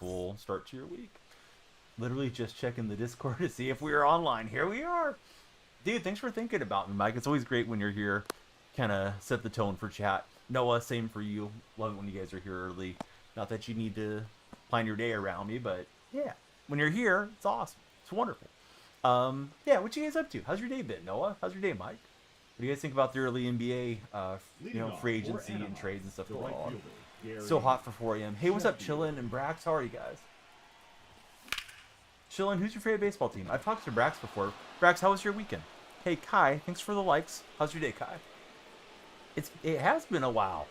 wonderful start to your week. Literally just checking the Discord to see if we are online. Here we are. Dude, thanks for thinking about me, Mike. It's always great when you're here. Kind of set the tone for chat. Noah, same for you. Love it when you guys are here early. Not that you need to plan your day around me, but yeah, when you're here, it's awesome. It's wonderful. Yeah, what you guys up to? How's your day been, Noah? How's your day, Mike? What do you guys think about the early NBA, free agency and trades and stuff going on? So hot for 4 a.m. Hey, what's up, Chillin' and Brax? How are you guys? Chillin', who's your favorite baseball team? I've talked to Brax before. Brax, how was your weekend? Hey, Kai, thanks for the likes. How's your day, Kai? It has been a while.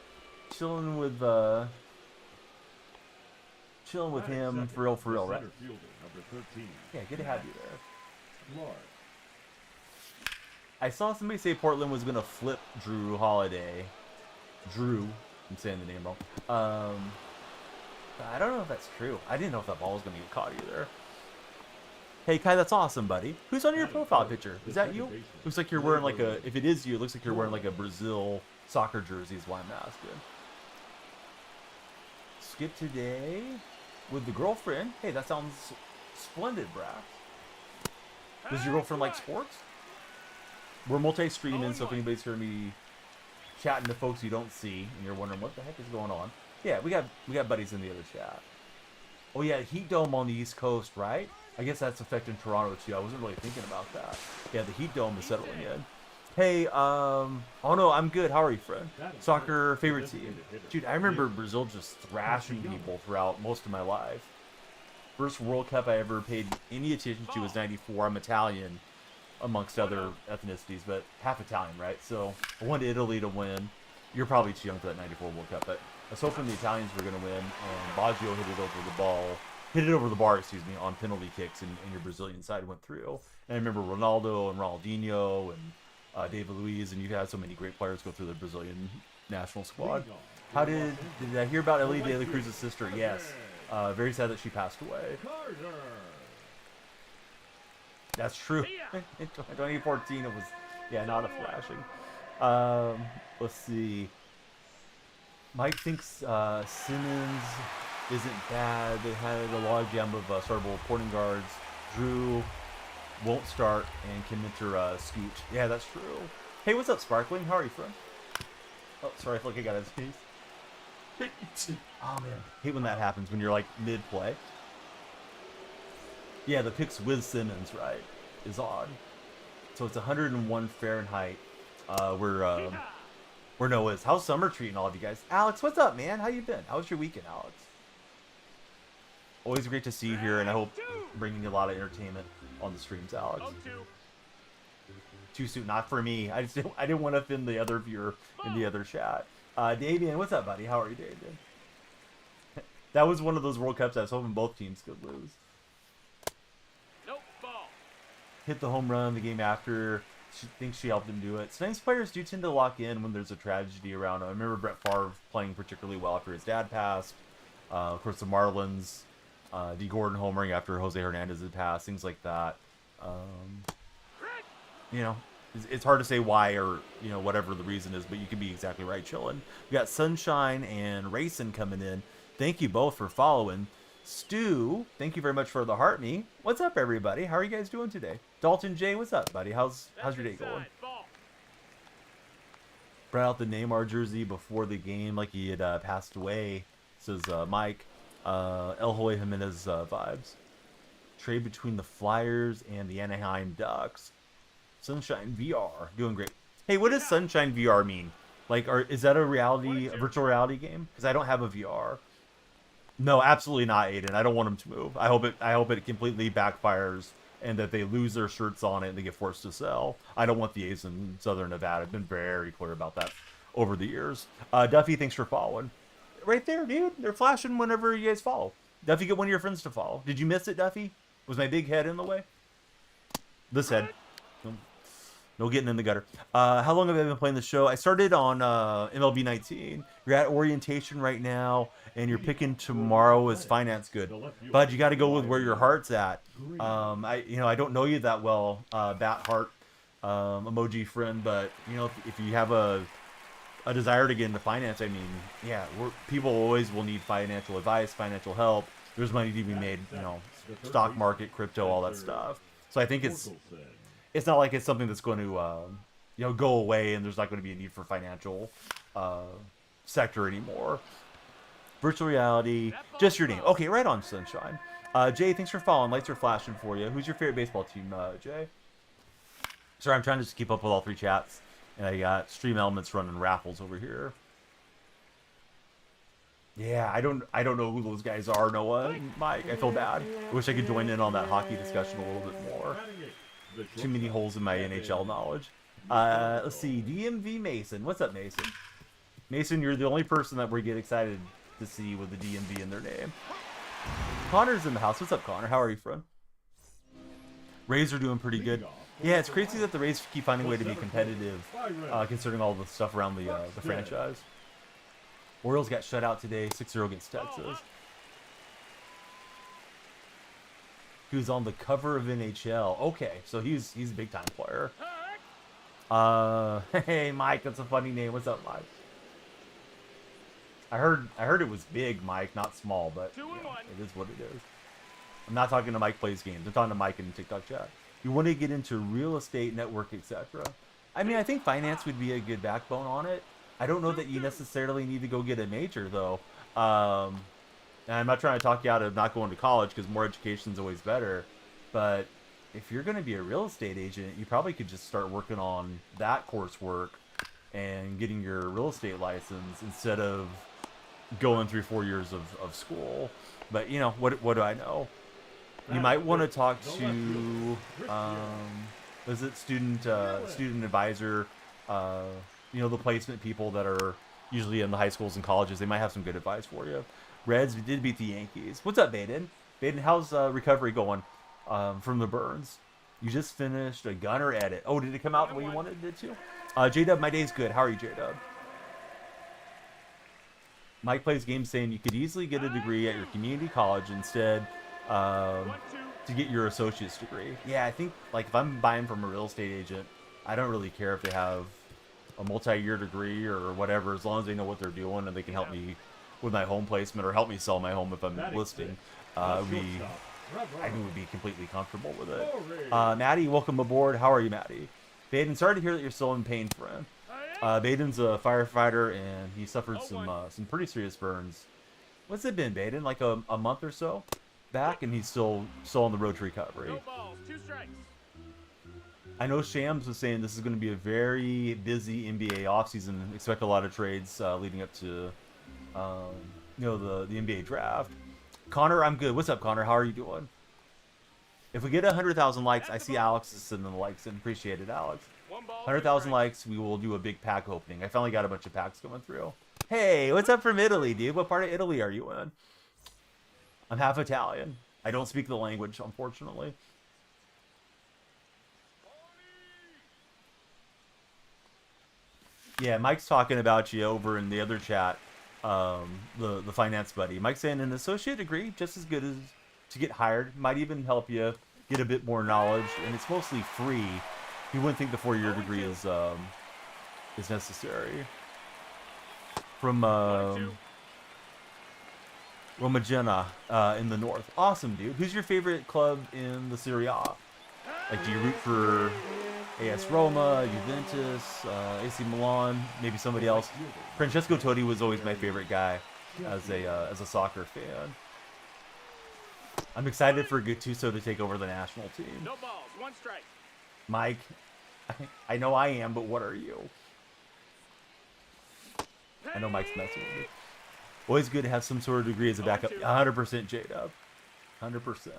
Chilling with him for real, right? Yeah, good to have you there. I saw somebody say Portland was gonna flip Drew Holiday. Drew, I'm saying the name wrong. I don't know if that's true. I didn't know if that ball was gonna get caught either. Hey Kai, that's awesome, buddy. Who's on your profile picture? Is that you? Looks like you're wearing like a. If it is you, it looks like you're wearing like a Brazil soccer jersey. Is why I'm asking. Skip today with the girlfriend. Hey, that sounds splendid, Brax. Does your girlfriend like sports? We're multi-streaming, so if anybody's hearing me chatting to folks you don't see, and you're wondering what the heck is going on, yeah, we got buddies in the other chat. Oh yeah, heat dome on the East Coast, right? I guess that's affecting Toronto too. I wasn't really thinking about that. Yeah, the heat dome is settling in. Hey, oh no, I'm good. How are you, friend? Soccer favorite team, dude. I remember Brazil just thrashing people throughout most of my life. First World Cup I ever paid any attention to was '94. I'm Italian, amongst other ethnicities, but half Italian, right? So I wanted Italy to win. You're probably too young for that '94 World Cup, but I was hoping the Italians were going to win, and Baggio hit it over the bar, on penalty kicks, and your Brazilian side went through. And I remember Ronaldo and Ronaldinho and David Luiz, and you've had so many great players go through the Brazilian national squad. How did I hear about Ellie De La Cruz's sister? Yes. Very sad that she passed away. That's true. In 2014, it was, not a thrashing. Let's see. Mike thinks Simmons isn't bad. They had a logjam of startable porting guards. Drew won't start and can enter Scoot. Yeah, that's true. Hey, what's up, Sparkling? How are you, friend? Oh, sorry, I feel like I got his face. Oh, man. Hate when that happens, when you're, like, mid-play. Yeah, the picks with Simmons, right, is odd. So it's 101 Fahrenheit. Where Noah is. How's summer treating all of you guys? Alex, what's up, man? How you been? How was your weekend, Alex? Always great to see you here, and I hope bringing you a lot of entertainment on the streams, Alex. Too soon, not for me. I didn't want to offend the other viewer in the other chat. Davian, what's up, buddy? How are you, Davian? That was one of those World Cups I was hoping both teams could lose. Hit the home run the game after. She thinks she helped him do it. So nice players do tend to lock in when there's a tragedy around. I remember Brett Favre playing particularly well after his dad passed. Of course, the Marlins, D. Gordon homering after Jose Hernandez had passed, things like that. It's hard to say why or, whatever the reason is, but you can be exactly right, chilling. We got Sunshine and Racing coming in. Thank you both for following. Stu, thank you very much for the heart me. What's up, everybody? How are you guys doing today? Dalton J, what's up, buddy? How's your day going? Brought out the Neymar jersey before the game like he had passed away, says Mike. Eloy Jimenez vibes. Trade between the Flyers and the Anaheim Ducks. Sunshine VR, doing great. Hey, what does Sunshine VR mean? Like, is that a virtual reality game? Because I don't have a VR. No, absolutely not, Aiden. I don't want him to move. I hope it completely backfires and that they lose their shirts on it and they get forced to sell. I don't want the A's in Southern Nevada. I've been very clear about that over the years. Duffy, thanks for following. Right there, dude. They're flashing whenever you guys follow. Duffy, get one of your friends to follow. Did you miss it, Duffy? Was my big head in the way? This head. No getting in the gutter. How long have I been playing the show? I started on MLB 19. You're at orientation right now, and you're picking tomorrow is finance good. Bud, you got to go with where your heart's at. I don't know you that well, bat heart emoji friend, but if you have a desire to get into finance, people always will need financial advice, financial help. there's money to be made, you know, stock market, crypto, all that stuff. So I think it's not like it's something that's going to, you know, go away and there's not going to be a need for financial sector anymore. Virtual reality, just your name. Okay, right on, Sunshine. Jay, thanks for following. Lights are flashing for you. Who's your favorite baseball team, Jay? Sorry, I'm trying to just keep up with all three chats. And I got Stream Elements running raffles over here. Yeah, I don't know who those guys are, Noah, Mike. I feel bad. I wish I could join in on that hockey discussion a little bit more. Too many holes in my NHL knowledge. Let's see, DMV Mason. What's up, Mason? Mason, you're the only person that we get excited to see with the DMV in their name. Connor's in the house. What's up, Connor? How are you, friend? Rays are doing pretty good. Yeah, it's crazy that the Rays keep finding a way to be competitive, considering all the stuff around the franchise. Orioles got shut out today, 6-0 against Texas. He was on the cover of NHL. Okay, so he's a big time player. Hey Mike, that's a funny name. What's up, Mike? I heard it was big, Mike, not small, but you know, it is what it is. I'm not talking to Mike Plays Games. I'm talking to Mike in TikTok chat. You want to get into real estate, network, etc. I mean, I think finance would be a good backbone on it. I don't know that you necessarily need to go get a major, though. And I'm not trying to talk you out of not going to college, because more education is always better. But if you're going to be a real estate agent, you probably could just start working on that coursework and getting your real estate license instead of going through 4 years of school. But, you know, what do I know? You might want to talk to, is it student advisor, you know, the placement people that are usually in the high schools and colleges. They might have some good advice for you. Reds did beat the Yankees. What's up, Baden? Baden, how's recovery going from the burns? You just finished a gunner edit. Oh, did it come out the way you wanted it to? J-Dub, my day's good. How are you, J-Dub? Mike Plays Games saying you could easily get a degree at your community college instead to get your associate's degree. Yeah, I think, like, if I'm buying from a real estate agent, I don't really care if they have a multi-year degree or whatever, as long as they know what they're doing and they can help me with my home placement or help me sell my home if I'm listing. I would be completely comfortable with it. Maddie, welcome aboard. How are you, Maddie? Baden, sorry to hear that you're still in pain, friend. Baden's a firefighter and he suffered some pretty serious burns. What's it been, Baden? Like a month or so back, and he's still on the road to recovery. No balls, 2 strikes. I know Shams was saying this is going to be a very busy NBA offseason. Expect a lot of trades leading up to, you know, the NBA draft. Connor, I'm good. What's up, Connor? How are you doing? If we get 100,000 likes, I see Alex is sending the likes in. Appreciate it, Alex. 100,000 likes, we will do a big pack opening. I finally got a bunch of packs coming through. Hey, what's up from Italy, dude? What part of Italy are you in? I'm half Italian. I don't speak the language, unfortunately. Yeah, Mike's talking about you over in the other chat, the finance buddy. Mike's saying an associate degree, just as good as to get hired, might even help you get a bit more knowledge, and it's mostly free. You wouldn't think the 4-year degree is necessary. From Romagena in the north. Awesome, dude. Who's your favorite club in the Serie A? Like, do you root for AS Roma, Juventus, AC Milan, maybe somebody else? Francesco Totti was always my favorite guy as a soccer fan. I'm excited for Gattuso to take over the national team. No balls, 1 strike. Mike, I know I am, but what are you? I know Mike's messing with me. Always good to have some sort of degree as a backup. 100% J-Dub. 100%.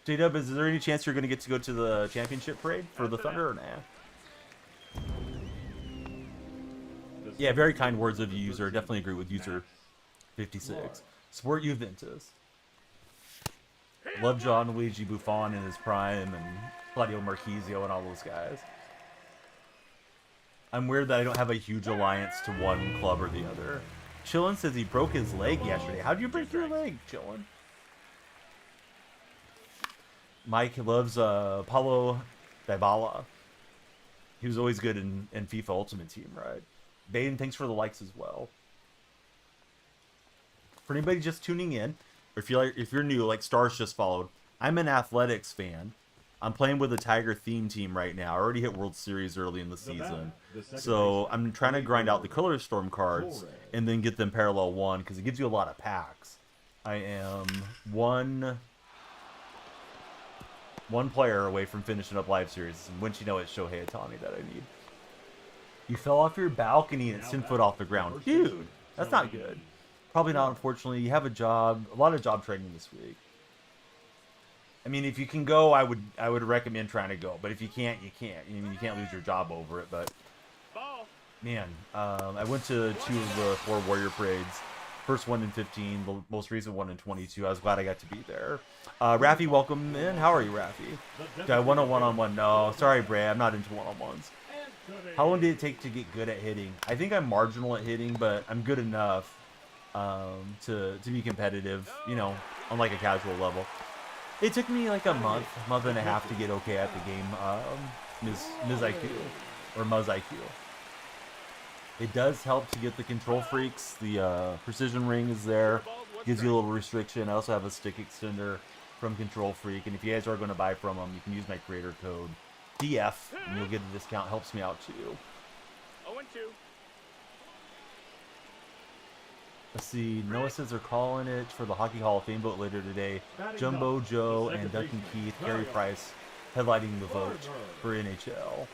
J-Dub, is there any chance you're going to get to go to the championship parade for the Thunder or nah? Yeah, very kind words of you, user. Definitely agree with user 56. Support Juventus. Love Gianluigi Buffon in his prime and Claudio Marchisio and all those guys. I'm weird that I don't have a huge alliance to one club or the other. Chillin says he broke his leg yesterday. How'd you break your leg, Chillin? Mike loves Paulo Dybala. He was always good in FIFA Ultimate Team, right? Baden, thanks for the likes as well. For anybody just tuning in, or if you're new, like Stars just followed, I'm an athletics fan. I'm playing with a Tiger theme team right now. I already hit World Series early in the season. So I'm trying to grind out the Color Storm cards and then get them parallel 1 because it gives you a lot of packs. I am one player away from finishing up live series. And wouldn't you know it's Shohei Ohtani that I need. You fell off your balcony and it's 10 foot off the ground. Dude, that's not good. Probably not, unfortunately. You have a job, a lot of job training this week. I mean, if you can go, I would recommend trying to go. But if you can't, you can't. I mean, you can't lose your job over it. But man, I went to 2 of the 4 Warrior parades. First one in 15, the most recent one in 22. I was glad I got to be there. Rafi, welcome in. How are you, Rafi? Did I want a one-on-one? No, sorry, Bray. I'm not into one-on-ones. How long did it take to get good at hitting? I think I'm marginal at hitting, but I'm good enough to be competitive. You know, on like a casual level. It took me like a month and a half to get okay at the game. Ms. IQ or Muzz IQ. It does help to get the control freaks. The precision ring is there, gives you a little restriction. I also have a stick extender from Control Freak, and if you guys are going to buy from them, you can use my creator code DYF, and you'll get a discount. Helps me out too. 0-2. Let's see. Noah says they're calling it for the Hockey Hall of Fame vote later today. Jumbo Joe and Duncan Keith, Carey Price headlining the vote for NHL.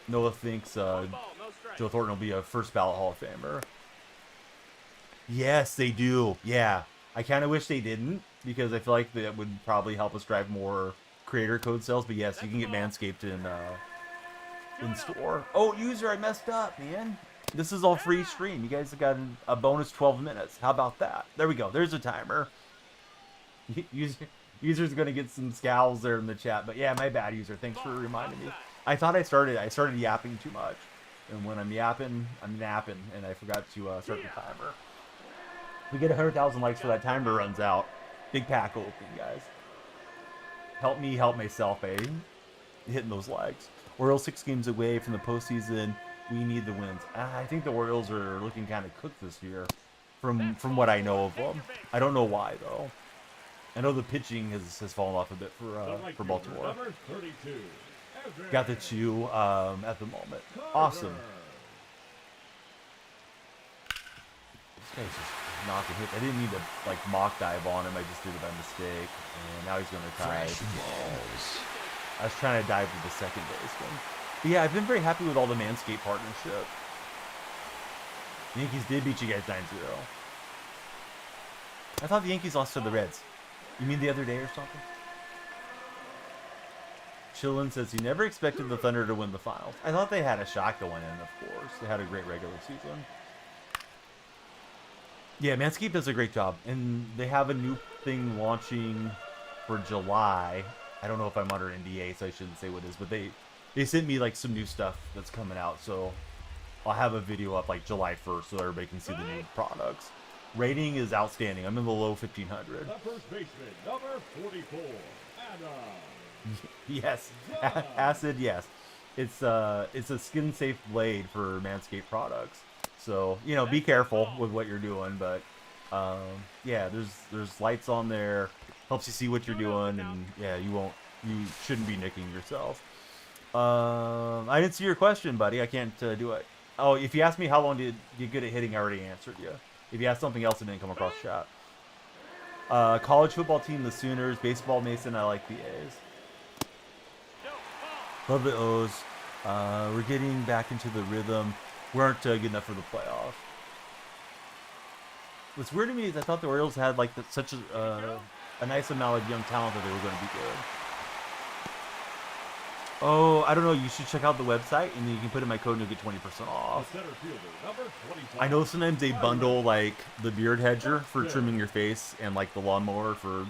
Noah thinks Joe Thornton will be a first ballot Hall of Famer. Yes, they do. Yeah. I kind of wish they didn't because I feel like that would probably help us drive more creator code sales. But yes, you can get Manscaped in store. Oh, user, I messed up, man. This is all free stream. You guys have got a bonus 12 minutes. How about that? There we go. There's a timer. User's going to get some scowls there in the chat. But yeah, my bad, user. Thanks for reminding me. I thought I started yapping too much. And when I'm yapping, I'm napping. And I forgot to start the timer. We get 100,000 likes for that timer runs out. Big pack opening, guys. Help me help myself, eh? Hitting those likes. Orioles 6 games away from the postseason. We need the wins. I think the Orioles are looking kind of cooked this year, from what I know of them. I don't know why though. I know the pitching has fallen off a bit for Baltimore. Got the 2 at the moment. Awesome. This guy's just knocking hits. I didn't need to like mock dive on him. I just did it by mistake, and now he's going to dive. I was trying to dive with the second baseman. But yeah, I've been very happy with all the Manscaped partnership. The Yankees did beat you guys 9-0. I thought the Yankees lost to the Reds. You mean the other day or something? Chillin says he never expected the Thunder to win the finals. I thought they had a shot going in, of course. They had a great regular season. Yeah, Manscaped does a great job. And they have a new thing launching for July. I don't know if I'm under NDA, so I shouldn't say what it is, but they sent me like some new stuff that's coming out, so I'll have a video up like July 1st so everybody can see the new products. Rating is outstanding. I'm in the low 1500. The first baseman, number 44, Adam. Yes, Acid. Yes, it's a skin safe blade for Manscaped products. So you know, be careful with what you're doing, but yeah, there's lights on there, helps you see what you're doing, and yeah, you shouldn't be nicking yourself. I didn't see your question, buddy. I can't do it. Oh, if you asked me how long did you get good at hitting, I already answered you. If you asked something else, it didn't come across chat. College football team, the Sooners. Baseball, Mason. I like the A's. Love the O's. We're getting back into the rhythm. We aren't good enough for the playoff. What's weird to me is I thought the Orioles had like such a nice amount of young talent that they were going to be good. Oh, I don't know. You should check out the website, and then you can put in my code and you'll get 20% off. I know sometimes they bundle like the beard hedger for trimming your face and like the lawnmower for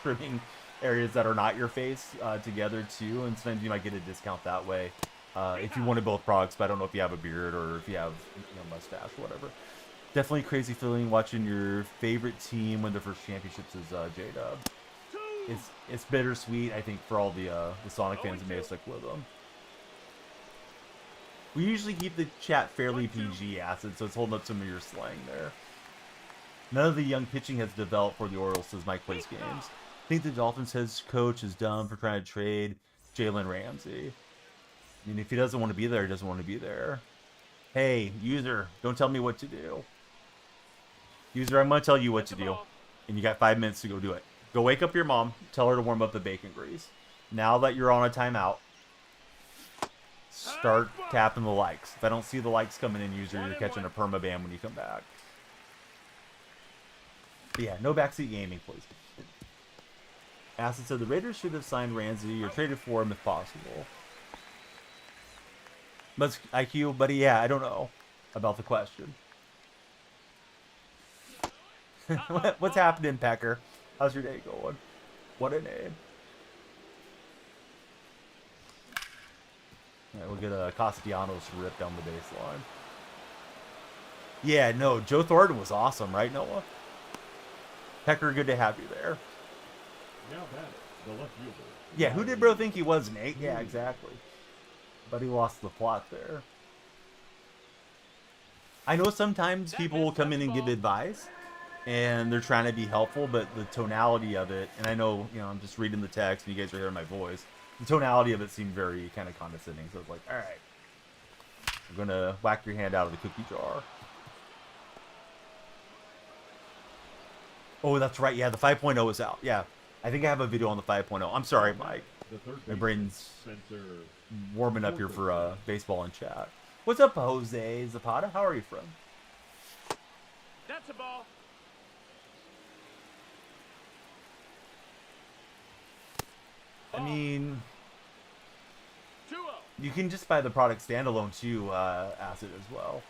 trimming areas that are not your face together too, and sometimes you might get a discount that way if you wanted both products. But I don't know if you have a beard or if you have mustache or whatever. Definitely crazy feeling watching your favorite team win their first championships is J-Dub. It's bittersweet, I think, for all the Sonic fans that may have stuck with them. We usually keep the chat fairly PG, Acid, so it's holding up some of your slang there. None of the young pitching has developed for the Orioles since Mike plays games. I think the Dolphins' head coach is dumb for trying to trade Jalen Ramsey. I mean, if he doesn't want to be there, he doesn't want to be there. Hey, user, don't tell me what to do. User, I'm going to tell you what to do. And you got 5 minutes to go do it. Go wake up your mom. Tell her to warm up the bacon grease. Now that you're on a timeout, start tapping the likes. If I don't see the likes coming in, user, you're catching a permaban when you come back. But yeah, no backseat gaming, please. Acid said the Raiders should have signed Ramsey or traded for him if possible. But IQ, buddy, yeah, I don't know about the question. What's happening, Pecker? How's your day going? What a name. Alright, we'll get a Castellanos rip down the baseline. Yeah, no, Joe Thornton was awesome, right, Noah? Pecker, good to have you there. Now batting, the left fielder. Yeah, who did bro think he was, Nate? Yeah, exactly. But he lost the plot there. I know sometimes people will come in and give advice, and they're trying to be helpful, but the tonality of it, and I know, you know, I'm just reading the text, and you guys are hearing my voice. The tonality of it seemed very kind of condescending, so it's like, all right, I'm going to whack your hand out of the cookie jar. Oh, that's right. Yeah, the 5.0 is out. Yeah, I think I have a video on the 5.0. I'm sorry, Mike. My brain's warming up here for baseball and chat. What's up, Jose Zapata? How are you from? That's a ball. I mean, 2-0. you can just buy the product standalone too, Acid, as well.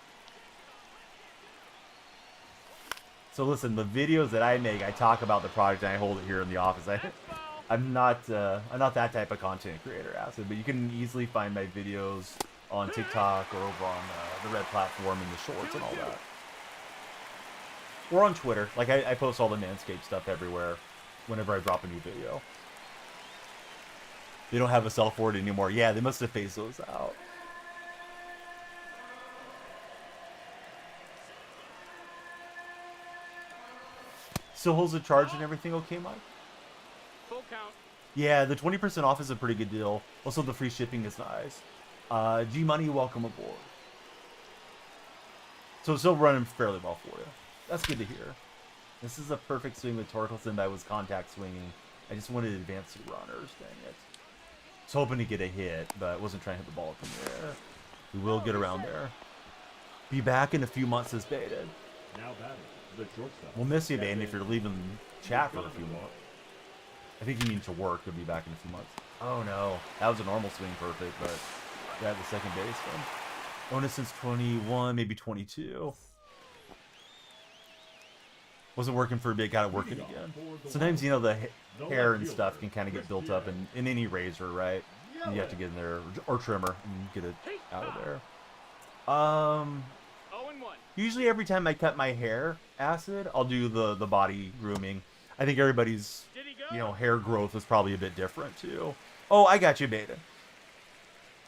So listen, the videos that I make, I talk about the product and I hold it here in the office. I'm not that type of content creator, Acid, but you can easily find my videos on TikTok or over on the Red platform and the shorts and all that. Or on Twitter. Like, I post all the Manscaped stuff everywhere whenever I drop a new video. They don't have a sell for it anymore. Yeah, they must have phased those out. Still holds the charge and everything okay, Mike? Full count. Yeah, the 20% off is a pretty good deal. Also, the free shipping is nice. G-Money, welcome aboard. So it's still running fairly well for you. That's good to hear. This is a perfect swing with Torkelson, but I was contact swinging. I just wanted advanced runners, dang it. I was hoping to get a hit, but wasn't trying to hit the ball from there. We will get around there. Be back in a few months as baited. Now batting, the shortstop. We'll miss you, Baden, if you're leaving chat for a few months. I think you mean to work. You'll be back in a few months. Oh, no. That was a normal swing perfect, but yeah, the second baseman. Owned it since 21, maybe 22. Wasn't working for a bit, got it working again. Sometimes, you know, the hair and stuff can kind of get built up in any razor, right? And you have to get in there, or trimmer, and get it out of there. 0-1. Usually every time I cut my hair, Acid, I'll do the body grooming. I think everybody's, you know, hair growth is probably a bit different, too. Oh, I got you, Beta.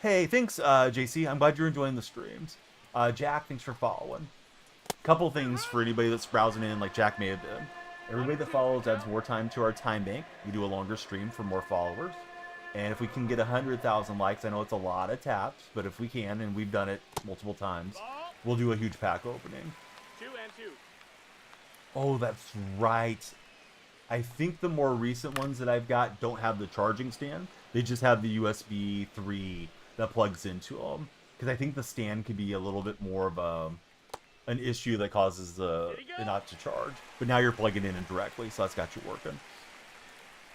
Hey, thanks, JC. I'm glad you're enjoying the streams. Jack, thanks for following. Couple things for anybody that's browsing in, like Jack may have been. Everybody that follows adds more time to our time bank. We do a longer stream for more followers. And if we can get 100,000 likes, I know it's a lot of taps, but if we can, and we've done it multiple times, we'll do a huge pack opening. 2 and 2. Oh, that's right. I think the more recent ones that I've got don't have the charging stand. They just have the USB 3 that plugs into them. Because I think the stand could be a little bit more of an issue that causes it not to charge. But now you're plugging in directly, so that's got you working.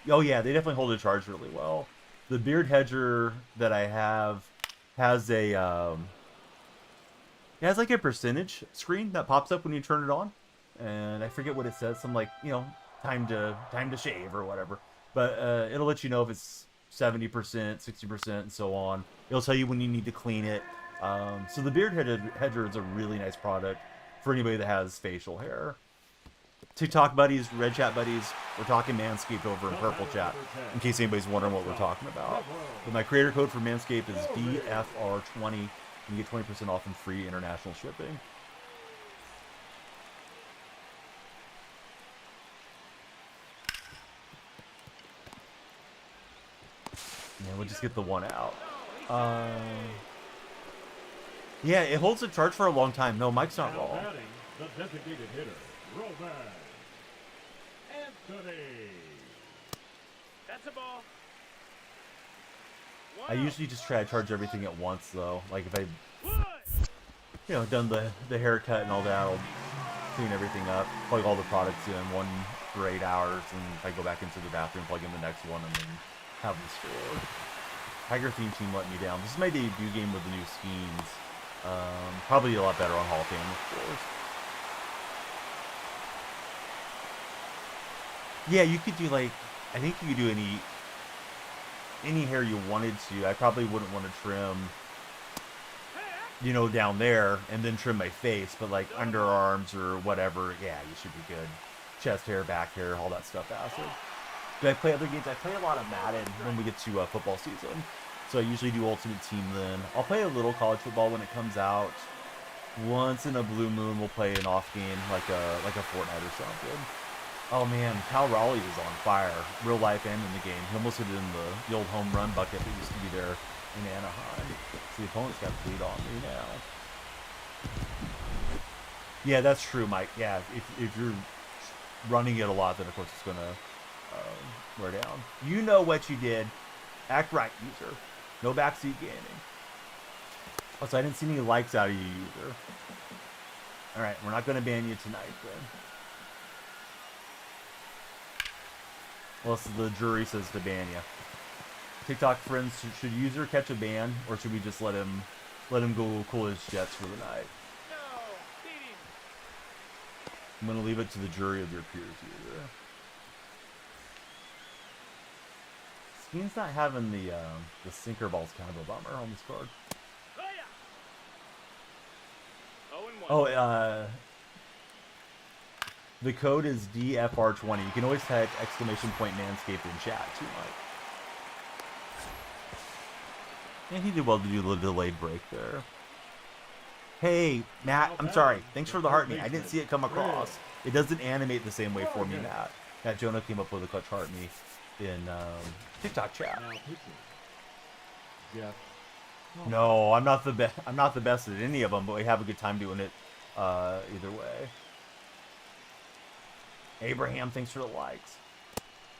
Oh yeah, they definitely hold a charge really well. The beard hedger that I have has a it has like a percentage screen that pops up when you turn it on, and I forget what it says. Some like, you know, time to shave or whatever. But it'll let you know if it's 70%, 60%, and so on. It'll tell you when you need to clean it. So the beard hedger is a really nice product for anybody that has facial hair. TikTok buddies, Red Chat buddies, we're talking Manscaped over in Purple Chat, in case anybody's wondering what we're talking about. But my creator code for Manscaped is DFR20, and you get 20% off and free international shipping. And we'll just get the one out. Yeah, it holds a charge for a long time. No, Mike's not Now wrong. batting, the designated hitter, Roman Anthony. That's a ball. I usually just try to charge everything at once, though. Like if I, One. done the haircut and all that, I'll clean everything up, plug all the products in one for 8 hours, and if I go back into the bathroom, plug in the next one, and then have them stored. Tiger theme team let me down. This is my debut game with the new schemes. Probably a lot better on Hall of Fame, of course. Yeah, you could do like, I think you could do any hair you wanted to. I probably wouldn't want to trim, down there and then trim my face, but like underarms or whatever, yeah, you should be good. Chest hair, back hair, all that stuff acid. Do I play other games? I play a lot of Madden when we get to football season. So I usually do Ultimate Team then. I'll play a little college football when it comes out. Once in a blue moon, we'll play an off game like a Fortnite or something. Oh man, Cal Raleigh is on fire, real life and in the game. He almost hit it in the old home run bucket that used to be there in Anaheim. So the opponent's got the lead on me now. Yeah, that's true, Mike. Yeah, if you're running it a lot, then of course it's gonna wear down. You know what you did. Act right, user. No backseat gaming. Also, I didn't see any likes out of you, user. Alright, we're not gonna ban you tonight, then. Well, so the jury says to ban you. TikTok friends, should user catch a ban, or should we just let him go cool his jets for the night? No. Beat him. I'm gonna leave it to the jury of your peers, user. Skeen's not having the sinker ball's kind of a bummer on this card. Oh, yeah. 0-1. Oh, the code is DFR20. You can always type !Manscaped in chat too, Mike. And he did well to do the delayed break there. Hey, Matt, I'm sorry. Thanks for the heart me. I didn't see it come across. It doesn't animate the same way for me, Matt. Matt Jonah came up with a clutch heart me in TikTok chat. Now pitching, Jeff. No, I'm not the best. I'm not the best at any of them, but we have a good time doing it either way. Abraham, thanks for the likes.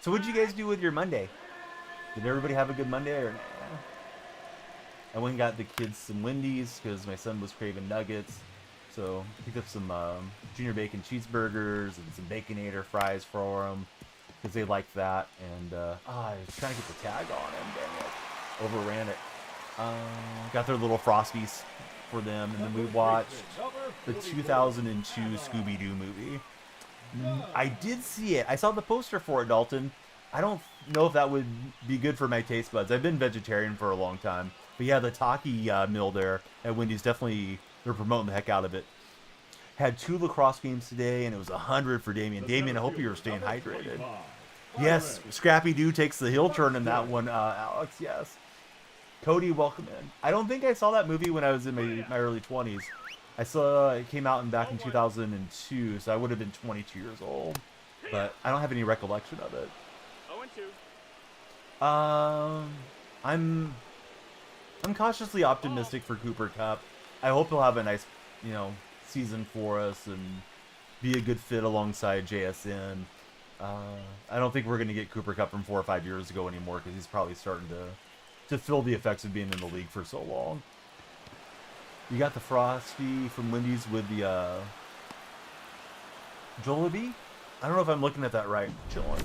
So what'd you guys do with your Monday? Did everybody have a good Monday or not? I went and got the kids some Wendy's because my son was craving nuggets. So picked up some junior bacon cheeseburgers and some Baconator fries for them because they liked that. And I was trying to get the tag on him, dang it. Overran it. Got their little Frosties for them, and then we watched the 2002 Scooby-Doo movie. I did see it. I saw the poster for it, Dalton. I don't know if that would be good for my taste buds. I've been vegetarian for a long time. But yeah, the Taki meal there at Wendy's, definitely, they're promoting the heck out of it. Had 2 lacrosse games today, and it was 100 for Damien. Damien, I hope you were staying hydrated. Yes, Scrappy Doo takes the heel turn in that one, Alex, yes. Cody, welcome in. I don't think I saw that movie when I was in my early 20s. I saw it came out back in 2002, so I would have been 22 years old. But I don't have any recollection of it. 0-2. I'm cautiously optimistic for Cooper Kupp. I hope he'll have a nice, season for us and be a good fit alongside JSN. I don't think we're going to get Cooper Kupp from 4 or 5 years ago anymore because he's probably starting to feel the effects of being in the league for so long. You got the Frosty from Wendy's with the Jollibee? I don't know if I'm looking at that right. Chilling.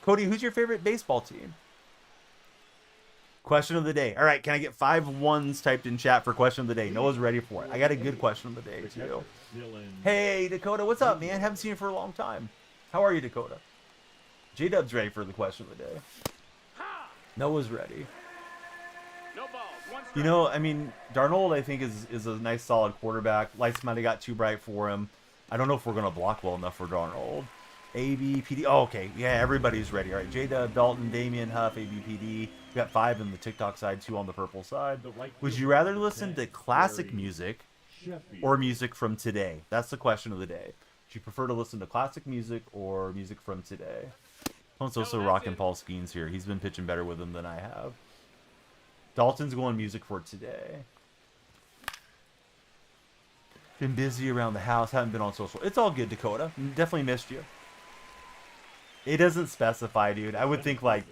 Cody, who's your favorite baseball team? Question of the day. All right, can I get 5 ones typed in chat for question of the day? Noah's ready for it. I got a good question of the day, too. Hey, Dakota, what's up, man? Haven't seen you for a long time. How are you, Dakota? J-Dub's ready for the question of the day. Noah's ready. No balls. 1 strike. Darnold, I think, is a nice, solid quarterback. Lights might have got too bright for him. I don't know if we're going to block well enough for Darnold. ABPD. Oh, okay. Yeah, everybody's ready. All right, J-Dub, Dalton, Damian, Huff, ABPD. We got 5 on the TikTok side, 2 on the purple side. Would you rather listen to classic music or music from today? That's the question of the day. Would you prefer to listen to classic music or music from today? Ponce's also rocking Paul Skeens here. He's been pitching better with him than I have. Dalton's going music for today. Been busy around the house. Haven't been on social. It's all good, Dakota. Definitely missed you. It doesn't specify, dude. I would think like,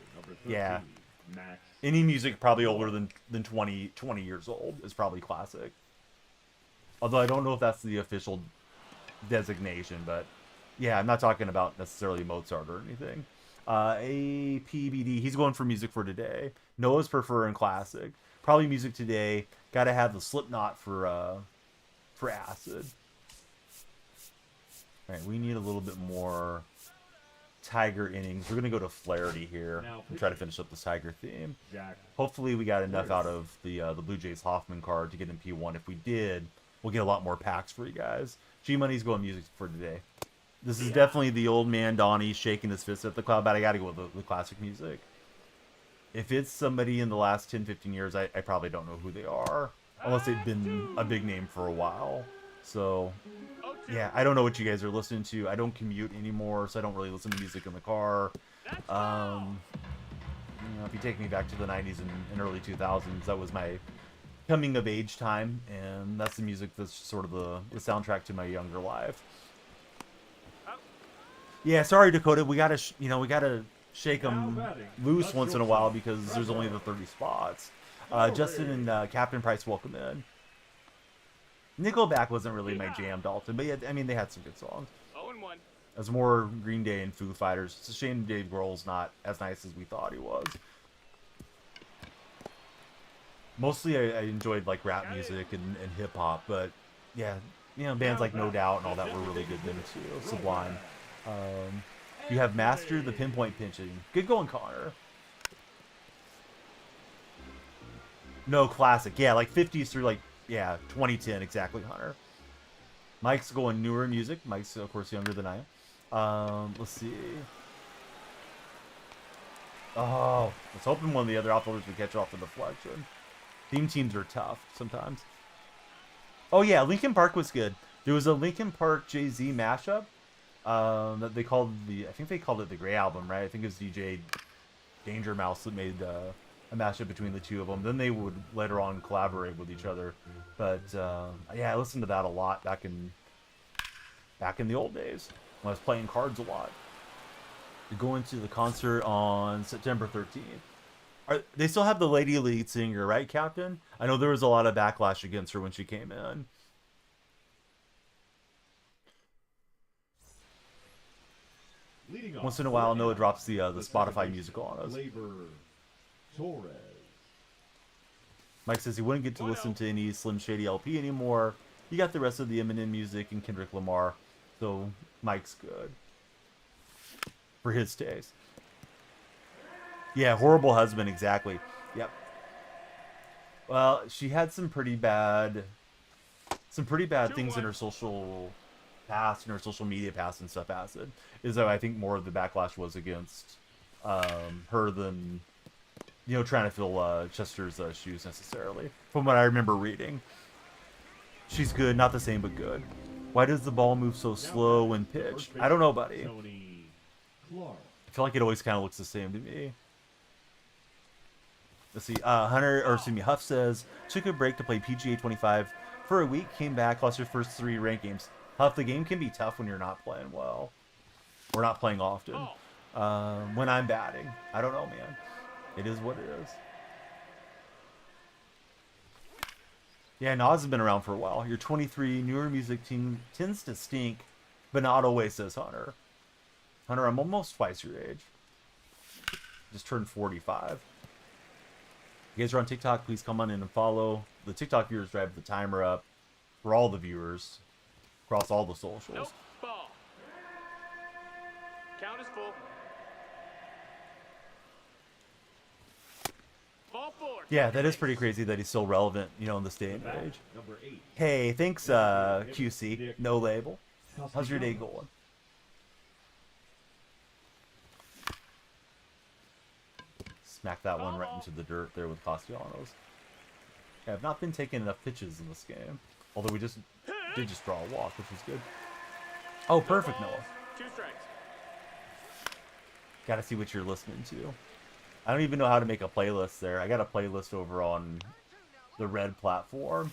yeah. Any music probably older than 20 years old is probably classic. Although I don't know if that's the official designation, but yeah, I'm not talking about necessarily Mozart or anything. APBD, he's going for music for today. Noah's preferring classic. Probably music today. Gotta have the Slipknot for acid. Alright, we need a little bit more Tiger innings. We're gonna go to Flaherty here and try to finish up this Tiger theme. Hopefully we got enough out of the Blue Jays Hoffman card to get in P1. If we did, we'll get a lot more packs for you guys. G-Money's going music for today. This is definitely the old man Donnie shaking his fist at the cloud, but I gotta go with the classic music. If it's somebody in the last 10-15 years, I probably don't know who they are. Unless they've been a big name for a while. So, yeah, I don't know what you guys are listening to. I don't commute anymore, so I don't really listen to music in the car. You know, if you take me back to the 90s and early 2000s, that was my coming of age time, and that's the music that's sort of the soundtrack to my younger life. Yeah, sorry, Dakota. We gotta, we gotta shake them loose once in a while because there's only the 30 spots. Justin and Captain Price, welcome in. Nickelback wasn't really my jam, Dalton, but yeah, I mean, they had some good songs. 0-1. It was more Green Day and Foo Fighters. It's a shame Dave Grohl's not as nice as we thought he was. Mostly I enjoyed like rap music and hip hop, but yeah, bands like No Doubt and all that were really good then too. Sublime. You have mastered the pinpoint pinching. Good going, Connor. No, classic. Yeah, like 50s through like, 2010 exactly, Hunter. Mike's going newer music. Mike's, of course, younger than I am. Let's see. Oh, let's hoping one of the other outfielders would catch off the deflection. Theme teams are tough sometimes. Oh, yeah, Linkin Park was good. There was a Linkin Park Jay-Z mashup that they called I think they called it the Grey Album, right? I think it was DJ Danger Mouse that made a mashup between the two of them. Then they would later on collaborate with each other. But yeah, I listened to that a lot back in the old days when I was playing cards a lot. You're going to the concert on September 13th. They still have the lady lead singer, right, Captain? I know there was a lot of backlash against her when she came in. Once in a while, Noah drops the Spotify musical on us. Mike says he wouldn't get to listen to any Slim Shady LP anymore. You got the rest of the Eminem music and Kendrick Lamar, so Mike's good for his taste. Yeah, Horrible Husband, exactly. Yep. Well, she had some pretty bad things in her social past and her social media past and stuff. Acid is that I think more of the backlash was against her than trying to fill Chester's shoes necessarily. From what I remember reading, she's good, not the same but good. Why does the ball move so slow when pitched? I don't know, buddy. I feel like it always kind of looks the same to me. Let's see. Huff says took a break to play PGA 25 for a week, came back, lost her first 3 ranked games. Huff, the game can be tough when you're not playing well. Or not playing often. When I'm batting. I don't know, man. It is what it is. Yeah, Nas has been around for a while. You're 23. Newer music tends to stink, but not always, says Hunter. Hunter, I'm almost twice your age. Just turned 45. If you guys are on TikTok, please come on in and follow. The TikTok viewers drive the timer up for all the viewers across all the socials. Nope. Ball. Count is full. Ball 4. Yeah, that is pretty crazy that he's still relevant, in this day and age. Hey, thanks, QC. No label. How's your day going? Smack that one right into the dirt there with Castellanos. Yeah, I've not been taking enough pitches in this game. Although we did just draw a walk, which was good. Oh, perfect, Noah. 2 strikes. Gotta see what you're listening to. I don't even know how to make a playlist there. I got a playlist over on the red platform.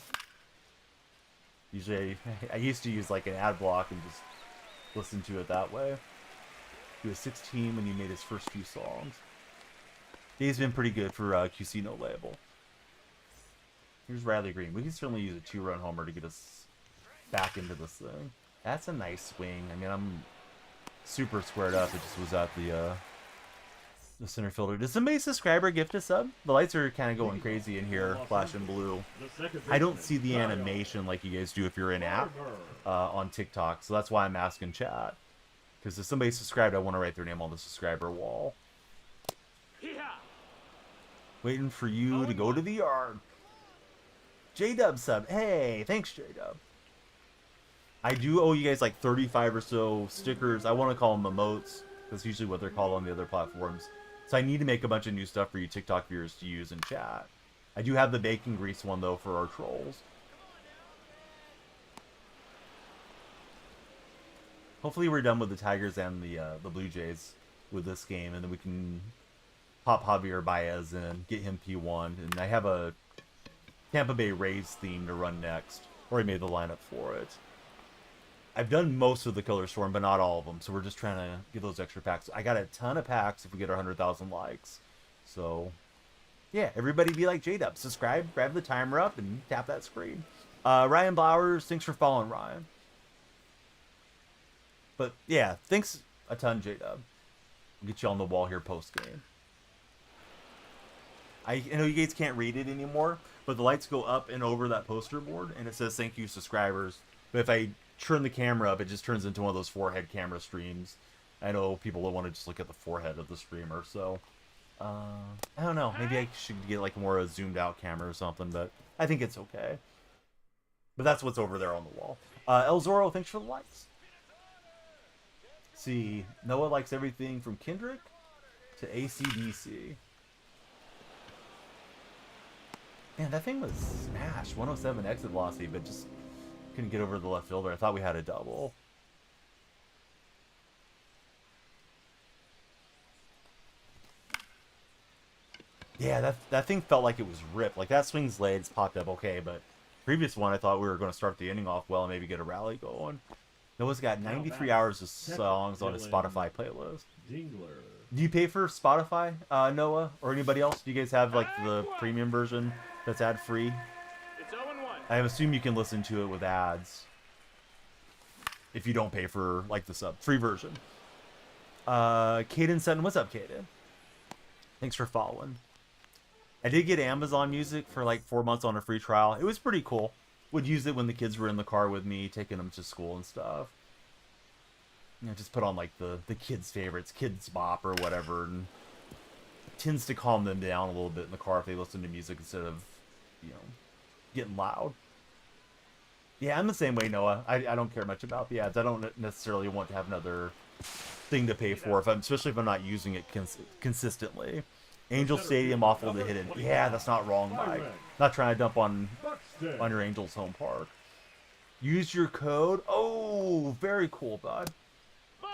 Usually, I used to use like an ad block and just listen to it that way. He was 16 when he made his first few songs. He's been pretty good for QC No Label. Here's Riley Green. We can certainly use a 2-run homer to get us back into this thing. That's a nice swing. I mean, I'm super squared up. It just was at the center fielder. Did somebody subscriber gift a sub? The lights are kind of going crazy in here, flashing blue. I don't see the animation like you guys do if you're in app on TikTok, so that's why I'm asking chat. Because if somebody subscribed, I want to write their name on the subscriber wall. Waiting for you to go to the yard. J-Dub sub. Hey, thanks, J-Dub. I do owe you guys like 35 or so stickers. I want to call them emotes. That's usually what they're called on the other platforms. So I need to make a bunch of new stuff for you TikTok viewers to use in chat. I do have the bacon grease one, though, for our trolls. Hopefully we're done with the Tigers and the Blue Jays with this game, and then we can pop Javier Baez in, get him P1. And I have a Tampa Bay Rays theme to run next. Already made the lineup for it. I've done most of the Color Storm, but not all of them. So we're just trying to get those extra packs. I got a ton of packs if we get 100,000 likes. So, yeah, everybody be like J-Dub. Subscribe, grab the timer up, and tap that screen. Ryan Blowers, thanks for following, Ryan. But, yeah, thanks a ton, J-Dub. We'll get you on the wall here post-game. I know you guys can't read it anymore, but the lights go up and over that poster board, and it says thank you, subscribers. But if I turn the camera up, it just turns into one of those forehead camera streams. I know people don't want to just look at the forehead of the streamer, so I don't know. Maybe I should get like more a zoomed out camera or something, but I think it's okay. But that's what's over there on the wall. El Zorro, thanks for the likes. See, Noah likes everything from Kendrick to AC/DC. Man, that thing was smashed. 107 exit velocity, but just couldn't get over the left fielder. I thought we had a double. Yeah, that thing felt like it was ripped. Like, that swing's legs popped up okay, but previous one, I thought we were going to start the inning off well and maybe get a rally going. Noah's got 93 hours of songs on his Spotify playlist. Do you pay for Spotify, Noah, or anybody else? Do you guys have, like, the premium version that's ad-free? It's 0-1. I assume you can listen to it with ads if you don't pay for, like, the free version. Caden Sutton, what's up, Caden? Thanks for following. I did get Amazon Music for, like, 4 months on a free trial. It was pretty cool. Would use it when the kids were in the car with me, taking them to school and stuff. You know, just put on like the kids' favorites, Kids Bop or whatever, and it tends to calm them down a little bit in the car if they listen to music instead of, you know, getting loud. Yeah, I'm the same way, Noah. I don't care much about the ads. I don't necessarily want to have another thing to pay for, especially if I'm not using it consistently. Angel Stadium awful to hit in. Yeah, that's not wrong, Mike. Not trying to dump on your Angels home park. Use your code. Oh, very cool, bud.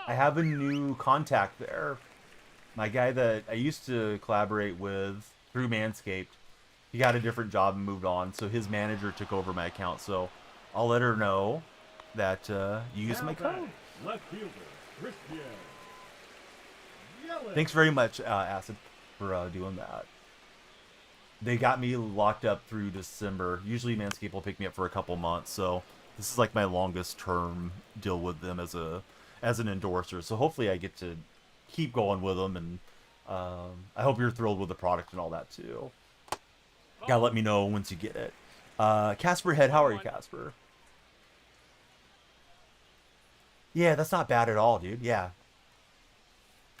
I have a new contact there. My guy that I used to collaborate with through Manscaped, he got a different job and moved on, so his manager took over my account. So I'll let her know that you use my code. Thanks very much, Acid, for doing that. They got me locked up through December. Usually Manscaped will pick me up for a couple months, so this is like my longest term deal with them as an endorser. So hopefully I get to keep going with them, and I hope you're thrilled with the product and all that too. Gotta let me know once you get it. Casper Head, how are you, Casper? Yeah, that's not bad at all, dude. Yeah,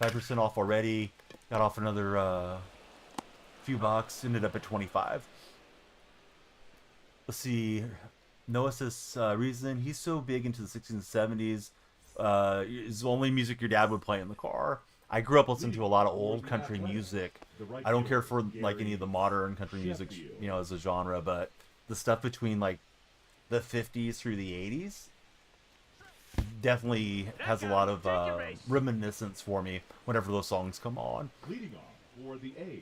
5% off already. Got off another few bucks. Ended up at 25. Let's see. Noah says reason he's so big into the 60s and 70s is the only music your dad would play in the car. I grew up listening to a lot of old country music. I don't care for like any of the modern country music, you know, as a genre, but the stuff between like the 50s through the 80s, definitely has a lot of reminiscence for me whenever those songs come on. Leading off for the A's,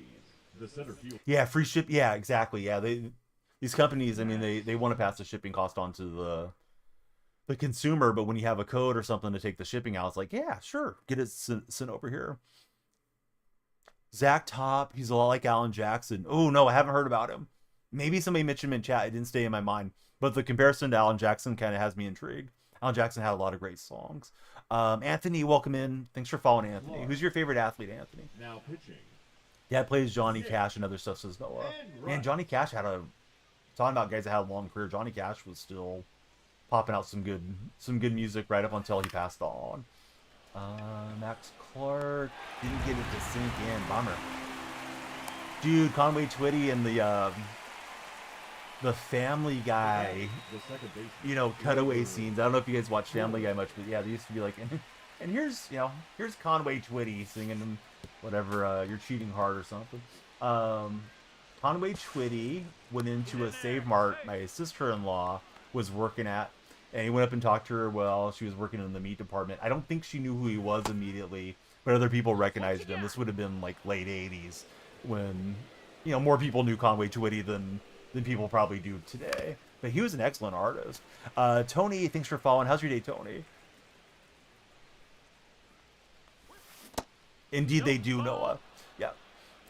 the center field. Yeah, free ship. Yeah, exactly. Yeah, these companies, I mean, they want to pass the shipping cost on to the consumer, but when you have a code or something to take the shipping out, it's like, yeah, sure, get it sent over here. Zach Top, he's a lot like Alan Jackson. Oh no, I haven't heard about him. Maybe somebody mentioned him in chat. It didn't stay in my mind, but the comparison to Alan Jackson kind of has me intrigued. Alan Jackson had a lot of great songs. Anthony, welcome in. Thanks for following, Anthony. Who's your favorite athlete, Anthony? Now pitching. Dad plays Johnny Cash and other stuff, says Noah. Man, Johnny Cash had talking about guys that had a long career. Johnny Cash was still popping out some good music right up until he passed on. Max Clark didn't get it to sink in. Bummer. Dude, Conway Twitty and the Family Guy, cutaway scenes. I don't know if you guys watch Family Guy much, but yeah, they used to be like, and here's Conway Twitty singing whatever, You're Cheating Hard or something. Conway Twitty went into a Save Mart my sister-in-law was working at, and he went up and talked to her while she was working in the meat department. I don't think she knew who he was immediately, but other people recognized him. This would have been like late 80s when, more people knew Conway Twitty than people probably do today. But he was an excellent artist. Tony, thanks for following. How's your day, Tony? Indeed, they do, Noah. Yeah.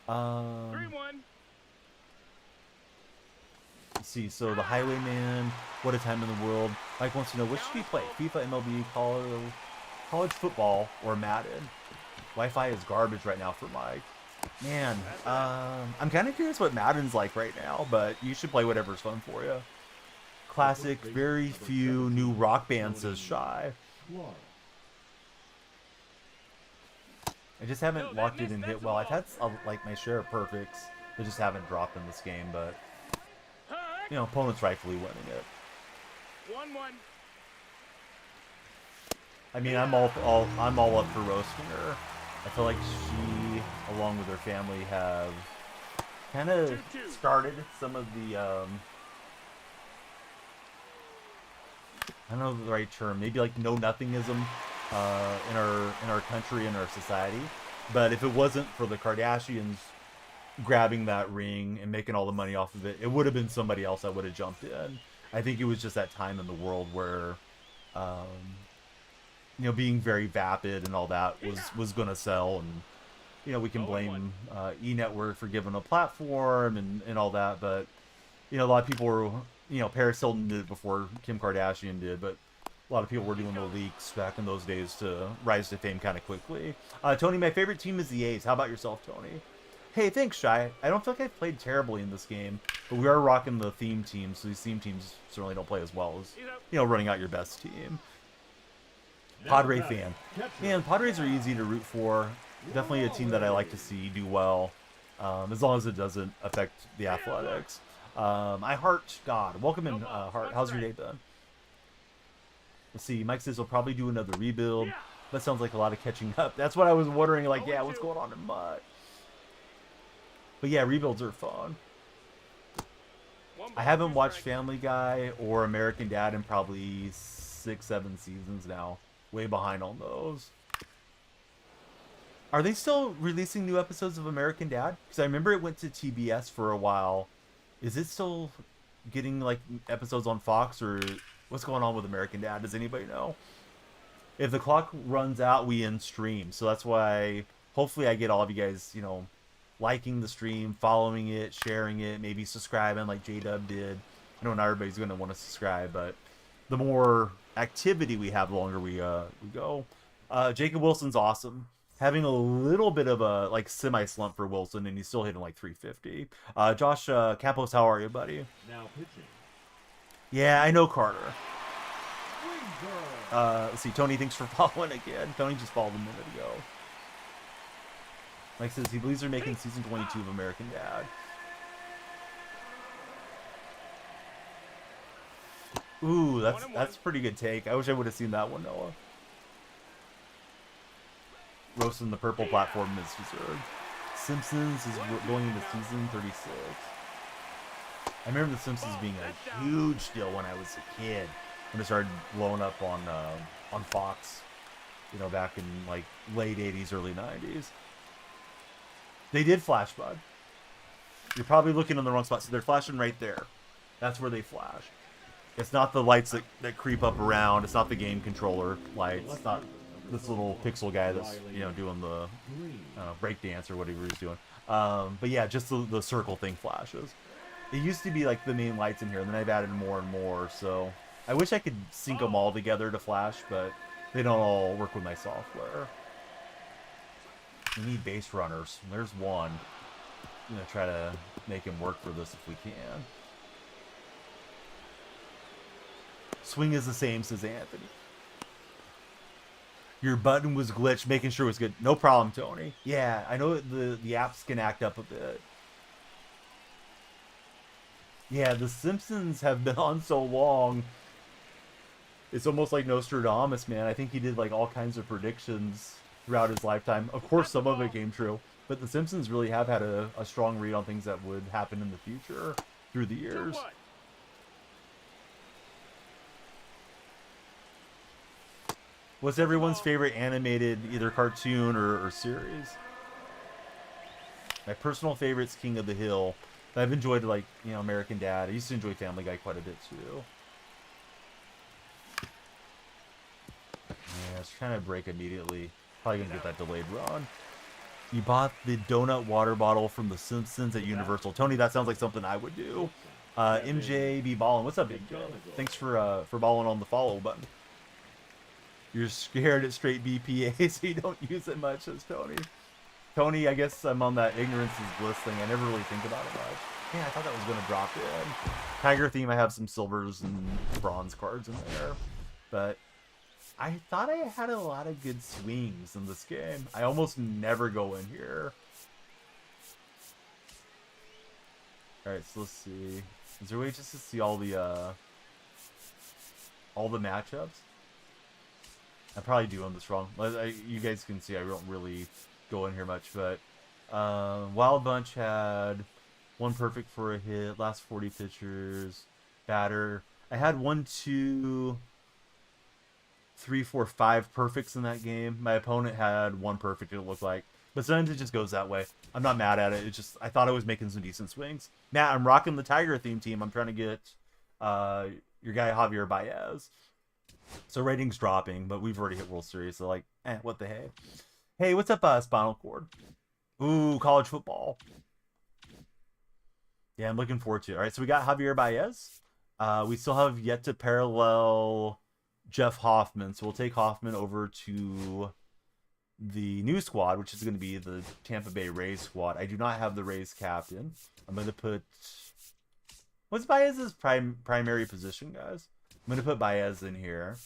3-1. Let's see. So the Highwayman, What a Time in the World. Mike wants to know, which should he play? FIFA, MLB, college football, or Madden? Wi-Fi is garbage right now for Mike. Man, I'm kind of curious what Madden's like right now, but you should play whatever's fun for you. Classic, very few new rock bands, says Shy. I just haven't locked it and hit well. I've had like my share of perfects that just haven't dropped in this game, but opponents rightfully winning it. 1-1. I mean, I'm all up for roasting her. I feel like she, along with her family, have kind of started some of the I don't know the right term, maybe like know-nothingism in our country, in our society. But if it wasn't for the Kardashians grabbing that ring and making all the money off of it, it would have been somebody else that would have jumped in. I think it was just that time in the world where being very vapid and all that was going to sell, and we can blame E-Network for giving a platform and all that, but a lot of people were, Paris Hilton did it before Kim Kardashian did, but a lot of people were doing the leaks back in those days to rise to fame kind of quickly. Tony, my favorite team is the A's. How about yourself, Tony? Hey, thanks, Shy. I don't feel like I've played terribly in this game, but we are rocking the theme team, so these theme teams certainly don't play as well as, running out your best team. Padre fan. Man, Padres are easy to root for. Definitely a team that I like to see do well, as long as it doesn't affect the Athletics. I heart God. Welcome in, Hart. How's your day been? Let's see. Mike says he'll probably do another rebuild. That sounds like a lot of catching up. That's what I was wondering. Like, yeah, what's going on in Mud? But yeah, rebuilds are fun. I haven't watched Family Guy or American Dad in probably 6-7 seasons now. Way behind on those. Are they still releasing new episodes of American Dad? Because I remember it went to TBS for a while. Is it still getting like episodes on Fox, or what's going on with American Dad? Does anybody know? If the clock runs out, we end stream. So that's why hopefully I get all of you guys, liking the stream, following it, sharing it, maybe subscribing like J-Dub did. I know not everybody's going to want to subscribe, but the more activity we have, the longer we go. Jacob Wilson's awesome. Having a little bit of a like semi-slump for Wilson, and he's still hitting like 350. Josh Campos, how are you, buddy? Now pitching. Yeah, I know Carter. Let's see, Tony, thanks for following again. Tony just followed a minute ago. Mike says he believes they're making season 22 of American Dad. Ooh, that's a pretty good take. I wish I would have seen that one, Noah. Roasting the purple platform is deserved. Simpsons is going into season 36. I remember The Simpsons being a huge deal when I was a kid, when it started blowing up on on Fox, you know, back in like late 80s, early 90s. They did flash, bud. You're probably looking in the wrong spot. So they're flashing right there. That's where they flash. It's not the lights that creep up around. It's not the game controller lights. It's not this little pixel guy that's, you know, doing the break dance or whatever he's doing. But yeah, just the circle thing flashes. It used to be like the main lights in here, and then I've added more and more. So I wish I could sync them all together to flash, but they don't all work with my software. We need base runners. There's one. I'm gonna try to make him work for this if we can. Swing is the same, says Anthony. Your button was glitched, making sure it was good. No problem, Tony. Yeah, I know the apps can act up a bit. Yeah, The Simpsons have been on so long. It's almost like Nostradamus, man. I think he did like all kinds of predictions throughout his lifetime. Of course, some of it came true. But The Simpsons really have had a strong read on things that would happen in the future through the years. What's everyone's favorite animated either cartoon or series? My personal favorite's King of the Hill. I've enjoyed, like, you know, American Dad. I used to enjoy Family Guy quite a bit too. Yeah, I was trying to break immediately. Probably gonna get that delayed run. You bought the donut water bottle from The Simpsons at Universal. Tony, that sounds like something I would do. MJB Ballin. What's up, Big Joe? Thanks for balling on the follow button. You're scared at straight BPA, so you don't use it much, says Tony. Tony, I guess I'm on that ignorance is bliss thing. I never really think about it much. Yeah, I thought that was going to drop in. Tiger theme, I have some silvers and bronze cards in there. But I thought I had a lot of good swings in this game. I almost never go in here. Alright, so let's see. Is there a way just to see all the matchups? I'm probably doing this wrong. You guys can see I don't really go in here much, but Wild Bunch had one perfect for a hit, last 40 pitchers, batter. I had 1, 2, 3, 4, 5 perfects in that game. My opponent had one perfect, it looked like. But sometimes it just goes that way. I'm not mad at it. It's just, I thought I was making some decent swings. Matt, I'm rocking the Tiger theme team. I'm trying to get your guy Javier Baez. So rating's dropping, but we've already hit World Series, so like, what the hey. Hey, what's up, Spinal Cord? Ooh, college football. Yeah, I'm looking forward to it. All right, so we got Javier Baez. We still have yet to parallel Jeff Hoffman, so we'll take Hoffman over to the new squad, which is going to be the Tampa Bay Rays squad. I do not have the Rays captain. I'm going to put... What's Baez's primary position, guys? I'm going to put Baez in here.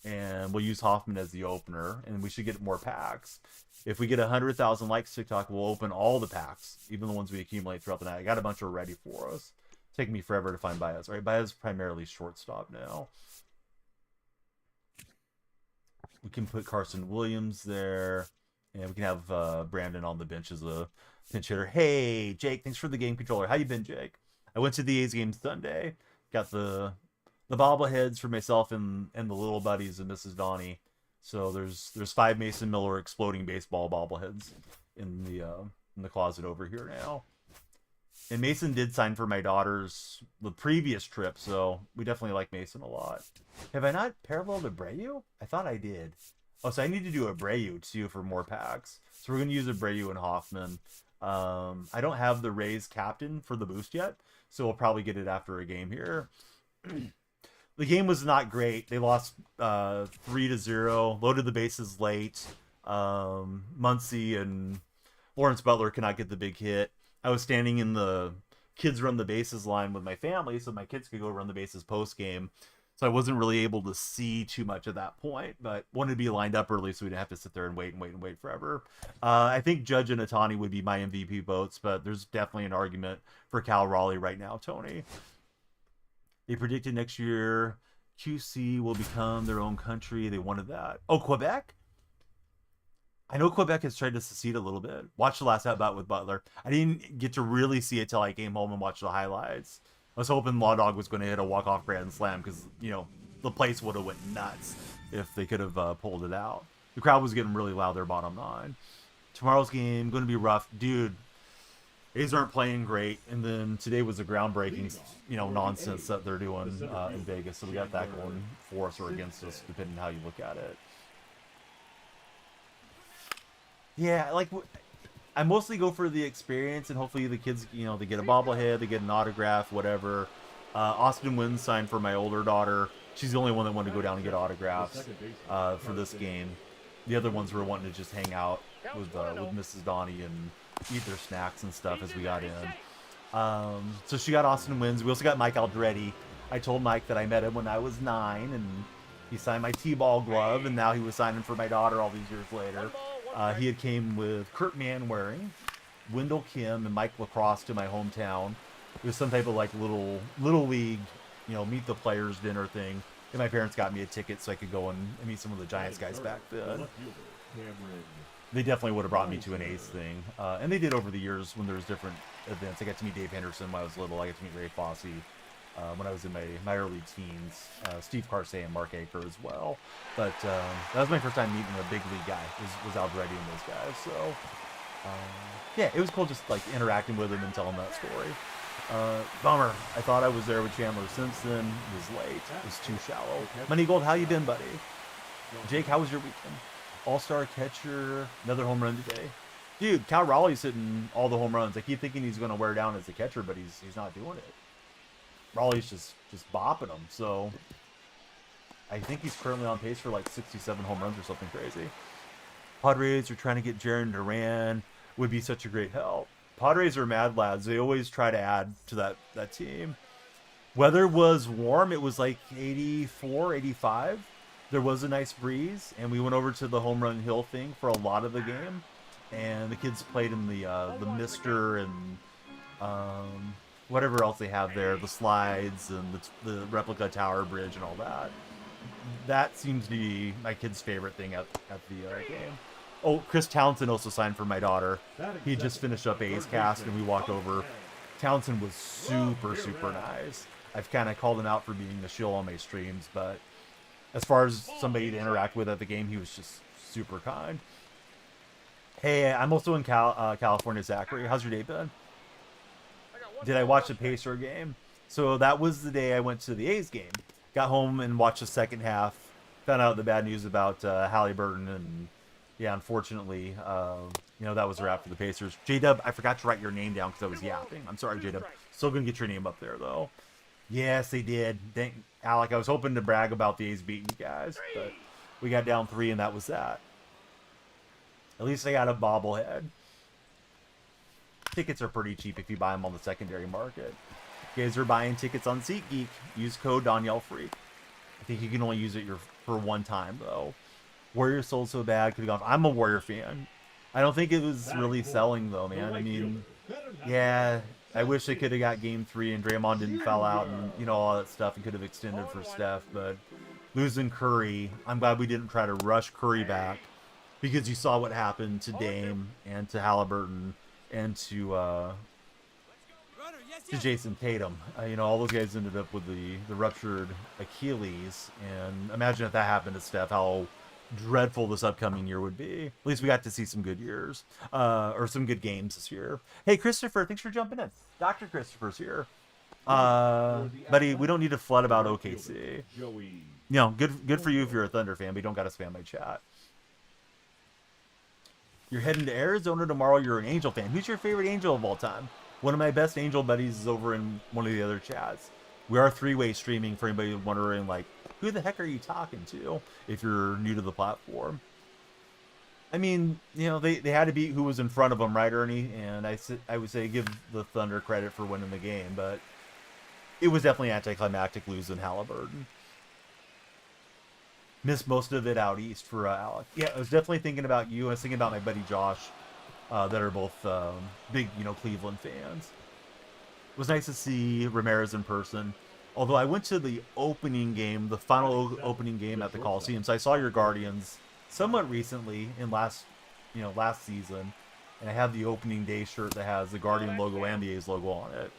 And we'll use Hoffman as the opener. And we should get more packs. If we get 100,000 likes TikTok, we'll open all the packs. Even the ones we accumulate throughout the night. I got a bunch ready for us. It's taking me forever to find Baez. All right, Baez is primarily shortstop now. We can put Carson Williams there. And we can have Brandon on the bench as a pinch hitter. Hey, Jake, thanks for the game controller. How you been, Jake? I went to the A's game Sunday. Got the bobbleheads for myself and the little buddies and Mrs. Donnie. So there's 5 Mason Miller exploding baseball bobbleheads in the closet over here now. And Mason did sign for my daughter's the previous trip, so we definitely like Mason a lot. Have I not paralleled Abreu? I thought I did. Oh, so I need to do Abreu too for more packs. So we're gonna use Abreu and Hoffman. I don't have the Rays captain for the boost yet, so we'll probably get it after a game here. The game was not great. They lost 3-0. Loaded the bases late. Muncy and Lawrence Butler cannot get the big hit. I was standing in the kids run the bases line with my family, so my kids could go run the bases post game. So I wasn't really able to see too much at that point, but wanted to be lined up early so we didn't have to sit there and wait forever. I think Judge and Otani would be my MVP votes, but there's definitely an argument for Cal Raleigh right now, Tony. They predicted next year QC will become their own country. They wanted that. Oh, Quebec? I know Quebec has tried to secede a little bit. Watch the last at-bat with Butler. I didn't get to really see it till I came home and watched the highlights. I was hoping Law Dog was going to hit a walk-off grand slam because, you know, the place would have went nuts. if they could have pulled it out. The crowd was getting really loud there, bottom 9. Tomorrow's game going to be rough, dude. A's aren't playing great, and then today was a groundbreaking, nonsense that they're doing in Vegas. So we got that going for us or against us, depending on how you look at it. Yeah, like I mostly go for the experience, and hopefully the kids, they get a bobblehead, they get an autograph, whatever. Austin Wynn signed for my older daughter. She's the only one that wanted to go down and get autographs for this game. The other ones were wanting to just hang out with Mrs. Donnie and eat their snacks and stuff as we got in. So she got Austin Wynn's. We also got Mike Aldretti. I told Mike that I met him when I was 9, and he signed my T-ball glove, and now he was signing for my daughter all these years later. He had came with Kurt Manwaring, Wendell Kim, and Mike Lacrosse to my hometown. It was some type of like little league, meet the players dinner thing. And my parents got me a ticket so I could go and meet some of the Giants guys back then. They definitely would have brought me to an A's thing. And they did over the years when there was different events. I got to meet Dave Henderson when I was little. I got to meet Ray Fosse when I was in my early teens. Steve Carsey and Mark Aker as well. But that was my first time meeting a big league guy. Was Aldretti and those guys. So, yeah, it was cool just like interacting with him and telling that story. Bummer. I thought I was there with Chandler Simpson. It was late. It was too shallow. Money Gold, how you been, buddy? Jake, how was your weekend? All-star catcher, another home run today. Dude, Cal Raleigh's hitting all the home runs. I keep thinking he's going to wear down as a catcher, but he's not doing it. Raleigh's just bopping him. So I think he's currently on pace for like 67 home runs or something crazy. Padres are trying to get Jaron Duran. Would be such a great help. Padres are mad lads. They always try to add to that team. Weather was warm. It was like 84, 85. There was a nice breeze, and we went over to the home run hill thing for a lot of the game. And the kids played in the mister and whatever else they have there, the slides and the replica tower bridge and all that. That seems to be my kid's favorite thing at the game. Oh, Chris Townsend also signed for my daughter. He just finished up A's cast, and we walked over. Townsend was super, super nice. I've kind of called him out for being a shill on my streams, but as far as somebody to interact with at the game, he was just super kind. Hey, I'm also in California, Zachary. How's your day been? Did I watch the Pacer game? So that was the day I went to the A's game. Got home and watched the second half. Found out the bad news about Halliburton, and yeah, unfortunately, that was a wrap for the Pacers. J-Dub, I forgot to write your name down because I was yapping. I'm sorry, J-Dub. Still going to get your name up there, though. Yes, they did. Alec, I was hoping to brag about the A's beating you guys, but we got down 3, and that was that. At least I got a bobblehead. Tickets are pretty cheap if you buy them on the secondary market. If you guys are buying tickets on SeatGeek, use code DanielleFreak. I think you can only use it for one time, though. Warriors sold so bad, could have gone. I'm a Warrior fan. I don't think it was really selling, though, man. I mean, yeah, I wish they could have got Game 3 and Draymond didn't foul out and, all that stuff and could have extended for Steph. But losing Curry, I'm glad we didn't try to rush Curry back because you saw what happened to Dame and to Halliburton and to Jason Tatum. All those guys ended up with the ruptured Achilles. And imagine if that happened to Steph, how dreadful this upcoming year would be. At least we got to see some good years, or some good games this year. Hey, Christopher, thanks for jumping in. Dr. Christopher's here. Buddy, we don't need to flood about OKC. Good for you if you're a Thunder fan, but you don't got to spam my chat. You're heading to Arizona tomorrow. You're an Angel fan. Who's your favorite Angel of all time? One of my best Angel buddies is over in one of the other chats. We are three-way streaming for anybody wondering, like, who the heck are you talking to if you're new to the platform? I mean, they had to beat who was in front of them, right, Ernie? And I would say give the Thunder credit for winning the game, but it was definitely anticlimactic losing Halliburton. Missed most of it out east for Alec. Yeah, I was definitely thinking about you. I was thinking about my buddy Josh, that are both big, Cleveland fans. It was nice to see Ramirez in person. Although I went to the opening game, the final opening game at the Coliseum, so I saw your Guardians somewhat recently in last season, and I have the opening day shirt that has the Guardian logo and the A's logo on it.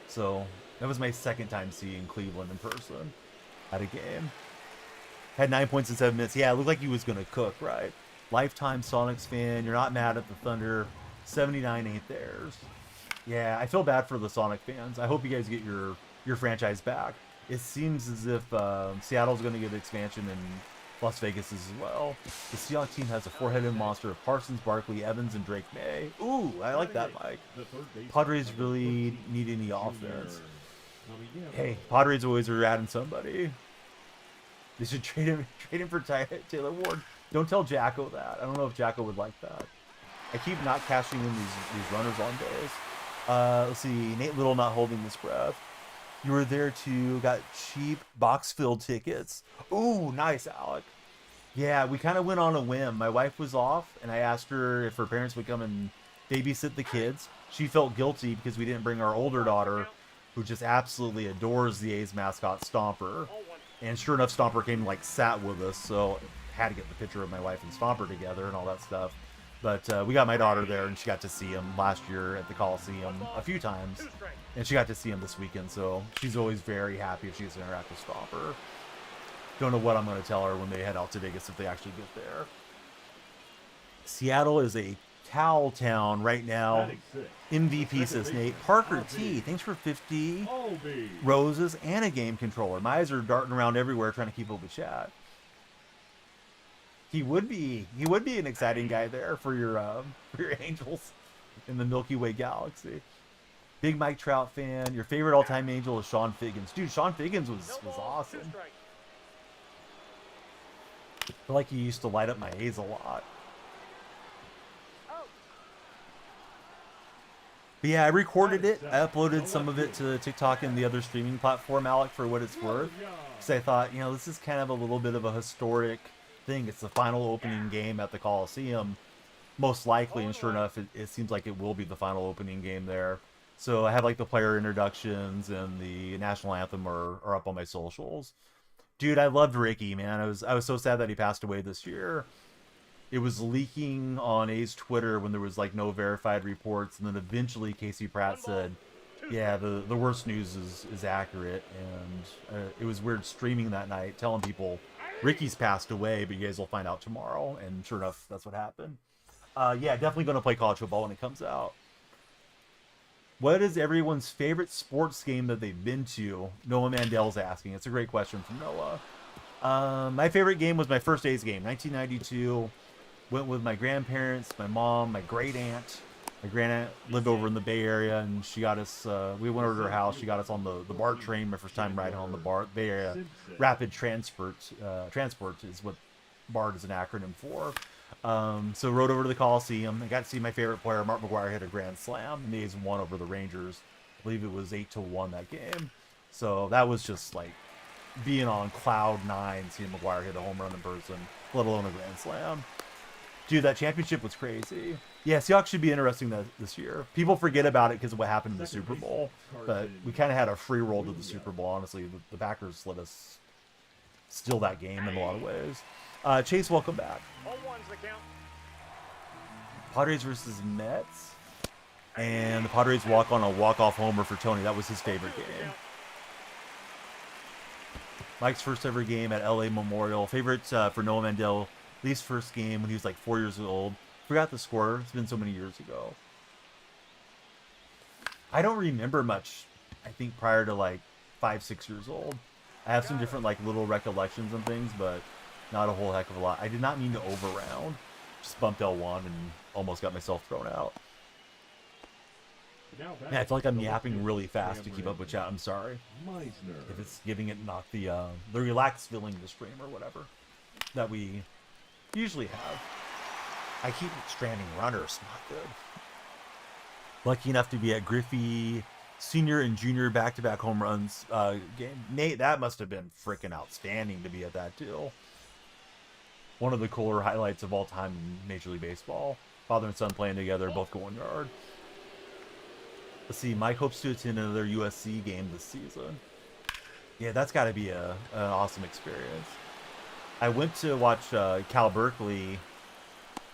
So that was my second time seeing Cleveland in person at a game. Had 9 points in 7 minutes. Yeah, it looked like he was going to cook, right? Lifetime Sonics fan. You're not mad at the Thunder. 79 ain't theirs. Yeah, I feel bad for the Sonic fans. I hope you guys get your franchise back. It seems as if Seattle's going to get expansion and Las Vegas as well. The Seahawks team has a four-headed monster of Parsons, Barkley, Evans, and Drake May. Ooh, I like that, Mike. Padres really need any offense. Hey, Padres always are adding somebody. They should trade him for Taylor Ward. Don't tell Jacko that. I don't know if Jacko would like that. I keep not cashing in these runners on days. Let's see. Nate Little not holding his breath. You were there too. Got cheap box-filled tickets. Ooh, nice, Alec. Yeah, we kind of went on a whim. My wife was off, and I asked her if her parents would come and babysit the kids. She felt guilty because we didn't bring our older daughter, who just absolutely adores the A's mascot, Stomper. And sure enough, Stomper came and, like, sat with us, so had to get the picture of my wife and Stomper together and all that stuff. But we got my daughter there, and she got to see him last year at the Coliseum a few times. And she got to see him this weekend, so she's always very happy if she gets to interact with Stomper. Don't know what I'm going to tell her when they head out to Vegas if they actually get there. Seattle is a towel town right now. MVP, says Nate. Parker T, thanks for 50 roses and a game controller. My eyes are darting around everywhere trying to keep up with chat. He would be an exciting guy there for your Angels in the Milky Way galaxy. Big Mike Trout fan. Your favorite all-time Angel is Sean Figgins. Dude, Sean Figgins was awesome. I feel like he used to light up my A's a lot. But yeah, I recorded it. I uploaded some of it to TikTok and the other streaming platform, Alec, for what it's worth. Because I thought, this is kind of a little bit of a historic thing. It's the final opening game at the Coliseum, most likely, and sure enough, it seems like it will be the final opening game there. So I have like the player introductions and the national anthem are up on my socials. Dude, I loved Ricky, man. I was so sad that he passed away this year. It was leaking on A's Twitter when there was like no verified reports, and then eventually Casey Pratt said, yeah, the worst news is accurate. And it was weird streaming that night, telling people Ricky's passed away, but you guys will find out tomorrow. And sure enough, that's what happened. Yeah, definitely going to play college football when it comes out. What is everyone's favorite sports game that they've been to? Noah Mandel's asking. It's a great question from Noah. My favorite game was my first A's game, 1992. Went with my grandparents, my mom, my great aunt. My grand aunt lived over in the Bay Area, and she got us. We went over to her house. She got us on the BART train. My first time riding on the BART, Bay Area Rapid Transport. Transport is what BART is an acronym for. So rode over to the Coliseum. I got to see my favorite player, Mark McGwire, hit a grand slam, and the A's won over the Rangers. I believe it was 8-1 that game. So that was just like being on cloud nine, seeing McGwire hit a home run in person, let alone a grand slam. Dude, that championship was crazy. Yeah, Seahawks should be interesting this year. People forget about it because of what happened in the Super Bowl, but we kind of had a free roll to the Super Bowl, honestly. The Packers let us steal that game in a lot of ways. Chase, welcome back. Padres versus Mets. And the Padres walk on a walk-off homer for Tony. That was his favorite game. Mike's first ever game at LA Memorial. Favorite for Noah Mandel. Leafs first game when he was like 4 years old. Forgot the score. It's been so many years ago. I don't remember much, I think, prior to like 5-6 years old. I have some different like little recollections and things, but not a whole heck of a lot. I did not mean to overround. Just bumped L1 and almost got myself thrown out. Yeah, I feel like I'm yapping really fast to keep up with chat. I'm sorry. If it's giving it not the relaxed feeling of the stream or whatever that we usually have. I keep stranding runners. Not good. Lucky enough to be at Griffey senior and junior back-to-back home runs game. Nate, that must have been freaking outstanding to be at that deal. One of the cooler highlights of all time in Major League Baseball. Father and son playing together, both going yard. Let's see, Mike hopes to attend another USC game this season. Yeah, that's got to be an awesome experience. I went to watch Cal Berkeley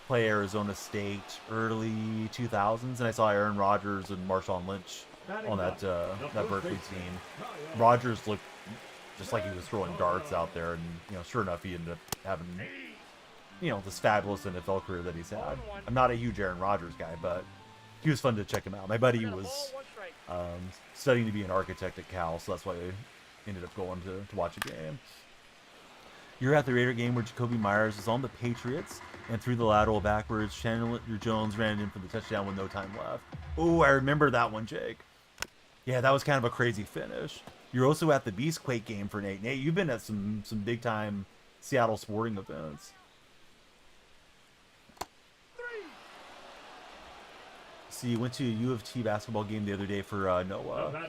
play Arizona State early 2000s, and I saw Aaron Rodgers and Marshawn Lynch on that Berkeley team. Rodgers looked just like he was throwing darts out there, and sure enough, he ended up having this fabulous NFL career that he's had. I'm not a huge Aaron Rodgers guy, but he was fun to check him out. My buddy was studying to be an architect at Cal, so that's why I ended up going to watch a game. You're at the Raider game where Jacoby Myers was on the Patriots and threw the lateral backwards. Chandler Jones ran in for the touchdown with no time left. Oh, I remember that one, Jake. Yeah, that was kind of a crazy finish. You're also at the Beastquake game for Nate. Nate, you've been at some big-time Seattle sporting events. See, you went to a U of T basketball game the other day for Noah.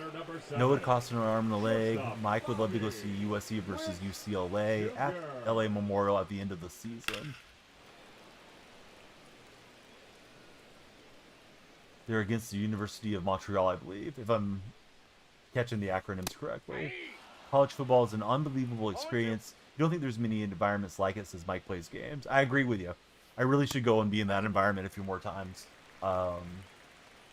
Noah had cost an arm and a leg. Mike would love to go see USC versus UCLA at LA Memorial at the end of the season. They're against the University of Montreal, I believe, if I'm catching the acronyms correctly. College football is an unbelievable experience. You don't think there's many environments like it, says Mike plays games. I agree with you. I really should go and be in that environment a few more times.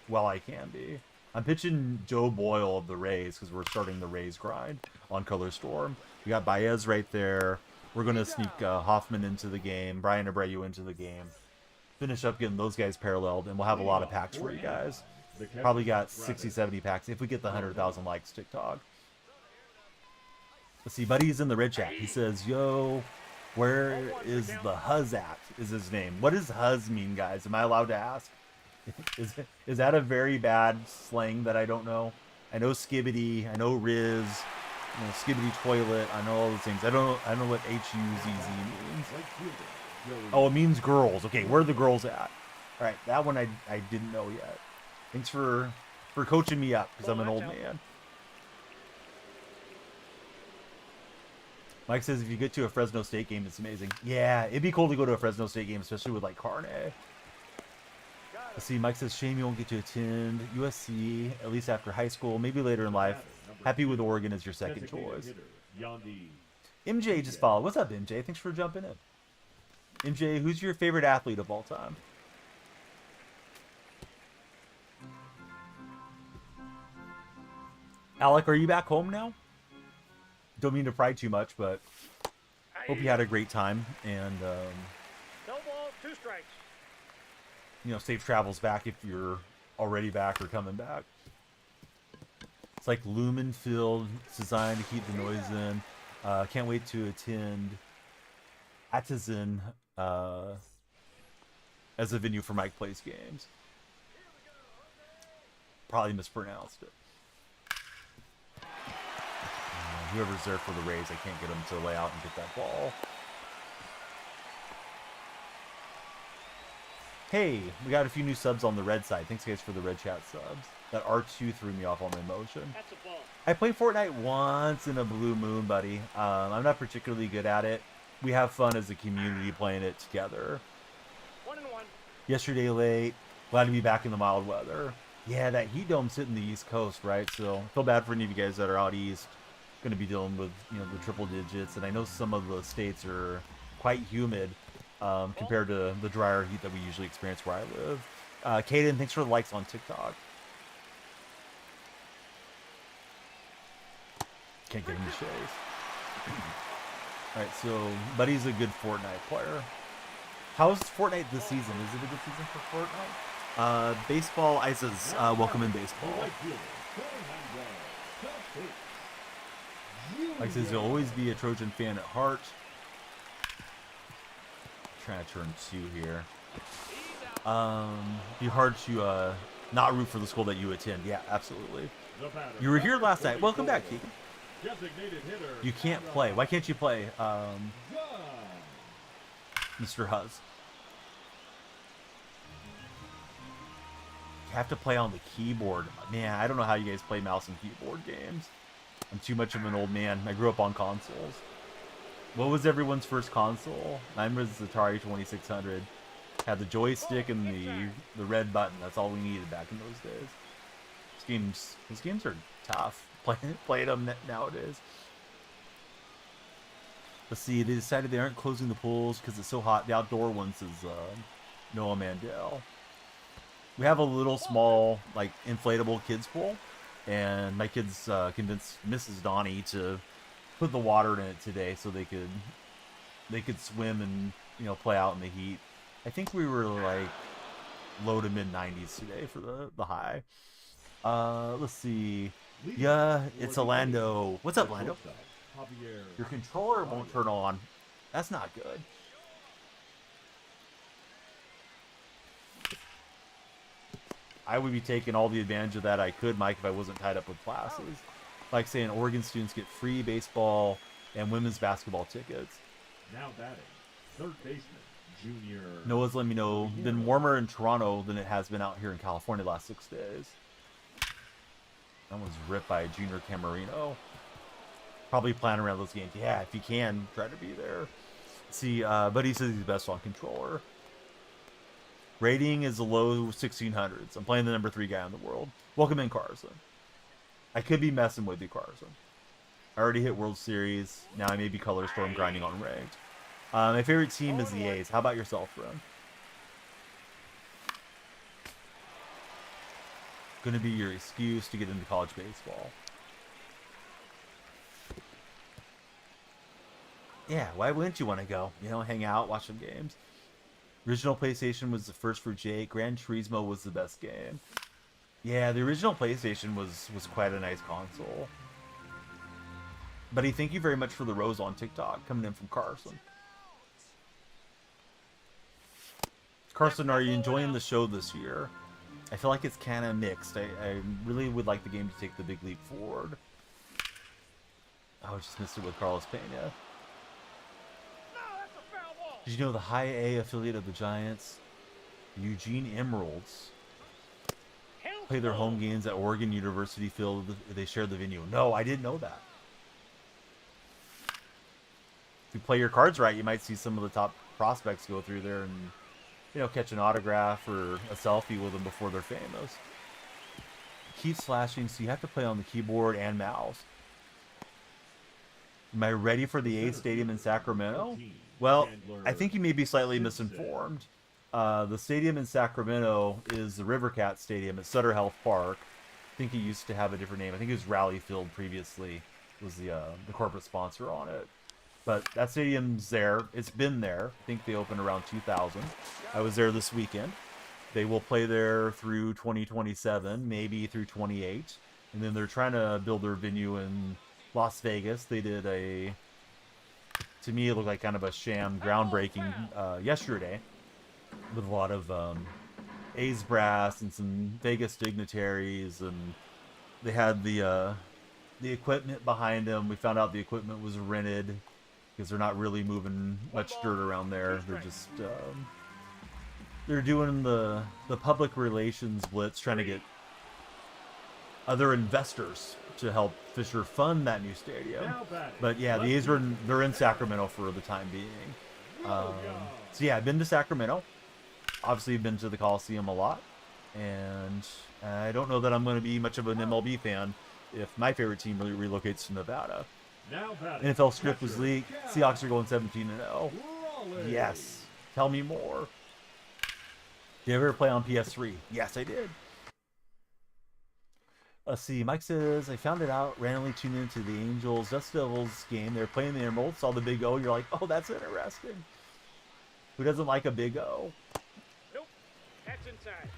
While I can be. I'm pitching Joe Boyle of the Rays because we're starting the Rays grind on Color Storm. We got Baez right there. We're going to sneak Hoffman into the game, Brian Abreu into the game. Finish up getting those guys paralleled, and we'll have a lot of packs for you guys. Probably got 60, 70 packs if we get the 100,000 likes TikTok. Let's see, Buddy's in the red chat. He says, yo, where is the Huz at, is his name. What does Huz mean, guys? Am I allowed to ask? Is that a very bad slang that I don't know? I know skibbity, I know Riz, skibbity toilet, I know all those things. I don't know what HUZZ means. Oh, it means girls. Okay, where are the girls at? All right, that one I didn't know yet. Thanks for coaching me up because I'm an old man. Mike says if you get to a Fresno State game, it's amazing. Yeah, it'd be cool to go to a Fresno State game, especially with like Carne. Let's see, Mike says, shame you won't get to attend USC, at least after high school, maybe later in life. Happy with Oregon as your second choice. MJ just followed. What's up, MJ? Thanks for jumping in. MJ, who's your favorite athlete of all time? Alec, are you back home now? Don't mean to pry too much, but hope you had a great time. And, No ball, 2 strikes. Safe travels back if you're already back or coming back. It's like lumen filled. It's designed to keep the noise in. Can't wait to attend Atazan as a venue for Mike Plays games. Probably mispronounced it. Whoever's there for the Rays, I can't get them to lay out and get that ball. Hey, we got a few new subs on the red side. Thanks, guys, for the red chat subs. That R2 threw me off on my motion. That's a ball. I played Fortnite once in a blue moon, buddy. I'm not particularly good at it. We have fun as a community playing it together. 1-1. Yesterday late. Glad to be back in the mild weather. Yeah, that heat dome's hitting the East Coast, right? So I feel bad for any of you guys that are out east. Going to be dealing with the triple digits, and I know some of the states are quite humid. Compared to the drier heat that we usually experience where I live. Kaden, thanks for the likes on TikTok. Can't get any shaves. Alright, so Buddy's a good Fortnite player. How's Fortnite this season? Is it a good season for Fortnite? Baseball, Isa's welcome in baseball. Like says, you'll always be a Trojan fan at heart. Trying to turn 2 here. Be hard to not root for the school that you attend. Yeah, absolutely. You were here last night. Welcome back, Keegan. You can't play. Why can't you play, Mr. Huz? You have to play on the keyboard. Man, I don't know how you guys play mouse and keyboard games. I'm too much of an old man. I grew up on consoles. What was everyone's first console? Mine was the Atari 2600. Had the joystick and the red button. That's all we needed back in those days. These games are tough. Playing them nowadays. Let's see. They decided they aren't closing the pools because it's so hot. The outdoor ones is Noah Mandel. We have a little small inflatable kids pool, and my kids convinced Mrs. Donnie to put the water in it today so they could swim and, you know, play out in the heat. I think we were like low to mid 90s today for the high. Let's see. Yeah, it's Orlando. What's up, Lando? Your controller won't turn on. That's not good. I would be taking all the advantage of that I could, Mike, if I wasn't tied up with classes. Like saying Oregon students get free baseball and women's basketball tickets. Now batting, third baseman, junior. Noah's let me know, been warmer in Toronto than it has been out here in California the last 6 days. That was ripped by Junior Camarino. Probably plan around those games. Yeah, if you can, try to be there. See, Buddy says he's best on controller. Rating is the low 1600s. I'm playing the number 3 guy in the world. Welcome in, Carson. I could be messing with you, Carson. I already hit World Series. Now I may be color storm grinding on ranked. My favorite team is the A's. How about yourself, friend? Going to be your excuse to get into college baseball. Yeah, why wouldn't you want to go? You know, hang out, watch some games. Original PlayStation was the first for Jake. Gran Turismo was the best game. Yeah, the original PlayStation was quite a nice console. Buddy, thank you very much for the rose on TikTok coming in from Carson. Carson, are you enjoying the show this year? I feel like it's kind of mixed. I really would like the game to take the big leap forward. Oh, I just missed it with Carlos Pena. Did you know the high A affiliate of the Giants, Eugene Emeralds, play their home games at Oregon University Field? They share the venue. No, I didn't know that. If you play your cards right, you might see some of the top prospects go through there and, you know, catch an autograph or a selfie with them before they're famous. Keep slashing, so you have to play on the keyboard and mouse. Am I ready for the A Stadium in Sacramento? Well, I think you may be slightly misinformed. The stadium in Sacramento is the Rivercat Stadium at Sutter Health Park. I think it used to have a different name. I think it was Rally Field previously was the corporate sponsor on it. But that stadium's there. It's been there. I think they opened around 2000. I was there this weekend. They will play there through 2027, maybe through 28. And then they're trying to build their venue in Las Vegas. They did a, to me, it looked like kind of a sham groundbreaking yesterday with a lot of A's brass and some Vegas dignitaries, and they had the equipment behind them. We found out the equipment was rented because they're not really moving much dirt around there. They're just they're doing the public relations blitz, trying to get other investors to help Fisher fund that new stadium. But yeah, the A's they're in Sacramento for the time being. So yeah, I've been to Sacramento. Obviously, I've been to the Coliseum a lot, and I don't know that I'm going to be much of an MLB fan if my favorite team really relocates to Nevada. NFL script was leaked. Seahawks are going 17-0. Yes. Tell me more. Did you ever play on PS3? Yes, I did. Let's see. Mike says, I found it out, randomly tuned into the Angels Dust Devils game. They're playing the Emeralds, saw the big O. You're like, oh, that's interesting. Who doesn't like a big O? Nope. That's inside.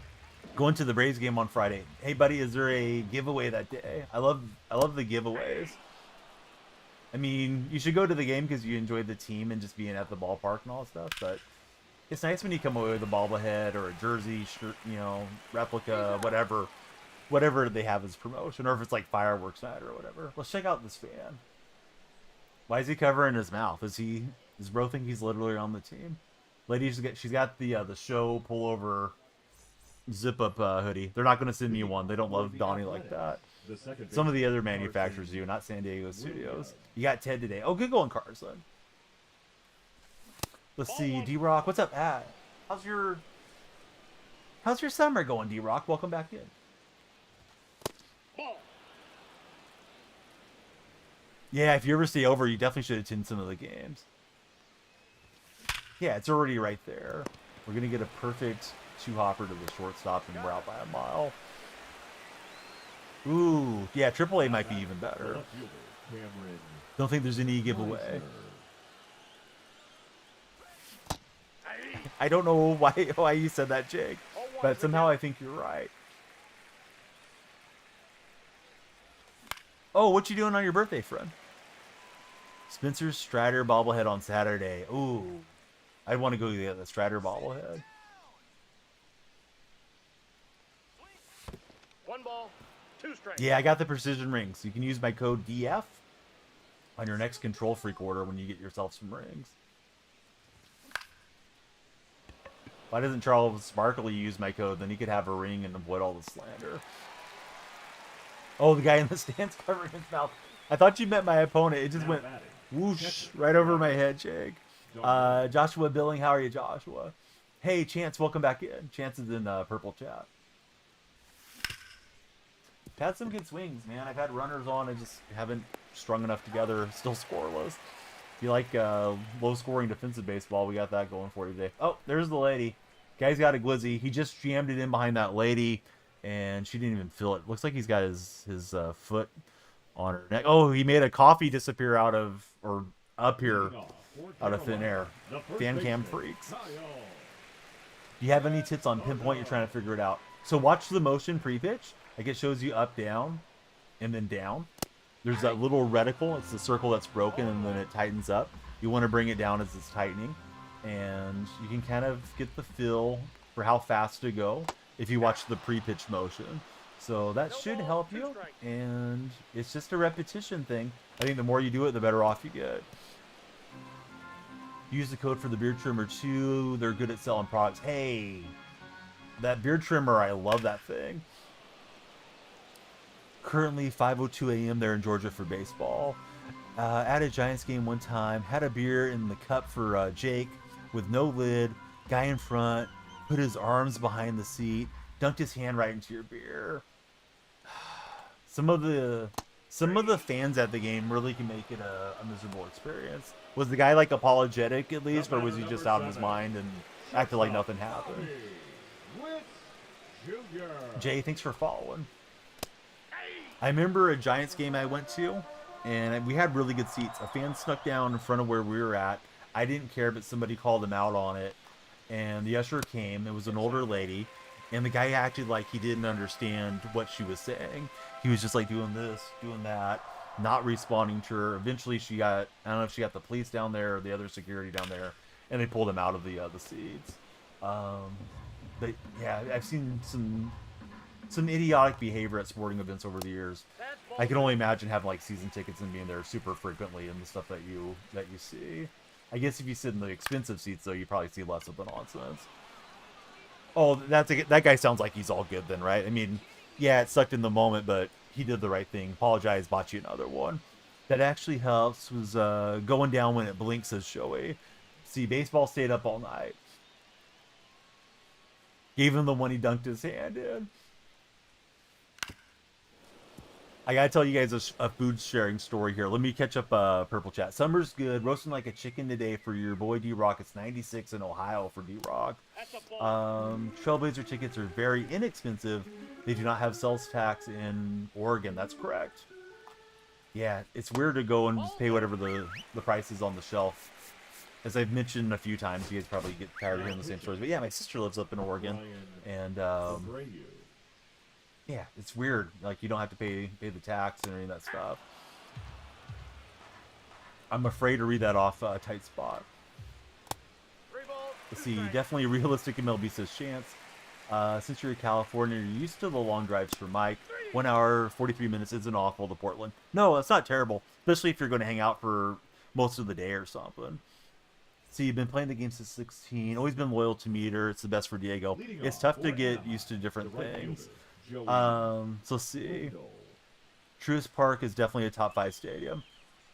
Going to the Braves game on Friday. Hey, buddy, is there a giveaway that day? I love the giveaways. I mean, you should go to the game because you enjoy the team and just being at the ballpark and all that stuff, but it's nice when you come away with a bobblehead or a jersey, shirt, you know, replica, whatever they have as promotion, or if it's like fireworks night or whatever. Let's check out this fan. Why is he covering his mouth? Does bro think he's literally on the team? Lady, she's got the show pullover zip up hoodie. They're not going to send me one. They don't love Donnie like that. Some of the other manufacturers do, not San Diego Studios. You got Ted today. Oh, good going, Carson. Let's see, D-Rock. What's up, Pat? How's your summer going, D-Rock? Welcome back in. Yeah, if you ever stay over, you definitely should attend some of the games. Yeah, it's already right there. We're going to get a perfect two-hopper to the shortstop, and we're out by a mile. Ooh, yeah, AAA might be even better. Cameron. Don't think there's any giveaway. I don't know why you said that, Jake, but somehow I think you're right. Oh, what you doing on your birthday, friend? Spencer Strider bobblehead on Saturday. Ooh, I'd want to go get the Strider bobblehead. 1 ball, 2 strikes. Yeah, I got the precision rings. You can use my code DF on your next Control Freak order when you get yourself some rings. Why doesn't Charles Barkley use my code? Then he could have a ring and avoid all the slander. Oh, the guy in the stands covering his mouth. I thought you meant my opponent. It just went whoosh right over my head, Jake. Joshua Billing, how are you, Joshua? Hey, Chance, welcome back in. Chance is in purple chat. Had some good swings, man. I've had runners on. I just haven't strung enough together. Still scoreless. If you like low-scoring defensive baseball, we got that going for you today. Oh, there's the lady. Guy's got a glizzy. He just jammed it in behind that lady, and she didn't even feel it. Looks like he's got his foot on her neck. Oh, he made a coffee disappear out of, or up here, out of thin air. Fan cam freaks. Do you have any tips on pinpoint? You're trying to figure it out. So watch the motion pre-pitch. Like it shows you up, down, and then down. There's that little reticle. It's the circle that's broken, and then it tightens up. You want to bring it down as it's tightening. And you can kind of get the feel for how fast to go if you watch the pre-pitch motion. So that should help you. And it's just a repetition thing. I think the more you do it, the better off you get. Use the code for the beard trimmer too. They're good at selling products. Hey, that beard trimmer, I love that thing. Currently 5:02 a.m. there in Georgia for baseball. At a Giants game one time, had a beer in the cup for Jake with no lid. Guy in front put his arms behind the seat, dunked his hand right into your beer. Some of the fans at the game really can make it a miserable experience. Was the guy like apologetic at least, or was he just out of his mind and acted like nothing happened? Jay, thanks for following. I remember a Giants game I went to, and we had really good seats. A fan snuck down in front of where we were at. I didn't care, but somebody called him out on it. And the usher came. It was an older lady. And the guy acted like he didn't understand what she was saying. He was just like doing this, doing that, not responding to her. Eventually she got, I don't know if she got the police down there or the other security down there, and they pulled him out of the seats. But yeah, I've seen some idiotic behavior at sporting events over the years. I can only imagine having like season tickets and being there super frequently and the stuff that you see. I guess if you sit in the expensive seats though, you probably see less of the nonsense. Oh, that guy sounds like he's all good then, right? I mean, yeah, it sucked in the moment, but he did the right thing. Apologize, bought you another one. That actually helps. Was going down when it blinks, says Shoei. See, baseball stayed up all night. Gave him the one he dunked his hand in. I gotta tell you guys a food sharing story here. Let me catch up Purple Chat. Summer's good. Roasting like a chicken today for your boy D-Rock. It's 96 in Ohio for D-Rock. Trailblazer tickets are very inexpensive. They do not have sales tax in Oregon. That's correct. Yeah, it's weird to go and just pay whatever the price is on the shelf. As I've mentioned a few times, you guys probably get tired of hearing the same stories. But yeah, my sister lives up in Oregon. And yeah, it's weird. Like, you don't have to pay the tax and any of that stuff. I'm afraid to read that off Tight Spot. Let's see. Definitely realistic MLB, says Chance. Since you're in California, you're used to the long drives for Mike. 1 hour, 43 minutes isn't awful to Portland. No, that's not terrible. Especially if you're going to hang out for most of the day or something. See, you've been playing the game since 16. Always been loyal to Meter. It's the best for Diego. It's tough to get used to different things. So let's see. Truist Park is definitely a top 5 stadium.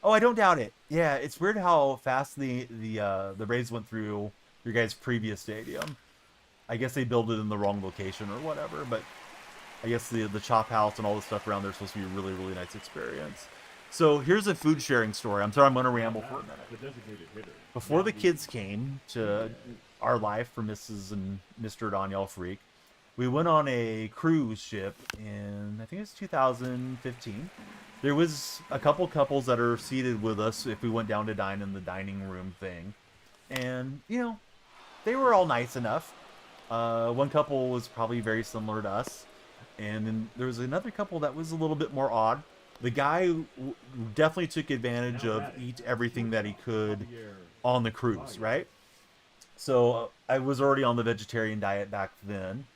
Oh, I don't doubt it. Yeah, it's weird how fast the Rays went through your guys' previous stadium. I guess they built it in the wrong location or whatever, but I guess the chop house and all the stuff around there is supposed to be a really, really nice experience. So here's a food sharing story. I'm sorry I'm going to ramble for a minute. Before the kids came to our life for Mrs. and Mr. Danielle Freak, We went on a cruise ship in, I think it was 2015. There was a couple couples that are seated with us if we went down to dine in the dining room thing. And, you know, they were all nice enough. One couple was probably very similar to us. And then there was another couple that was a little bit more odd. The guy definitely took advantage of eat everything that he could on the cruise, right? So I was already on the vegetarian diet back then.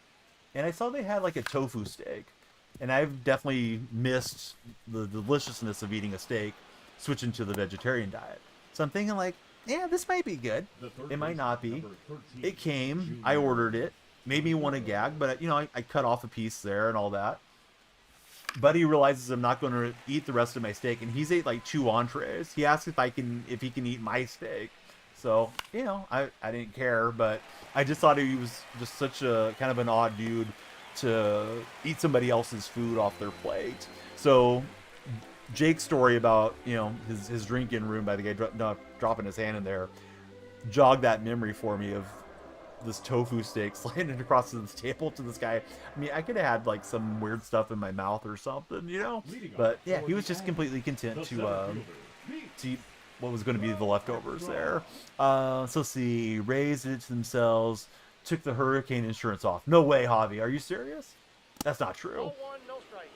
And I saw they had like a tofu steak. And I've definitely missed the deliciousness of eating a steak, switching to the vegetarian diet. So I'm thinking like, yeah, this might be good. It might not be. It came. I ordered it. Made me want to gag, but you know, I cut off a piece there and all that. Buddy realizes I'm not going to eat the rest of my steak, and he's ate like 2 entrees. He asked if he can eat my steak. So, you know, I didn't care, but I just thought he was just such a kind of an odd dude to eat somebody else's food off their plate. So Jake's story about, you know, his drinking room by the guy dropping his hand in there jogged that memory for me of this tofu steak sliding across the table to this guy. I mean, I could have had like some weird stuff in my mouth or something, you know. But yeah, he was just completely content to eat what was going to be the leftovers there. So let's see, Rays did it to themselves, took the hurricane insurance off. No way, Javi. Are you serious? That's not true. 0-1, no strike.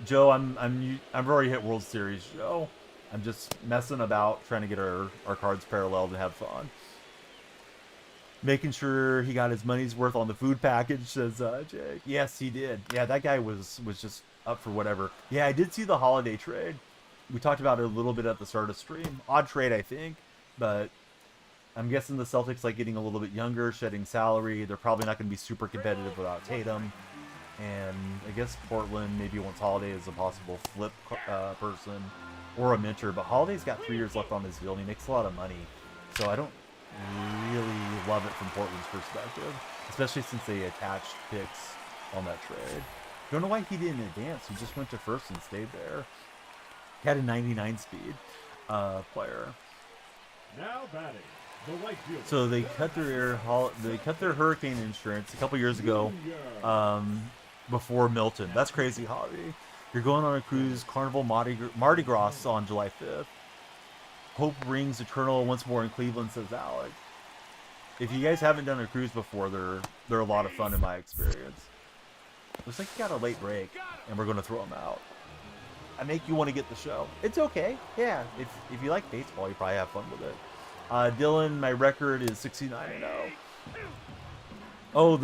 Joe, I've already hit World Series, Joe. I'm just messing about, trying to get our cards paralleled and have fun. Making sure he got his money's worth on the food package, says Jake. Yes, he did. Yeah, that guy was just up for whatever. Yeah, I did see the holiday trade. We talked about it a little bit at the start of stream. Odd trade, I think, but I'm guessing the Celtics like getting a little bit younger, shedding salary. They're probably not going to be super competitive without Tatum. And I guess Portland maybe wants Holiday as a possible flip person or a mentor. But Holiday's got 3 years left on his deal, and he makes a lot of money. So I don't really love it from Portland's perspective, especially since they attached picks on that trade. Don't know why he didn't advance. He just went to first and stayed there. He had a 99 speed player. Now batting, the right fielder. So they cut their hurricane insurance a couple years ago before Milton. That's crazy, Javi. You're going on a cruise, Carnival Mardi Gras on July 5th. Hope rings eternal once more in Cleveland, says Alec. If you guys haven't done a cruise before, they're a lot of fun in my experience. Looks like you got a late break, and we're going to throw them out. I make you want to get the show. It's okay. Yeah, if you like baseball, you probably have fun with it. Dylan, my record is 69-0. Oh,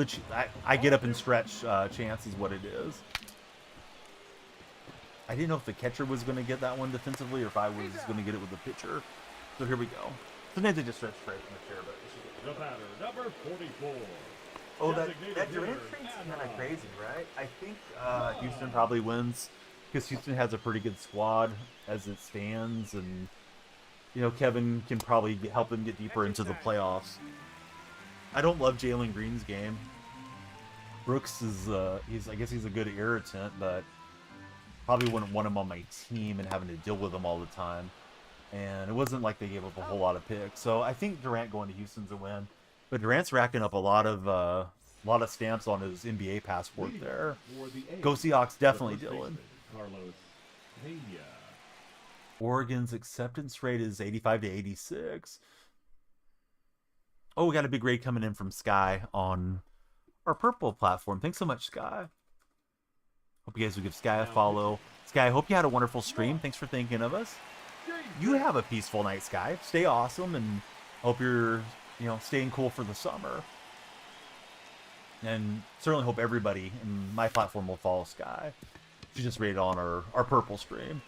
I get up and stretch chance is what it is. I didn't know if the catcher was going to get that one defensively or if I was going to get it with the pitcher. So here we go. Sometimes they just stretch straight from the chair, but The batter, number 44. oh, that Durant trade's kind of crazy, right? I think Houston probably wins because Houston has a pretty good squad as it stands, and you know Kevin can probably help them get deeper into the playoffs. I don't love Jalen Green's game. Brooks is I guess he's a good irritant, but probably wouldn't want him on my team and having to deal with him all the time. And it wasn't like they gave up a whole lot of picks. So I think Durant going to Houston's a win. But Durant's racking up a lot of stamps on his NBA passport there. Go Seahawks, definitely, Dylan. Carlos Pena. Oregon's acceptance rate is 85 to 86. Oh, we got a big raid coming in from Sky on our purple platform. Thanks so much, Sky. Hope you guys will give Sky a follow. Sky, I hope you had a wonderful stream. Thanks for thinking of us. You have a peaceful night, Sky. Stay awesome, and hope you're, staying cool for the summer. And certainly hope everybody in my platform will follow Sky. She just rated on our purple stream.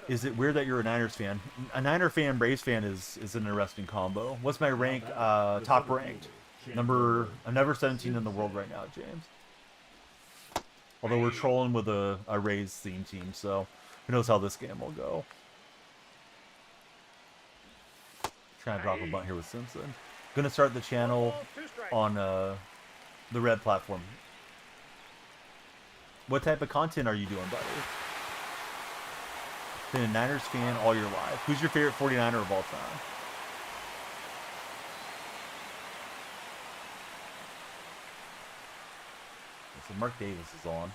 Is it weird that you're a Niners fan? A Niner fan, Braves fan is an interesting combo. What's my rank? Top ranked. I'm number 17 in the world right now, James. Although we're trolling with a Rays theme team, so who knows how this game will go. Trying to drop a bunt here with Simpson. Gonna start the channel on the red platform. What type of content are you doing, buddy? Been a Niners fan all your life. Who's your favorite 49er of all time? So Mark Davis is on.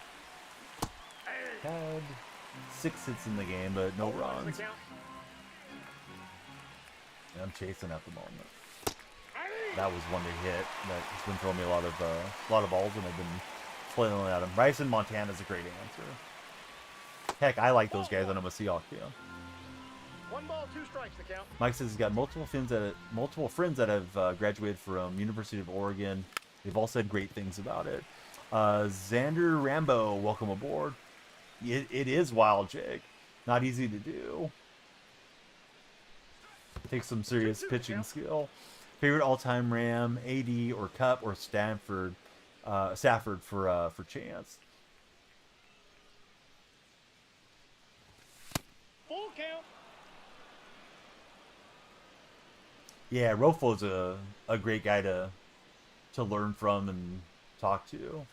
Had 6 hits in the game, but no runs. And I'm chasing at the moment. That was one to hit. That's been throwing me a lot of balls, and I've been flailing at him. Bryson Montana's a great answer. Heck, I like those guys, and I'm a Seahawk fan. 1 ball, 2 strikes to count. Mike says he's got multiple friends that have graduated from University of Oregon. They've all said great things about it. Xander Rambo, welcome aboard. It is wild, Jake. Not easy to do. Takes some serious pitching skill. Favorite all-time Ram, AD or Cup or Stafford for Chance. Full count. Yeah, Rofo's a great guy to learn from and talk to.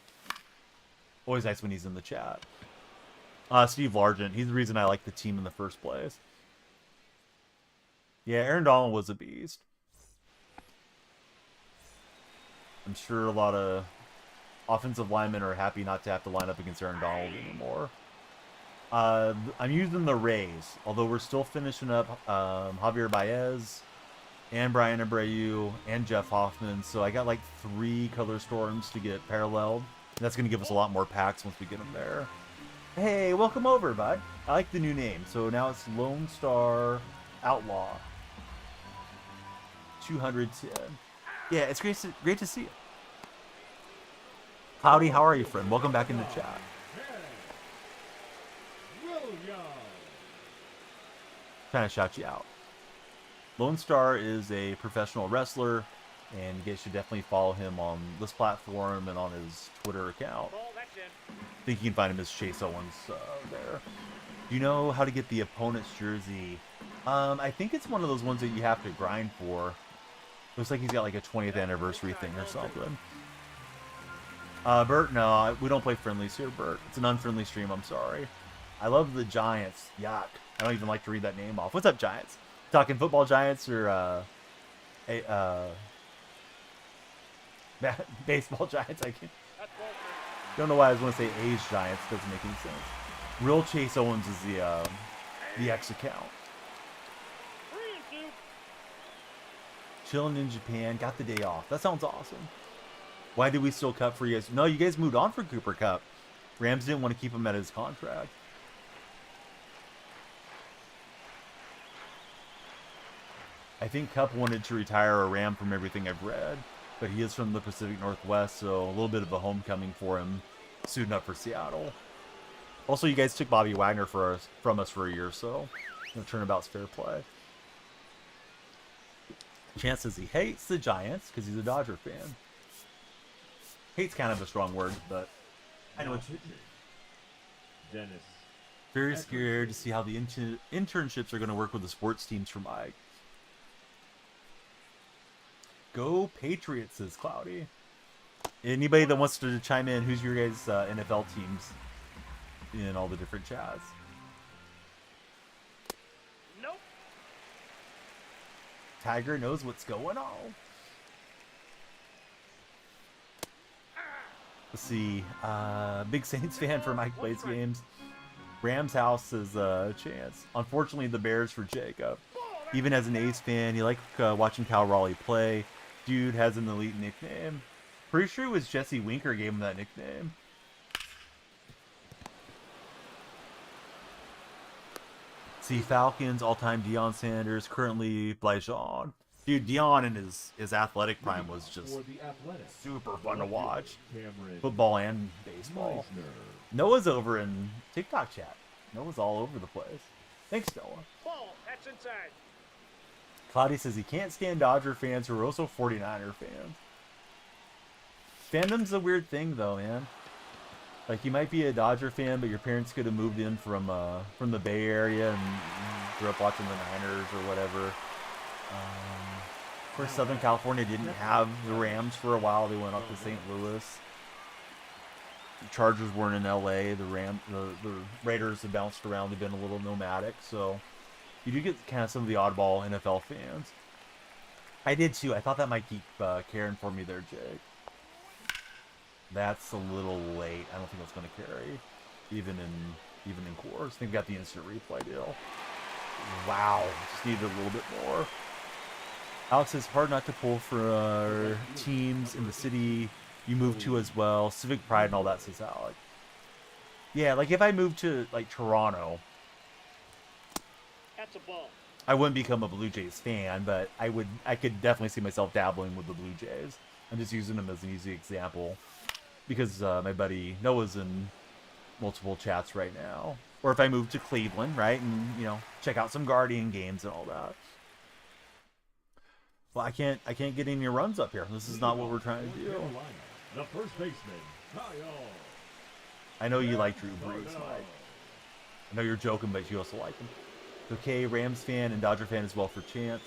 Always nice when he's in the chat. Steve Largent, he's the reason I like the team in the first place. Yeah, Aaron Donald was a beast. I'm sure a lot of offensive linemen are happy not to have to line up against Aaron Donald anymore. I'm using the Rays, although we're still finishing up Javier Baez and Brian Abreu and Jeff Hoffman. So I got like 3 color storms to get paralleled. That's going to give us a lot more packs once we get them there. Hey, welcome over, bud. I like the new name. So now it's Lone Star Outlaw. 210. Yeah, it's great to see you. Cloudy, how are you, friend? Welcome back in the chat. Trying to shout you out. Lone Star is a professional wrestler, and you guys should definitely follow him on this platform and on his Twitter account. I think you can find him as Chase Owens there. Do you know how to get the opponent's jersey? I think it's one of those ones that you have to grind for. Looks like he's got like a 20th anniversary thing or something. Bert, no, we don't play friendlies here, Bert. It's an unfriendly stream, I'm sorry. I love the Giants. Yuck. I don't even like to read that name off. What's up, Giants? Talking football Giants or baseball Giants? I can't. Don't know why I was going to say A's Giants. Doesn't make any sense. Real Chase Owens is the X account. Chilling in Japan. Got the day off. That sounds awesome. Why did we still cut for you guys? No, you guys moved on for Cooper Kupp. Rams didn't want to keep him at his contract. I think Kupp wanted to retire a Ram from everything I've read, but he is from the Pacific Northwest, so a little bit of a homecoming for him, suiting up for Seattle. Also, you guys took Bobby Wagner from us for a year, so turnabout's fair play. Chance says he hates the Giants because he's a Dodger fan. Hate's kind of a strong word, but I know what you Dennis. Very scared to see how the internships are going to work with the sports teams for Mike. Go Patriots, says Cloudy. Anybody that wants to chime in, who's your guys' NFL teams in all the different chats? Nope. Tiger knows what's going on. Let's see. Big Saints fan for Mike Plays Games. Rams house is Chance. Unfortunately, the Bears for Jacob. Even as an Ace fan, he liked watching Cal Raleigh play. Dude has an elite nickname. Pretty sure it was Jesse Winker gave him that nickname. See, Falcons, all-time Deion Sanders, currently Blyjon. Dude, Deion in his athletic prime was just super fun to watch. Football and baseball. Noah's over in TikTok chat. Noah's all over the place. Thanks, Noah. Ball, that's inside. Cloudy says he can't stand Dodger fans who are also 49er fans. Fandom's a weird thing, though, man. Like, you might be a Dodger fan, but your parents could have moved in from the Bay Area and grew up watching the Niners or whatever. Of course, Southern California didn't have the Rams for a while. They went up to St. Louis. The Chargers weren't in LA. The Raiders have bounced around. They've been a little nomadic, so you do get kind of some of the oddball NFL fans. I did too. I thought that might keep caring for me there, Jake. That's a little late. I don't think it's going to carry, even in course. I think we got the instant replay deal. Wow, just needed a little bit more. Alex says hard not to pull for teams in the city you move to as well. Civic pride and all that, says Alex. Yeah, like if I moved to like Toronto, That's a ball. I wouldn't become a Blue Jays fan, but I could definitely see myself dabbling with the Blue Jays. I'm just using them as an easy example because my buddy Noah's in multiple chats right now. Or if I move to Cleveland, right, and check out some Guardian games and all that. Well, I can't get any runs up here. This is not what we're trying to do. The first baseman, Kyle. I know you like Drew Brees, Mike. I know you're joking, but you also like him. Okay, Rams fan and Dodger fan as well for Chance.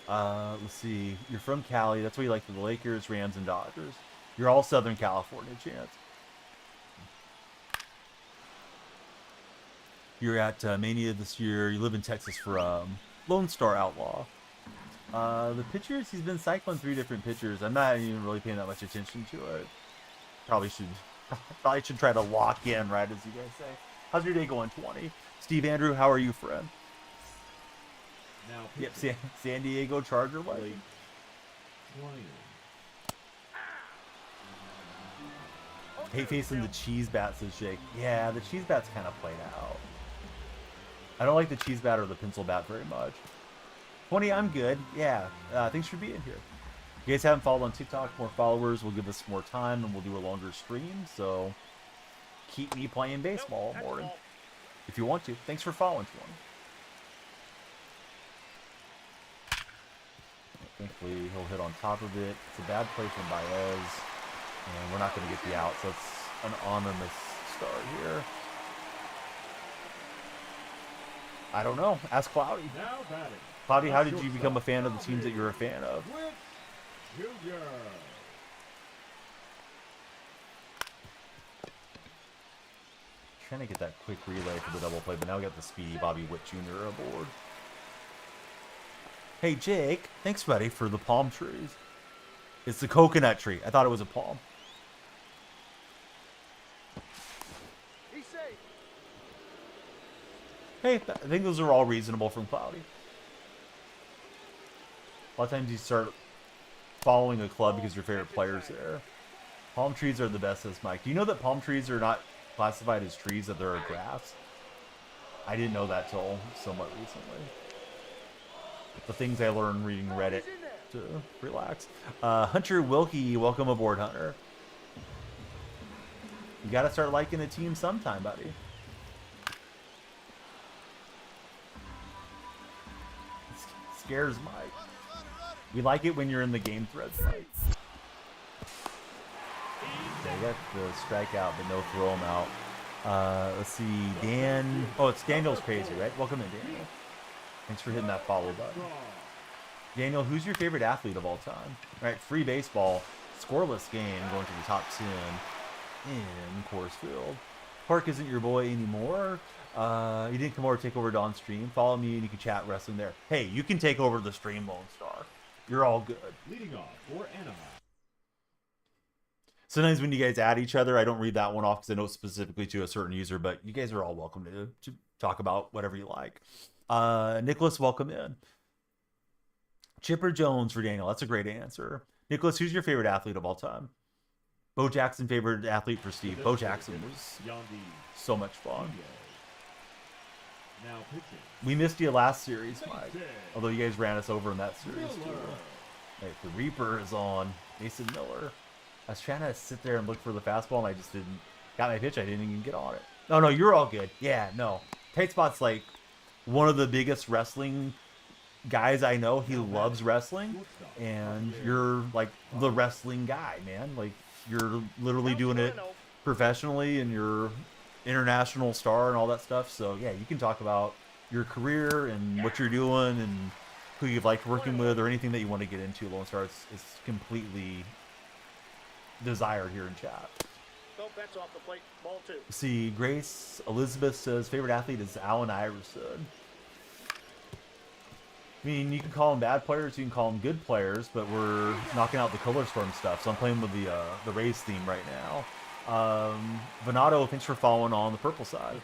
Let's see. You're from Cali. That's what you like for the Lakers, Rams, and Dodgers. You're all Southern California, Chance. You're at Mania this year. You live in Texas for Lone Star Outlaw. The pitchers, he's been cycling 3 different pitchers. I'm not even really paying that much attention to it. Probably should try to lock in, right, as you guys say. How's your day going, 20? Steve Andrew, how are you, friend? Now Yep, San Diego Charger legend. 20. Hate facing the cheese bat, says Jake. Yeah, the cheese bat's kind of played out. I don't like the cheese bat or the pencil bat very much. 20, I'm good. Yeah, thanks for being here. If you guys haven't followed on TikTok, more followers will give us more time and we'll do a longer stream. So keep me playing baseball, Morton, if you want to. Thanks for following, 20. Thankfully, he'll hit on top of it. It's a bad play from Baez, and we're not going to get the out, so it's an anonymous start here. I don't know. Ask Cloudy. Now batting. Cloudy, how did you become a fan of the teams that you're a fan of? Junior. Trying to get that quick relay for the double play, but now we got the speedy Bobby Witt Jr. aboard. Hey, Jake. Thanks, buddy, for the palm trees. It's the coconut tree. I thought it was a palm. He's safe. Hey, I think those are all reasonable from Cloudy. A lot of times you start following a club because your favorite player's there. Palm trees are the best, says Mike. Do you know that palm trees are not classified as trees, that they're a grass? I didn't know that till somewhat recently. The things I learned reading Reddit to relax. Hunter Wilkie, welcome aboard, Hunter. You got to start liking a team sometime, buddy. It scares Mike. We like it when you're in the game threads, Mike. Yeah, you got the strikeout, but no throw him out. Let's see, Dan. Oh, it's Daniel's crazy, right? Welcome in, Daniel. Thanks for hitting that follow button. Daniel, who's your favorite athlete of all time? All right, free baseball, scoreless game, going to the top 10 in Coors Field. Park isn't your boy anymore. You didn't come over to take over Don's stream. Follow me and you can chat wrestling there. Hey, you can take over the stream, Lone Star. You're all good. Leading off for Anaheim. Sometimes when you guys add each other, I don't read that one off because I know it's specifically to a certain user, but you guys are all welcome to talk about whatever you like. Nicholas, welcome in. Chipper Jones for Daniel. That's a great answer. Nicholas, who's your favorite athlete of all time? Bo Jackson, favorite athlete for Steve. Bo Jackson was so much fun. Now pitching. We missed you last series, Mike. Although you guys ran us over in that series too. Hey, the Reaper is on. Mason Miller. I was trying to sit there and look for the fastball, and I just didn't. Got my pitch. I didn't even get on it. No, you're all good. Yeah, no. Tight Spot's like one of the biggest wrestling guys I know. He loves wrestling, and you're like the wrestling guy, man. Like you're literally doing it professionally, and you're international star and all that stuff. So yeah, you can talk about your career and what you're doing and who you've liked working with or anything that you want to get into. Lone Star is completely desired here in chat. No bets off the plate. Ball 2. See, Grace Elizabeth says favorite athlete is Allen Iverson. I mean, you can call them bad players, you can call them good players, but we're knocking out the color storm stuff. So I'm playing with the Rays theme right now. Venato, thanks for following on the purple side.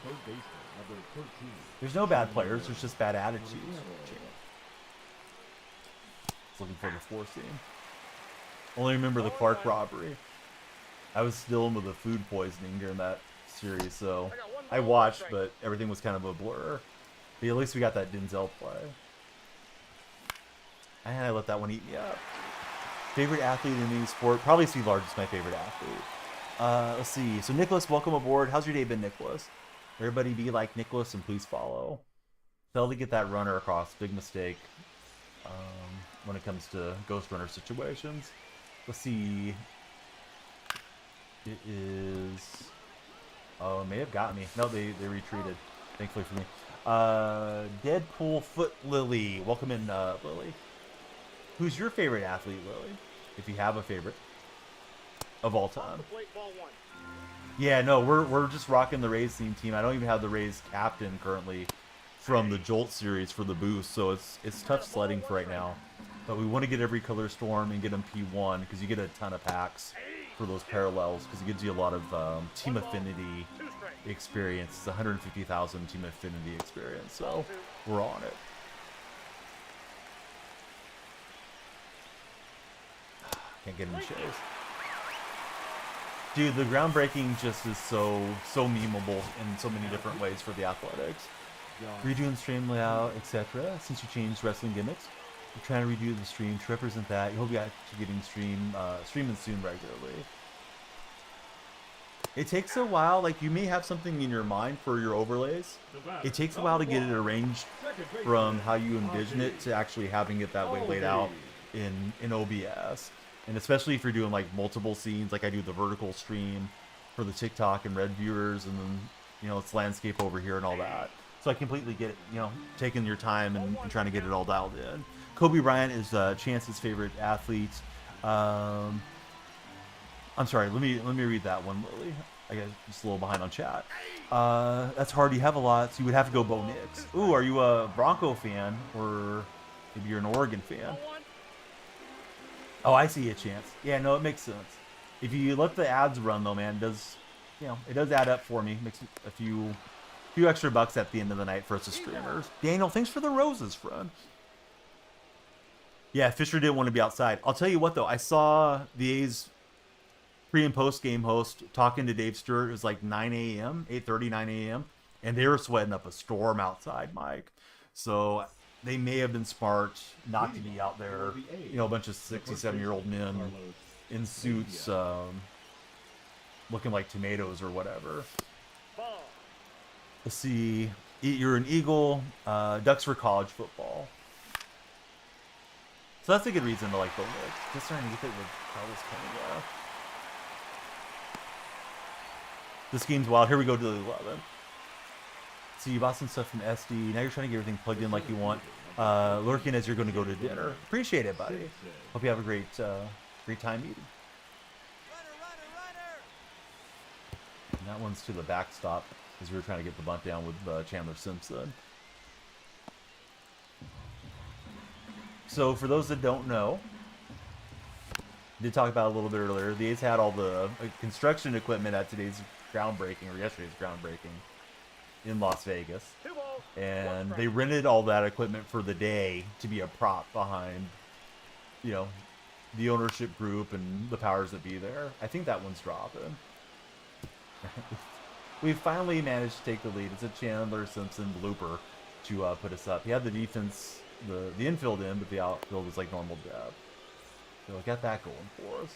There's no bad players, there's just bad attitudes. Looking for the 4 scene. Only remember the Clark robbery. I was dealing with the food poisoning during that series, so I watched, but everything was kind of a blur. But at least we got that Denzel play. And I let that one eat me up. Favorite athlete in any sport? Probably Steve Large is my favorite athlete. Let's see. So Nicholas, welcome aboard. How's your day been, Nicholas? Everybody be like Nicholas and please follow. Failed to get that runner across. Big mistake. When it comes to ghost runner situations. Let's see. It is... Oh, it may have got me. No, they retreated. Thankfully for me. Deadpool Foot Lily. Welcome in, Lily. Who's your favorite athlete, Lily? If you have a favorite. Of all time. Yeah, no, we're just rocking the Rays team. I don't even have the Rays captain currently from the Jolt series for the boost, so it's tough sledding for right now. But we want to get every color storm and get them P1 because you get a ton of packs for those parallels because it gives you a lot of team affinity experience. It's 150,000 team affinity experience, so we're on it. Can't get any shows. Dude, the groundbreaking just is so memeable in so many different ways for the Athletics. Redoing stream layout, etc. Since you changed wrestling gimmicks, we're trying to redo the stream to represent that. You hope you're actually getting streaming soon regularly. It takes a while. Like, you may have something in your mind for your overlays. It takes a while to get it arranged from how you envision it to actually having it that way laid out in OBS. And especially if you're doing like multiple scenes, like I do the vertical stream for the TikTok and Red viewers, and then, you know, it's landscape over here and all that. So I completely get it, you know, taking your time and trying to get it all dialed in. Kobe Bryant is Chance's favorite athlete. I'm sorry, let me read that one, Lily. I got just a little behind on chat. That's hard. You have a lot, so you would have to go Bo Nix. Ooh, are you a Bronco fan, or maybe you're an Oregon fan? Oh, I see a Chance. Yeah, no, it makes sense. If you let the ads run, though, man, it does add up for me. Makes a few extra bucks at the end of the night for us as streamers. Daniel, thanks for the roses, friend. Yeah, Fisher didn't want to be outside. I'll tell you what, though. I saw the A's pre- and post-game host talking to Dave Stewart. It was like 9 a.m., 8:30, 9 a.m., and they were sweating up a storm outside, Mike. So they may have been smart not to be out there, you know, a bunch of 67-year-old men in suits looking like tomatoes or whatever. Let's see. You're an Eagle. Ducks for college football. So that's a good reason to like the look. Just trying to get it with Carlos Canada. This game's wild. Here we go to the 11. So you bought some stuff from SD. Now you're trying to get everything plugged in like you want. Lurking as you're going to go to dinner. Appreciate it, buddy. Hope you have a great time eating. And that one's to the backstop as we were trying to get the bunt down with Chandler Simpson. So for those that don't know, I did talk about it a little bit earlier. The A's had all the construction equipment at today's groundbreaking, or yesterday's groundbreaking, in Las Vegas. And they rented all that equipment for the day to be a prop behind, you know, the ownership group and the powers that be there. I think that one's dropping. We finally managed to take the lead. It's a Chandler Simpson blooper to put us up. He had the defense, the infield in, but the outfield was like normal depth. So I got that going for us.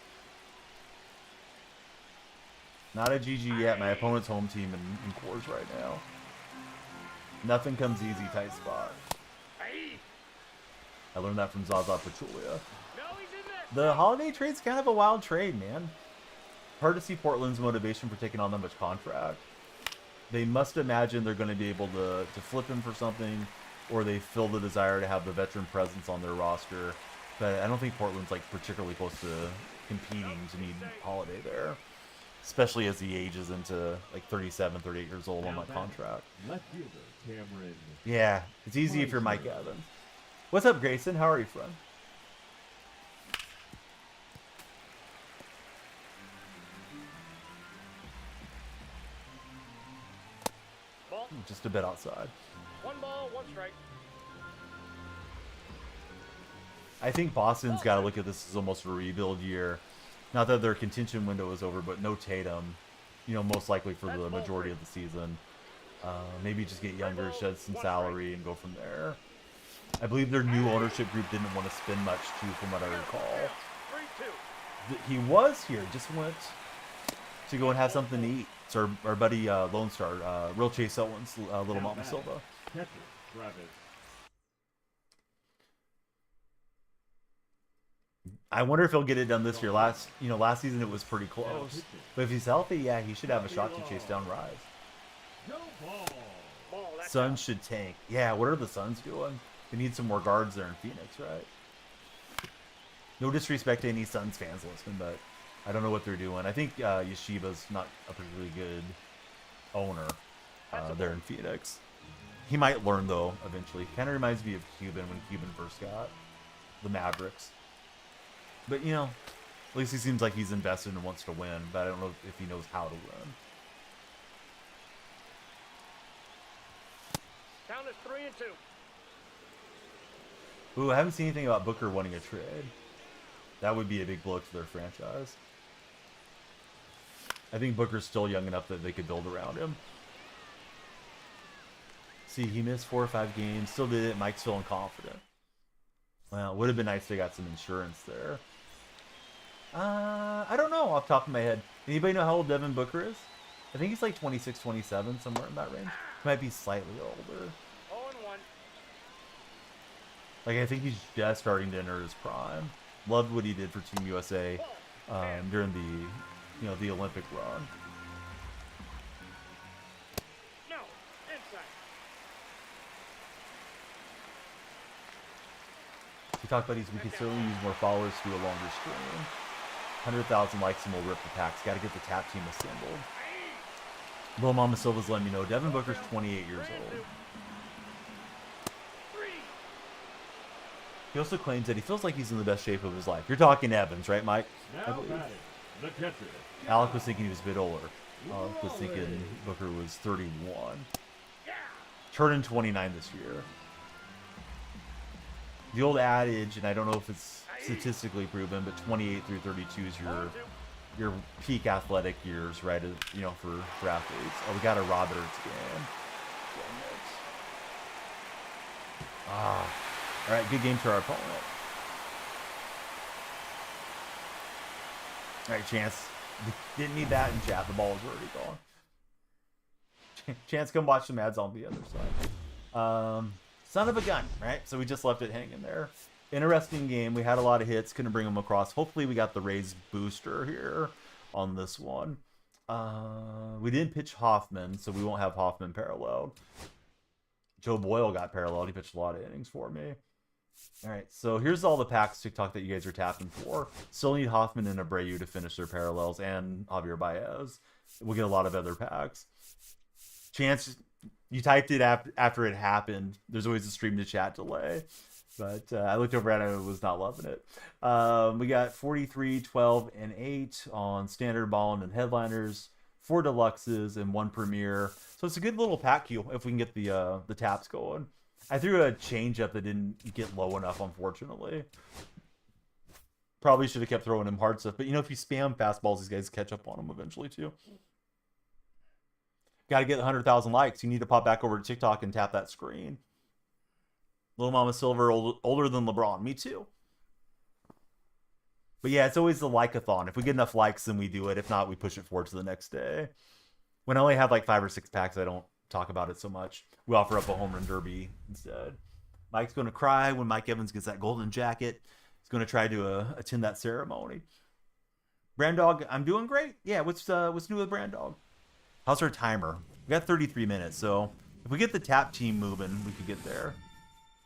Not a GG yet. My opponent's home team in Coors right now. Nothing comes easy, tight spot. I learned that from Zaza Pachulia. The holiday trade's kind of a wild trade, man. Hard to see Portland's motivation for taking on that much contract. They must imagine they're going to be able to flip him for something, or they feel the desire to have the veteran presence on their roster. But I don't think Portland's like particularly close to competing to need Holiday there. Especially as he ages into like 37, 38 years old on that contract. Yeah, it's easy if you're Mike Evans. What's up, Grayson? How are you, friend? Ball. Just a bit outside. 1 ball, 1 strike. I think Boston's got to look at this as almost a rebuild year. Not that their contention window is over, but no Tatum. You know, most likely for the majority of the season. Maybe just get younger, shed some salary, and go from there. I believe their new ownership group didn't want to spend much, too, from what I recall. 3-2. He was here, just went to go and have something to eat. It's our buddy Lone Star, Real Chase Owens, Little Mama Silva. Catcher, Travis. I wonder if he'll get it done this year. Last season it was pretty close. But if he's healthy, yeah, he should have a shot to chase down Rise. No ball. Ball, that's Suns out. should tank. Yeah, what are the Suns doing? They need some more guards there in Phoenix, right? No disrespect to any Suns fans listening, but I don't know what they're doing. I think Yeshiva's not a particularly good owner there in Phoenix. He might learn, though, eventually. Kind of reminds me of Cuban when Cuban first got the Mavericks. But, you know, at least he seems like he's invested and wants to win, but I don't know if he knows how to win. Count is 3-2. Ooh, I haven't seen anything about Booker wanting a trade. That would be a big blow to their franchise. I think Booker's still young enough that they could build around him. See, he missed 4 or 5 games. Still did it. Mike's feeling confident. Well, it would have been nice if they got some insurance there. I don't know off the top of my head. Anybody know how old Devin Booker is? I think he's like 26, 27, somewhere in that range. He might be slightly older. 0-1. Like, I think he's just starting to enter his prime. Loved what he did for Team USA during the Olympic run. No. Inside. We talked about we could certainly use more followers to do a longer stream. 100,000 likes and we'll rip the packs. Got to get the tap team assembled. Little Mama Silva's letting me know Devin Booker's 28 years old. He also claims that he feels like he's in the best shape of his life. You're talking Evans, right, Mike? Now batting, the catcher. Alec was thinking he was a bit older. Alec was thinking Booker was 31. Turning 29 this year. The old adage, and I don't know if it's statistically proven, but 28 through 32 is your peak athletic years, right? For athletes. Oh, we got a Roberts again. All right, good game to our opponent. All right, Chance. Didn't need that in chat. The ball was already gone. Chance, come watch some ads on the other side. Son of a gun, right? So we just left it hanging there. Interesting game. We had a lot of hits. Couldn't bring them across. Hopefully we got the Rays booster here on this one. We didn't pitch Hoffman, so we won't have Hoffman paralleled. Joe Boyle got paralleled. He pitched a lot of innings for me. All right, so here's all the packs TikTok that you guys are tapping for. Still need Hoffman and Abreu to finish their parallels, and Javier Baez. We'll get a lot of other packs. Chance, you typed it after it happened. There's always a stream to chat delay. But I looked over at it and was not loving it. We got 43, 12, and 8 on standard ball and headliners, 4 deluxes, and 1 premier. So it's a good little pack queue if we can get the taps going. I threw a change up that didn't get low enough, unfortunately. Probably should have kept throwing him hard stuff. But, if you spam fastballs, these guys catch up on them eventually, too. Got to get 100,000 likes. You need to pop back over to TikTok and tap that screen. Little Mama Silver, older than LeBron. Me too. But yeah, it's always the like-a-thon. If we get enough likes, then we do it. If not, we push it forward to the next day. When I only have like 5 or 6 packs, I don't talk about it so much. We offer up a home run derby instead. Mike's going to cry when Mike Evans gets that golden jacket. He's going to try to attend that ceremony. Brandog, I'm doing great. Yeah, what's new with Brandog? How's our timer? We got 33 minutes, so if we get the tap team moving, we could get there.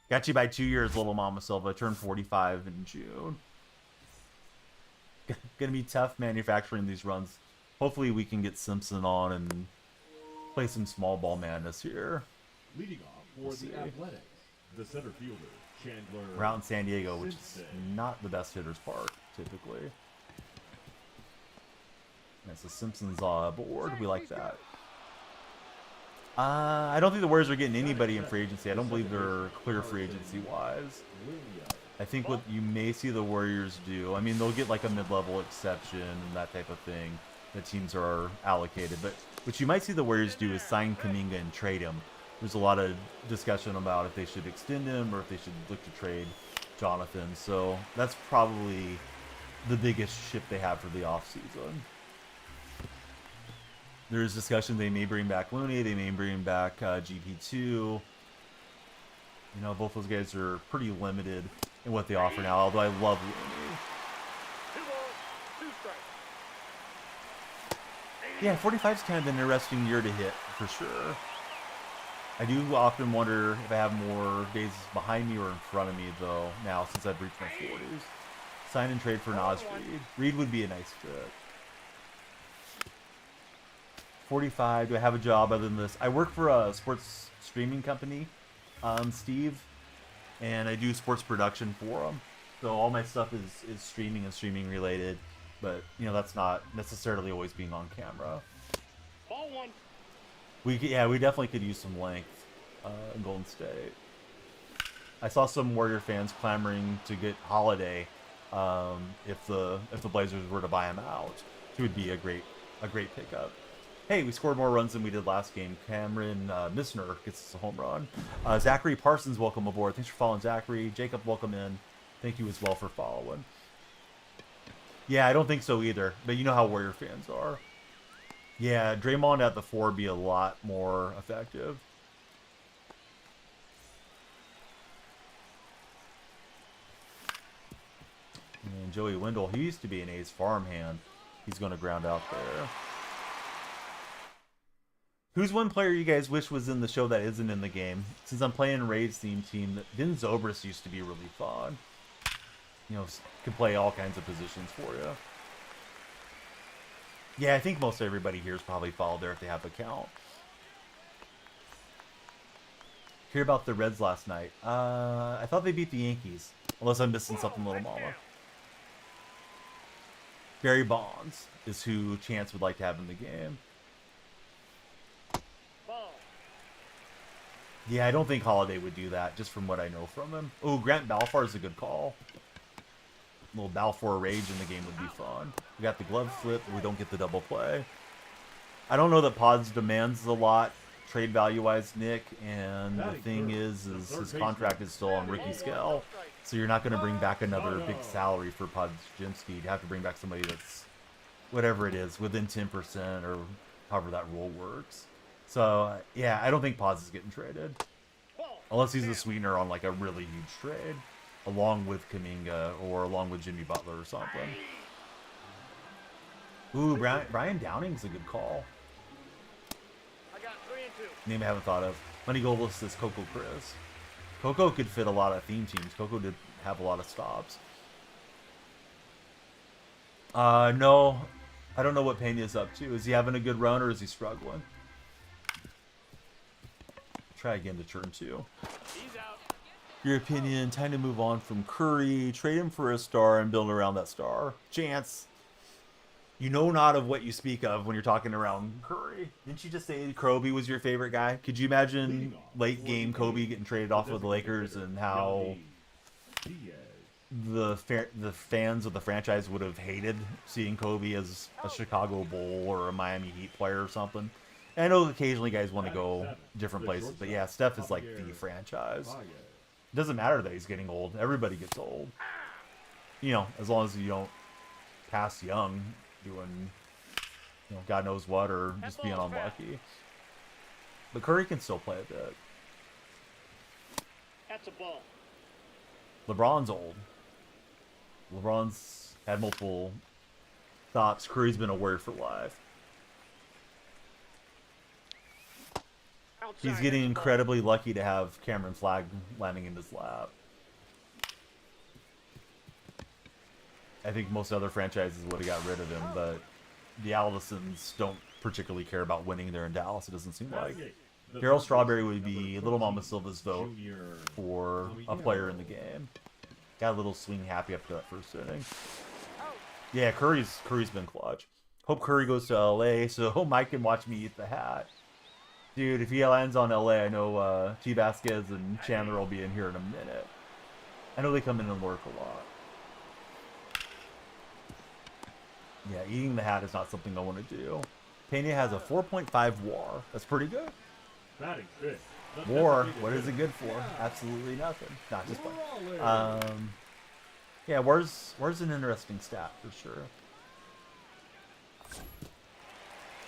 Got you by 2 years, Little Mama Silva. Turned 45 in June. Gonna be tough manufacturing these runs. Hopefully we can get Simpson on and play some small ball madness here. Leading off for the Athletics, the center fielder, Chandler. We're out in San Diego, which is Simpson. not the best hitter's park, typically. That's the Simpsons board. We like that. I don't think the Warriors are getting anybody in free agency. I don't believe they're clear free agency-wise. I think what you may see the Warriors do, I mean, they'll get like a mid-level exception and that type of thing that teams are allocated. But what you might see the Warriors do is sign Kuminga and trade him. There's a lot of discussion about if they should extend him or if they should look to trade Jonathan. So that's probably the biggest ship they have for the offseason. There's discussion they may bring back Looney, they may bring back GP2. You know, both those guys are pretty limited in what they offer now, although I love Looney. 2 balls, 2 strikes. Yeah, 45's kind of an interesting year to hit, for sure. I do often wonder if I have more bases behind me or in front of me, though, now, since I've reached my 40s. Sign and trade for Nas Reed. Reed would be a nice fit. 45, do I have a job other than this? I work for a sports streaming company, Steve, and I do sports production for them. So all my stuff is streaming and streaming related, but, you know, that's not necessarily always being on camera. Ball 1. We definitely could use some length in Golden State. I saw some Warrior fans clamoring to get Holiday if the Blazers were to buy him out. He would be a great pickup. Hey, we scored more runs than we did last game. Cameron Missner gets us a home run. Zachary Parsons, welcome aboard. Thanks for following, Zachary. Jacob, welcome in. Thank you as well for following. Yeah, I don't think so either, but you know how Warrior fans are. Yeah, Draymond at the 4 would be a lot more effective. And Joey Wendell, he used to be an A's farmhand. He's going to ground out there. Who's one player you guys wish was in the show that isn't in the game? Since I'm playing Rays theme team, Vin Zobrist used to be really fun. You know, can play all kinds of positions for you. Yeah, I think most everybody here is probably followed there if they have an account. Hear about the Reds last night. I thought they beat the Yankees. Unless I'm missing something, little mama. Barry Bonds is who Chance would like to have in the game. Ball. Yeah, I don't think Holiday would do that, just from what I know from him. Oh, Grant Balfour is a good call. A little Balfour rage in the game would be fun. We got the glove flip, we don't get the double play. I don't know that Pods demands a lot trade value-wise, Nick, and the thing is his contract is still on rookie scale, so you're not going to bring back another big salary for Podziemski. You'd have to bring back somebody that's, whatever it is, within 10% or however that rule works. So, yeah, I don't think Pods is getting traded. Unless he's a sweetener on, like, a really huge trade, along with Kuminga or along with Jimmy Butler or something. Ooh, Brian Downing's a good call. I got 3 and 2. Name I haven't thought of. Money Goal says Coco Chris. Coco could fit a lot of theme teams. Coco did have a lot of stops. No. I don't know what Pena's up to. Is he having a good run or is he struggling? Try again to turn 2. He's out. Your opinion, time to move on from Curry, trade him for a star and build around that star. Chance, you know not of what you speak of when you're talking around Curry. Didn't you just say Kobe was your favorite guy? Could you imagine late game Kobe getting traded off of the Lakers and how the fans of the franchise would have hated seeing Kobe as a Chicago Bull or a Miami Heat player or something? And I know occasionally guys want to go different places, but yeah, Steph is like the franchise. It doesn't matter that he's getting old. Everybody gets old. You know, as long as you don't pass young doing, you know, God knows what, or just being unlucky. But Curry can still play a bit. That's a ball. LeBron's old. LeBron's had multiple stops. Curry's been a Warrior for life. He's getting incredibly lucky to have Cameron Flagg landing in his lap. I think most other franchises would have got rid of him, but the Allisons don't particularly care about winning there in Dallas, it doesn't seem like. Daryl Strawberry would be Little Mama Silva's vote for a player in the game. Got a little swing happy after that first inning. Yeah, Curry's been clutch. Hope Curry goes to LA so Mike can watch me eat the hat. Dude, if he lands on LA, I know T. Vasquez and Chandler will be in here in a minute. I know they come in and lurk a lot. Yeah, eating the hat is not something I want to do. Pena has a 4.5 WAR. That's pretty good. WAR, what is it good for? Absolutely nothing. Not just fun. Yeah, WAR's an interesting stat for sure.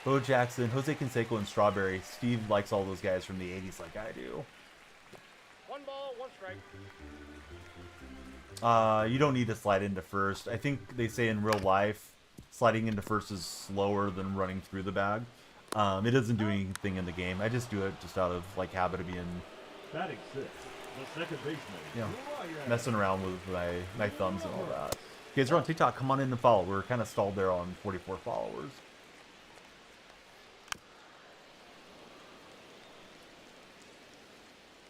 Bo Jackson, Jose Canseco, and Strawberry. Steve likes all those guys from the 80s like I do. 1 ball, 1 strike. You don't need to slide into first. I think they say in real life, sliding into first is slower than running through the bag. It doesn't do anything in the game. I just do it just out of like habit of being, you know, messing around with my thumbs and all that. If you guys are on TikTok, come on in and follow. We're kind of stalled there on 44 followers.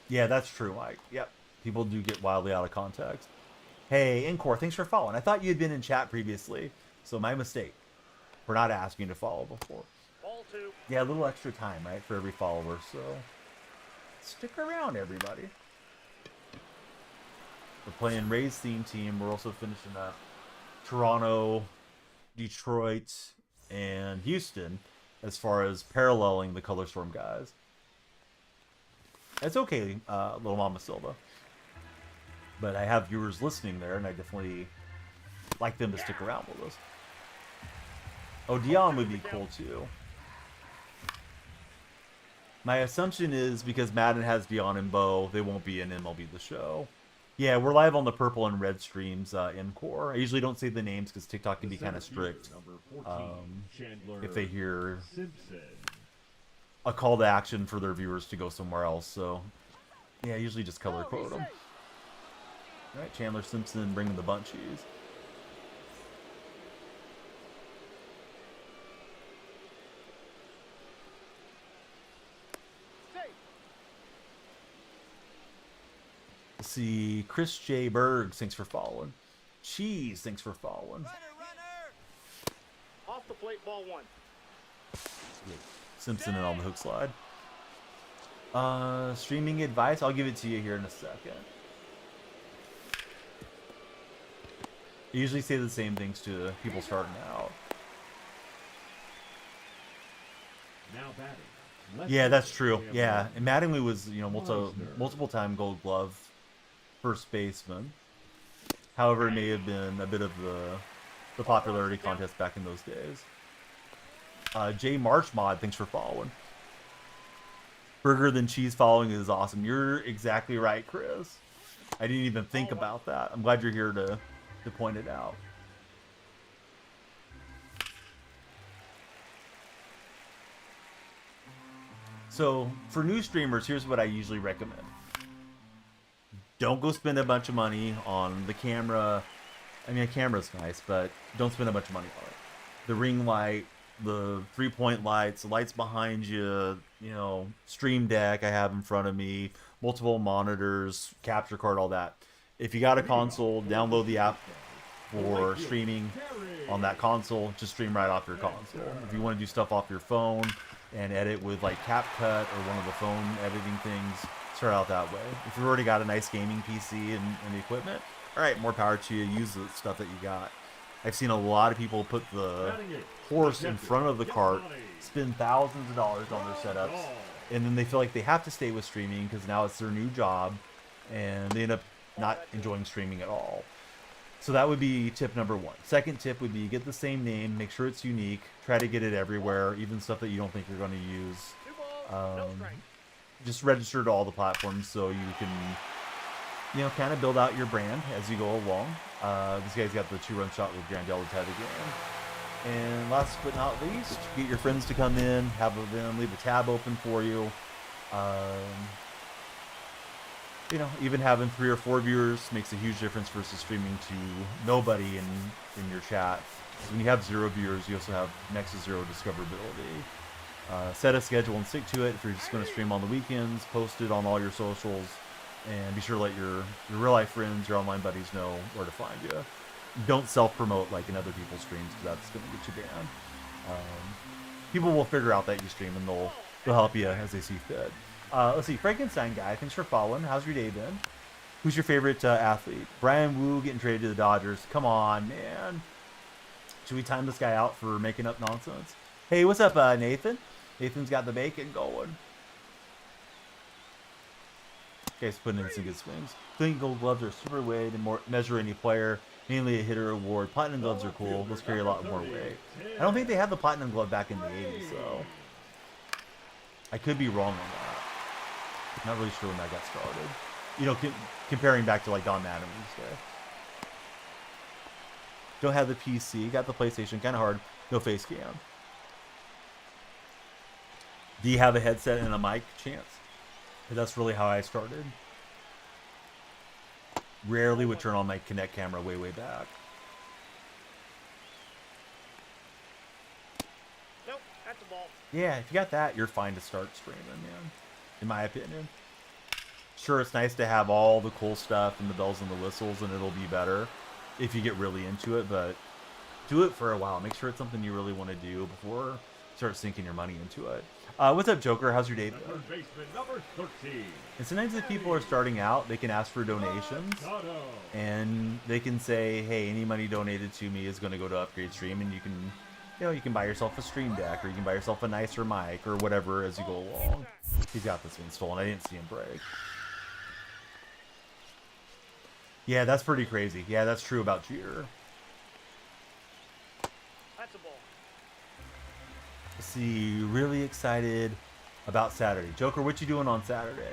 Yeah, that's true, Mike. Yep. People do get wildly out of context. Hey, Encore, thanks for following. I thought you had been in chat previously, so my mistake for not asking to follow before. Ball 2. Yeah, a little extra time, right, for every follower, so stick around, everybody. We're playing Rays theme team. We're also finishing up Toronto, Detroit, and Houston as far as paralleling the Color Storm guys. It's okay, Little Mama Silva. But I have viewers listening there, and I definitely like them to stick around with us. Oh, Dion would be cool, too. My assumption is because Madden has Dion and Bo, they won't be in MLB The Show. Yeah, we're live on the purple and red streams in Core. I usually don't say the names because TikTok can be kind of strict if they hear a call to action for their viewers to go somewhere else. So, yeah, I usually just color code them. All right, Chandler Simpson bringing the bunchies. Let's see, Chris J. Berg, thanks for following. Cheese, thanks for following. Off the plate, ball 1. Simpson in on the hook slide. Streaming advice, I'll give it to you here in a second. I usually say the same things to people starting out. Yeah, that's true. Yeah, and Mattingly was, you know, multiple time Gold Glove first baseman. However, it may have been a bit of the popularity contest back in those days. Jay March Mod, thanks for following. Burger than cheese following is awesome. You're exactly right, Chris. I didn't even think about that. I'm glad you're here to point it out. So, for new streamers, here's what I usually recommend. Don't go spend a bunch of money on the camera. I mean, a camera's nice, but don't spend a bunch of money on it. The ring light, the 3-point lights, the lights behind you, you know, Stream Deck I have in front of me, multiple monitors, capture card, all that. If you got a console, download the app for streaming on that console. Just stream right off your console. If you want to do stuff off your phone and edit with like CapCut or one of the phone editing things, start out that way. If you've already got a nice gaming PC and the equipment, all right, more power to you. Use the stuff that you got. I've seen a lot of people put the horse in front of the cart, spend thousands of dollars on their setups, and then they feel like they have to stay with streaming because now it's their new job, and they end up not enjoying streaming at all. So that would be tip number 1. Second tip would be get the same name, make sure it's unique, try to get it everywhere, even stuff that you don't think you're going to use. Just register to all the platforms so you can, you know, kind of build out your brand as you go along. This guy's got the 2-run shot with Grandel Ted again. And last but not least, get your friends to come in, have them leave a tab open for you. You know, even having 3 or 4 viewers makes a huge difference versus streaming to nobody in your chat. When you have 0 viewers, you also have next to 0 discoverability. Set a schedule and stick to it. If you're just going to stream on the weekends, post it on all your socials, and be sure to let your real life friends, your online buddies know where to find you. Don't self-promote like in other people's streams, because that's going to get you banned. People will figure out that you stream, and they'll help you as they see fit. Let's see, Frankenstein guy, thanks for following. How's your day been? Who's your favorite athlete? Brian Wu getting traded to the Dodgers. Come on, man. Should we time this guy out for making up nonsense? Hey, what's up, Nathan? Nathan's got the bacon going. Okay, so putting in some good swings. I think gold gloves are a super way to measure any player, mainly a hitter award. Platinum gloves are cool. Those carry a lot more weight. I don't think they had the platinum glove back in the 80s, though. I could be wrong on that. Not really sure when that got started. You know, comparing back to like Don Madden Wednesday. Don't have the PC. Got the PlayStation. Kind of hard. No face cam. Do you have a headset and a mic? Chance. That's really how I started. Rarely would turn on my Kinect camera way back. Nope, that's a ball. Yeah, if you got that, you're fine to start streaming, man. In my opinion. Sure, it's nice to have all the cool stuff and the bells and the whistles, and it'll be better if you get really into it, but do it for a while. Make sure it's something you really want to do before you start sinking your money into it. What's up, Joker? How's your day been? Number 13. And sometimes if people are starting out, they can ask for donations, and they can say, hey, any money donated to me is going to go to Upgrade Stream, and you can, you know, you can buy yourself a stream deck, or you can buy yourself a nicer mic, or whatever as you go along. He's got this one stolen. I didn't see him break. Yeah, that's pretty crazy. Yeah, that's true about Jeter. That's a ball. See, really excited about Saturday. Joker, what you doing on Saturday?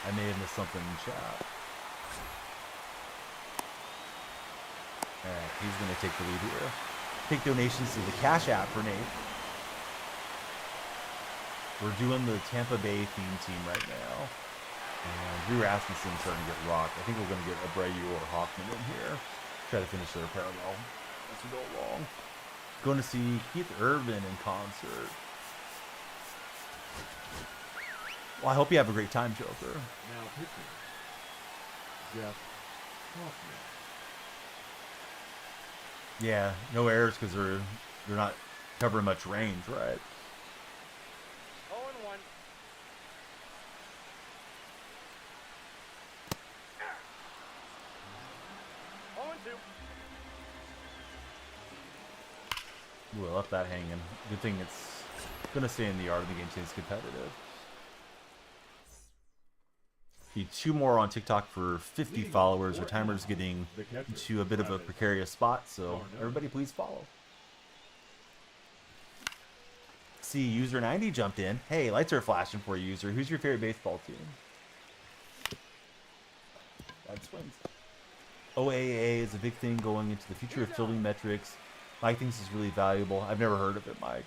I may have missed something in chat. Alright, he's going to take the lead here. Take donations to the Cash App for Nate. We're doing the Tampa Bay theme team right now. And Drew Rasmussen's starting to get rocked. I think we're going to get Abreu or Hoffman in here. Try to finish their parallel as we go along. Going to see Keith Urban in concert. Well, I hope you have a great time, Joker. Now pitching. Jeff Hoffman. Yeah, no errors because they're not covering much range, right? 0-1. Ooh, I left that hanging. Good thing it's going to stay in the yard and the game stays competitive. Need 2 more on TikTok for 50 followers. Our timer's getting to a bit of a precarious spot, so everybody please follow. See, user 90 jumped in. Hey, lights are flashing for you, user. Who's your favorite baseball team? Bad swings. OAA is a big thing going into the future of fielding metrics. Mike thinks it's really valuable. I've never heard of it, Mike.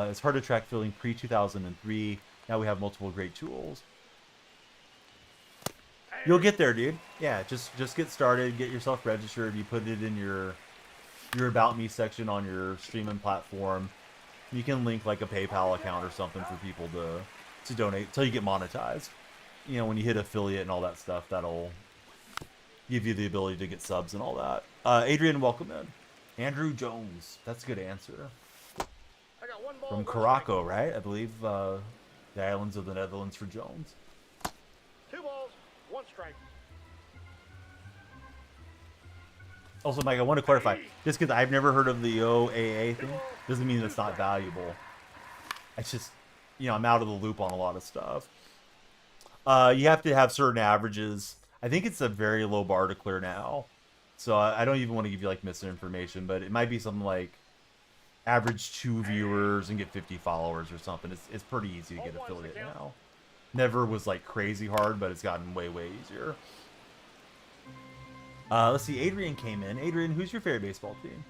It's hard to track fielding pre-2003. Now we have multiple great tools. You'll get there, dude. Yeah, just get started. Get yourself registered. You put it in your About Me section on your streaming platform. You can link like a PayPal account or something for people to donate until you get monetized. You know, when you hit affiliate and all that stuff, that'll give you the ability to get subs and all that. Adrian, welcome in. Andrew Jones. That's a good answer. I got 1 ball. From Caraco, right? I believe the islands of the Netherlands for Jones. 2 balls, 1 strike. Also, Mike, I want to clarify. Just because I've never heard of the OAA thing doesn't mean it's not valuable. It's just, you know, I'm out of the loop on a lot of stuff. You have to have certain averages. I think it's a very low bar to clear now. So I don't even want to give you like misinformation, but it might be something like average 2 viewers and get 50 followers or something. It's pretty easy to get affiliate now. Never was like crazy hard, but it's gotten way easier. Let's see, Adrian came in. Adrian, who's your favorite baseball team?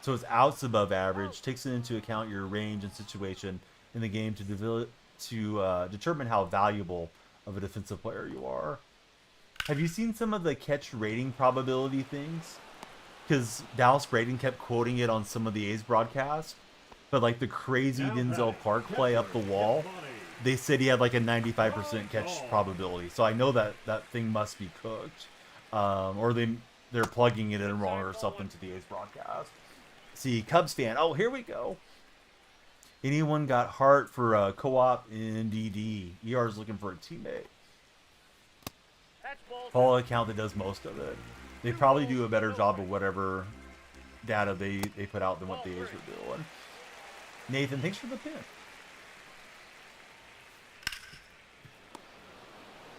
So it's outs above average, takes into account your range and situation in the game to determine how valuable of a defensive player you are. Have you seen some of the catch rating probability things? because Dallas Braden kept quoting it on some of the A's broadcasts, but like the crazy Denzel Park play up the wall, they said he had like a 95% catch probability. So I know that that thing must be cooked, or they're plugging it in wrong or something to the A's broadcast. See, Cubs fan. Oh, here we go. Anyone got heart for a co-op in DD? ER's looking for a teammate. Follow account that does most of it. They probably do a better job of whatever data they put out than what the A's were doing. Nathan, thanks for the pin.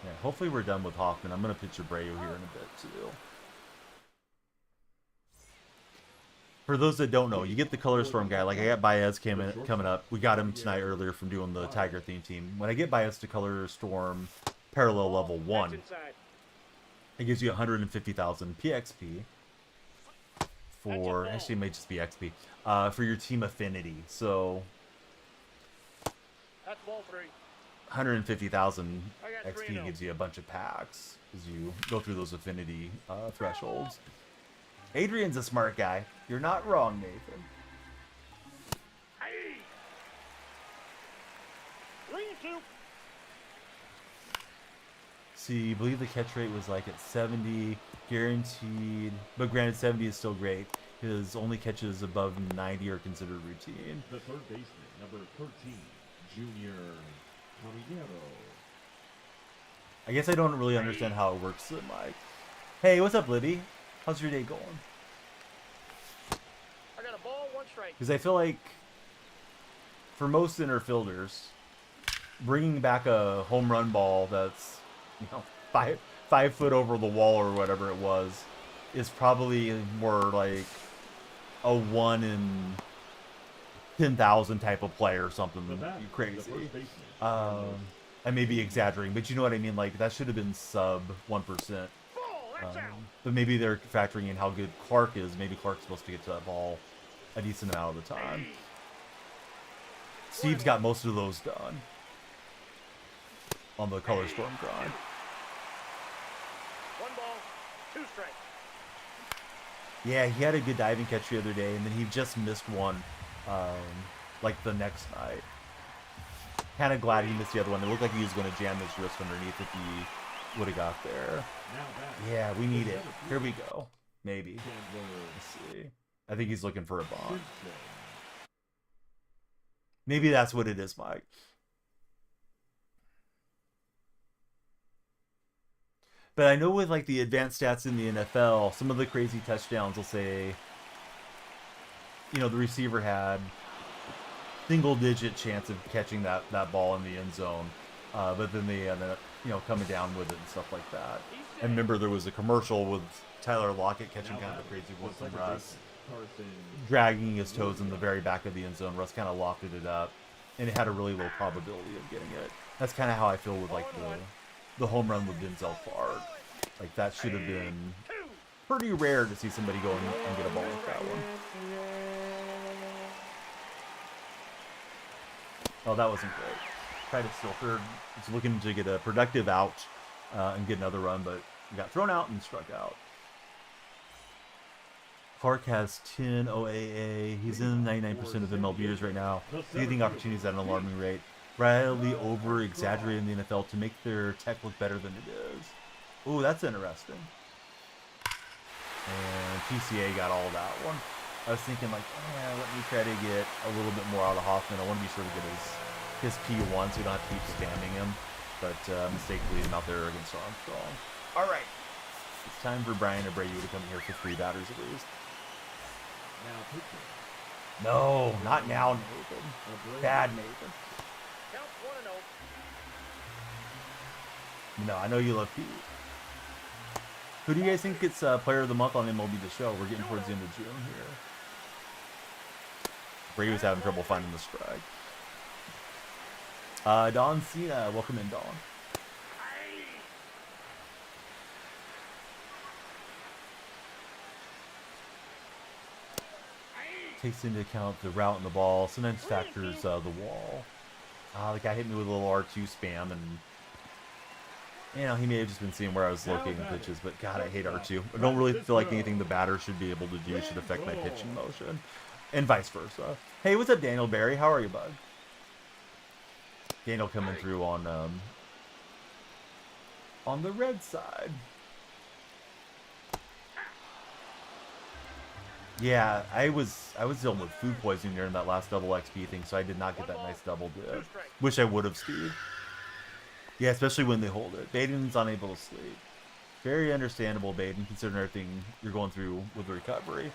Yeah, hopefully we're done with Hoffman. I'm going to pitch Abreu here in a bit, too. For those that don't know, you get the Color Storm guy. Like, I got Baez coming up. We got him tonight earlier from doing the Tiger theme team. When I get Baez to Color Storm Parallel Level 1, it gives you 150,000 PXP for, actually it may just be XP, for your team affinity. So, 150,000 XP gives you a bunch of packs as you go through those affinity thresholds. Adrian's a smart guy. You're not wrong, Nathan. See, I believe the catch rate was like at 70, guaranteed. But granted, 70 is still great. His only catches above 90 are considered routine. The third baseman, number 13, Junior Caminero. I guess I don't really understand how it works, Mike. Hey, what's up, Libby? How's your day going? I got a ball, one strike. Because I feel like for most center fielders, bringing back a home run ball that's, you know, five foot over the wall or whatever it was, is probably more like a 1 in 10,000 type of play or something crazy. I may be exaggerating, but you know what I mean. Like, that should have been sub 1%. But maybe they're factoring in how good Clark is. Maybe Clark's supposed to get to that ball a decent amount of the time. Steve's got most of those done on the Color Storm grind. One ball, two strikes. Yeah, he had a good diving catch the other day, and then he just missed one, like the next night. Kind of glad he missed the other one. It looked like he was going to jam his wrist underneath if he would have got there. Yeah, we need it. Here we go. Maybe. Let's see. I think he's looking for a bomb. Maybe that's what it is, Mike. But I know with like the advanced stats in the NFL, some of the crazy touchdowns will say, you know, the receiver had single-digit chance of catching that ball in the end zone, but then they ended up, you know, coming down with it and stuff like that. And remember, there was a commercial with Tyler Lockett catching kind of a crazy one from Russ, dragging his toes in the very back of the end zone. Russ kind of lofted it up, and it had a really low probability of getting it. That's kind of how I feel with like the home run with Denzel Clark. Like, that should have been pretty rare to see somebody go and get a ball like that one. Oh, that wasn't great. Tried to steal third. Was looking to get a productive out and get another run, but got thrown out and struck out. Clark has 10 OAA. He's in 99% of MLBers right now. Leading opportunities at an alarming rate. Radically over-exaggerating the NFL to make their tech look better than it is. Ooh, that's interesting. And PCA got all that one. I was thinking, like, let me try to get a little bit more out of Hoffman. I want to be sure to get his P1 so we don't have to keep spamming him. But mistakenly him out there against Armstrong. All right. It's time for Brian Abreu to come here for 3 batters at least. No, not now, Nathan. Bad Nathan. Count 1-0. No, I know you love Pete. Who do you guys think gets Player of the Month on MLB The Show? We're getting towards the end of June here. Brady was having trouble finding the strike. Don Cena, welcome in, Don. Takes into account the route and the ball. Sometimes factors the wall. The guy hit me with a little R2 spam, and You know, he may have just been seeing where I was locating the pitches, but God, I hate R2. I don't really feel like anything the batter should be able to do should affect my pitching motion, and vice versa. Hey, what's up, Daniel Barry? How are you, bud? Daniel coming through on the red side. Yeah, I was dealing with food poisoning during that last double XP thing, so I did not get that nice double dip. Wish I would have, Steve. Yeah, especially when they hold it. Baden's unable to sleep. Very understandable, Baden, considering everything you're going through with recovery.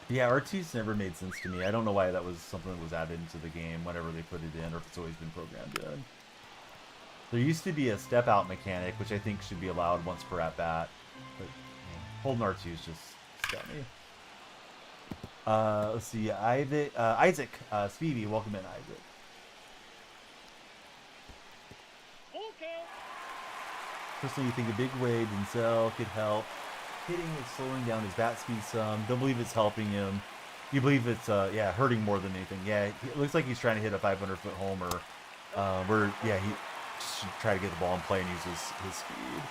Yeah, R2's never made sense to me. I don't know why that was something that was added into the game whenever they put it in, or if it's always been programmed in. There used to be a step-out mechanic, which I think should be allowed once per at-bat. But yeah, holding R2 is just scummy. Let's see, Isaac, Speedy, welcome in, Isaac. Personally, you think a big Wade Denzel could help. Hitting is slowing down his bat speed some. Don't believe it's helping him. You believe it's, yeah, hurting more than anything. Yeah, it looks like he's trying to hit a 500-foot homer. Where, yeah, he should try to get the ball in play and use his speed.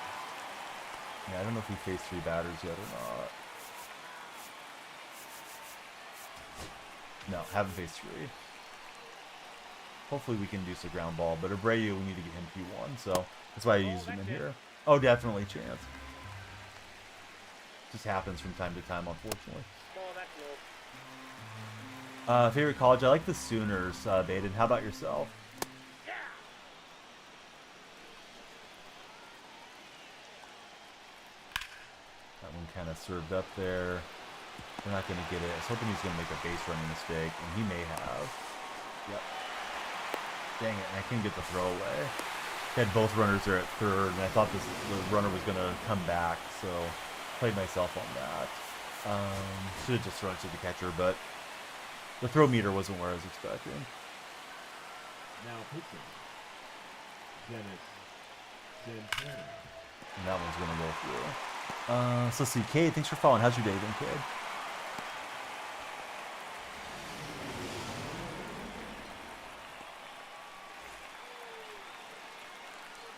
Yeah, I don't know if we faced 3 batters yet or not. No, haven't faced 3. Hopefully we can do some ground ball, but Abreu, we need to get him P1, so that's why I used him in here. Oh, definitely chance. Just happens from time to time, unfortunately. Favorite college? I like the Sooners, Baden. How about yourself? That one kind of served up there. We're not going to get it. I was hoping he's going to make a base running mistake, and he may have. Yep. Dang it, and I couldn't get the throw away. Had both runners there at third, and I thought the runner was going to come back, so played myself on that. Should have just thrown it to the catcher, but the throw meter wasn't where I was expecting. Now pitching. Dennis Santana. And that one's going to roll through. So let's see. Cade, thanks for following. How's your day been, Cade?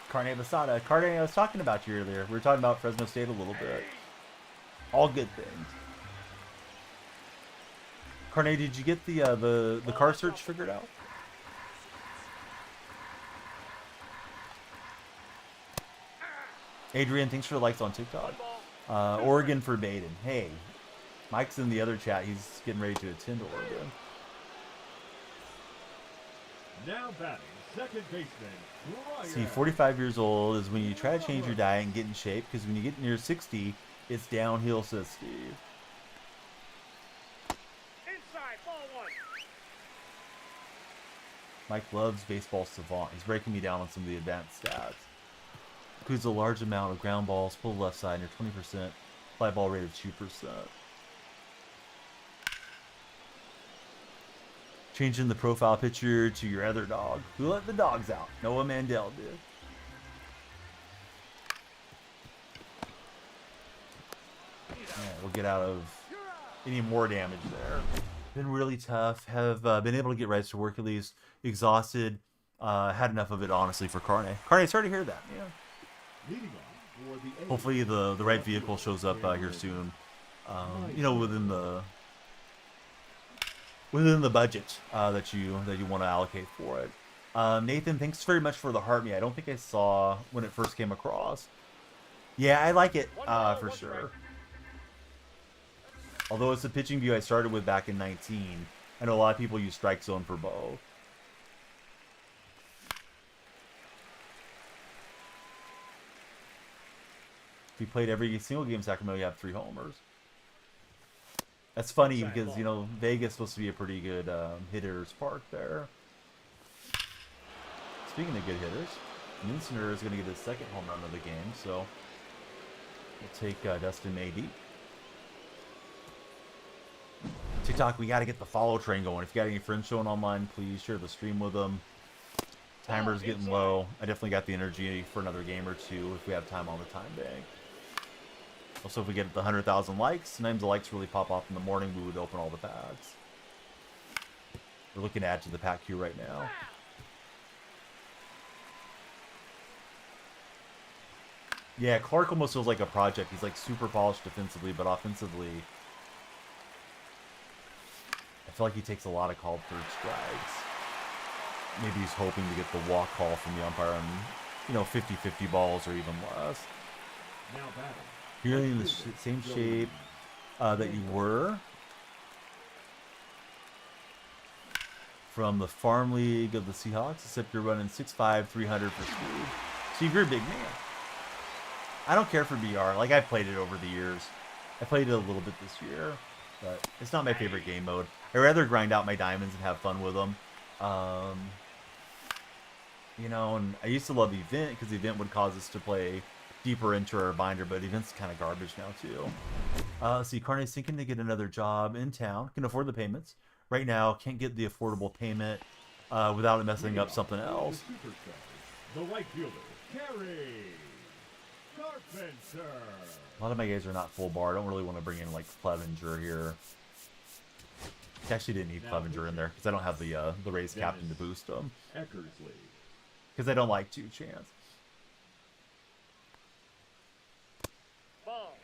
Carne Basada. Carne, I was talking about you earlier. We were talking about Fresno State a little bit. All good things. Carne, did you get the car search figured out? Adrian, thanks for the likes on TikTok. Oregon for Baden. Hey, Mike's in the other chat. He's getting ready to attend Oregon. Now batting, second baseman. See, 45 years old is when you try to change your diet and get in shape, because when you get near 60, it's downhill, says Steve. Inside, ball 1. Mike loves baseball savant. He's breaking me down on some of the advanced stats. Includes a large amount of ground balls, pull left side, near 20%, fly ball rate of 2%. Changing the profile picture to your other dog. Who let the dogs out? Noah Mandel did. Yeah, we'll get out of any more damage there. Been really tough. Have been able to get rights to work at least. Exhausted. Had enough of it, honestly, for Carne. Carne, sorry to hear that. Yeah. Hopefully the right vehicle shows up here soon. You know, within the budget that you want to allocate for it. Nathan, thanks very much for the heart me. I don't think I saw when it first came across. Yeah, I like it for sure. Although it's a pitching view I started with back in 19, I know a lot of people use strike zone for both. If you played every single game in Sacramento, you have 3 homers. That's funny because, you know, Vegas is supposed to be a pretty good hitter's park there. Speaking of good hitters, Minster is going to get his second home run of the game, so we'll take Dustin May deep. TikTok, we got to get the follow train going. If you got any friends showing online, please share the stream with them. Timer's getting low. I definitely got the energy for another game or two if we have time on the time bank. Also, if we get the 100,000 likes, sometimes the likes really pop off in the morning, we would open all the packs. We're looking to add to the pack queue right now. Yeah, Clark almost feels like a project. He's like super polished defensively, but offensively, I feel like he takes a lot of called third strikes. Maybe he's hoping to get the walk call from the umpire on, you know, 50-50 balls or even less. Now battle. You're in the same shape that you were from the Farm League of the Seahawks, except you're running 6'5", 300 for speed. So you're a big man. I don't care for BR. Like, I've played it over the years. I played it a little bit this year, but it's not my favorite game mode. I'd rather grind out my diamonds and have fun with them. You know, and I used to love Event because Event would cause us to play deeper into our binder, but Event's kind of garbage now, too. Let's see, Carney's thinking to get another job in town. Can afford the payments. Right now, can't get the affordable payment without it messing up something else. The right fielder, Carey Carpenter. A lot of my guys are not full bar. I don't really want to bring in, like, Clevenger here. I actually didn't need Clevenger in there because I don't have the Rays captain to boost them. Eckersley. Because I don't like 2 chance. Ball.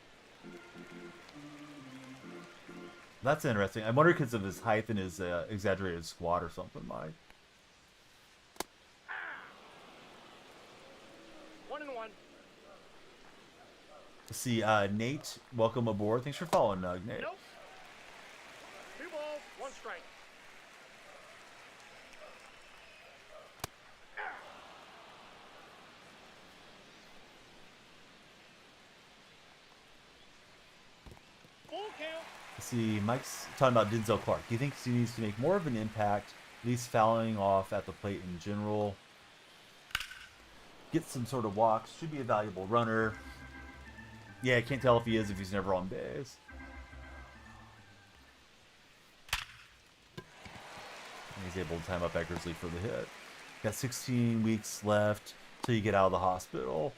That's interesting. I wonder because of his height and his exaggerated squat or something, Mike. 1-1. Let's see, Nate, welcome aboard. Thanks for following, Nate. Nope. 2 balls, 1 strike. Full count. Let's see, Mike's talking about Denzel Clark. Do you think he needs to make more of an impact, at least fouling off at the plate in general? Get some sort of walks. Should be a valuable runner. Yeah, I can't tell if he is if he's never on base. And he's able to time up Eckersley for the hit. Got 16 weeks left till you get out of the hospital.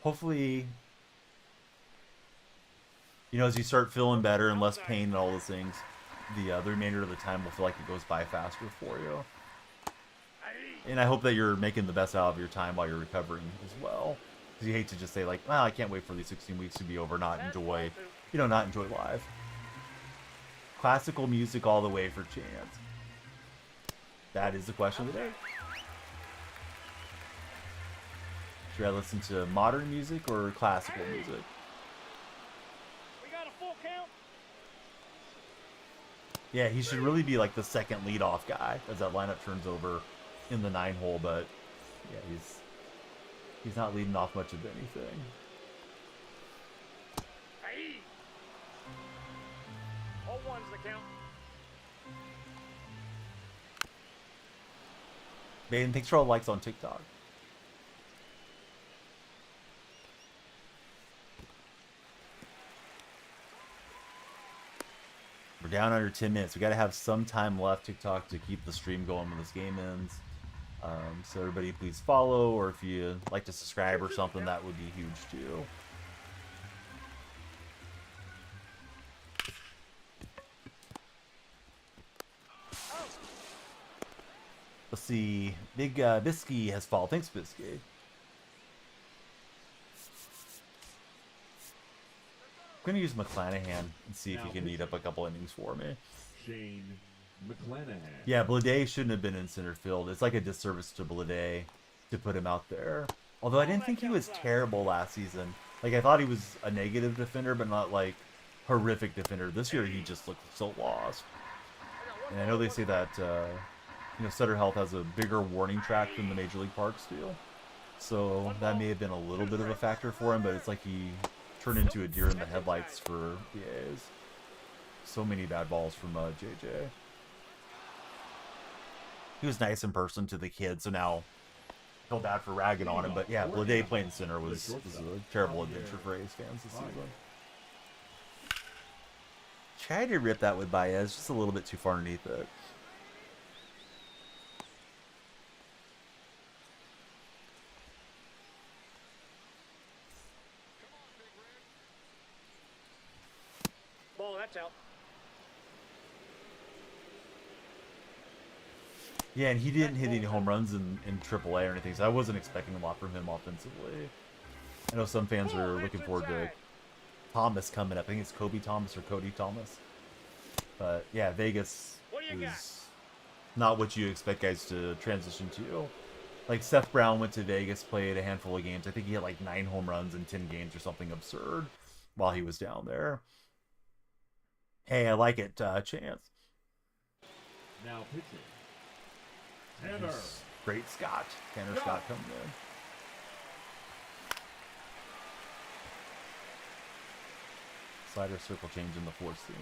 Hopefully, you know, as you start feeling better and less pain and all those things, the remainder of the time will feel like it goes by faster for you. And I hope that you're making the best out of your time while you're recovering as well. Because you hate to just say, like, well, I can't wait for these 16 weeks to be over, not enjoy live. Classical music all the way for chance. That is the question of the day. Should I listen to modern music or classical music? We got a full count. Yeah, he should really be like the second leadoff guy as that lineup turns over in the 9-hole, but yeah, he's not leading off much of anything. Hey. All 1's the count. Man, thanks for all the likes on TikTok. We're down under 10 minutes. We got to have some time left, TikTok, to keep the stream going when this game ends. So everybody please follow, or if you like to subscribe or something, that would be huge too. Let's see. Big Bisky has followed. Thanks, Bisky. I'm going to use McClanahan and see if he can eat up a couple innings for me. Shane McClanahan. Yeah, Blade shouldn't have been in center field. It's like a disservice to Blade to put him out there. Although I didn't think he was terrible last season. Like, I thought he was a negative defender, but not, like, horrific defender. This year, he just looked so lost. And I know they say that, you know, Sutter Health has a bigger warning track than the Major League Parks do. So that may have been a little bit of a factor for him, but it's like he turned into a deer in the headlights for the A's. So many bad balls from JJ. He was nice in person to the kids, so now I feel bad for ragging on him. But yeah, Blade playing center was a terrible adventure for A's fans this season. Tried to rip that with Baez, just a little bit too far underneath it. Ball, that's out. Yeah, and he didn't hit any home runs in AAA or anything, so I wasn't expecting a lot from him offensively. I know some fans are looking forward to Thomas coming up. I think it's Kobe Thomas or Cody Thomas. But yeah, Vegas is not what you expect guys to transition to. Like Seth Brown went to Vegas, played a handful of games. I think he had like 9 home runs in 10 games or something absurd while he was down there. Hey, I like it, Chance. Now pitching. Tanner. Great Scott. Tanner Scott coming in. Slider circle change in the 4th seam.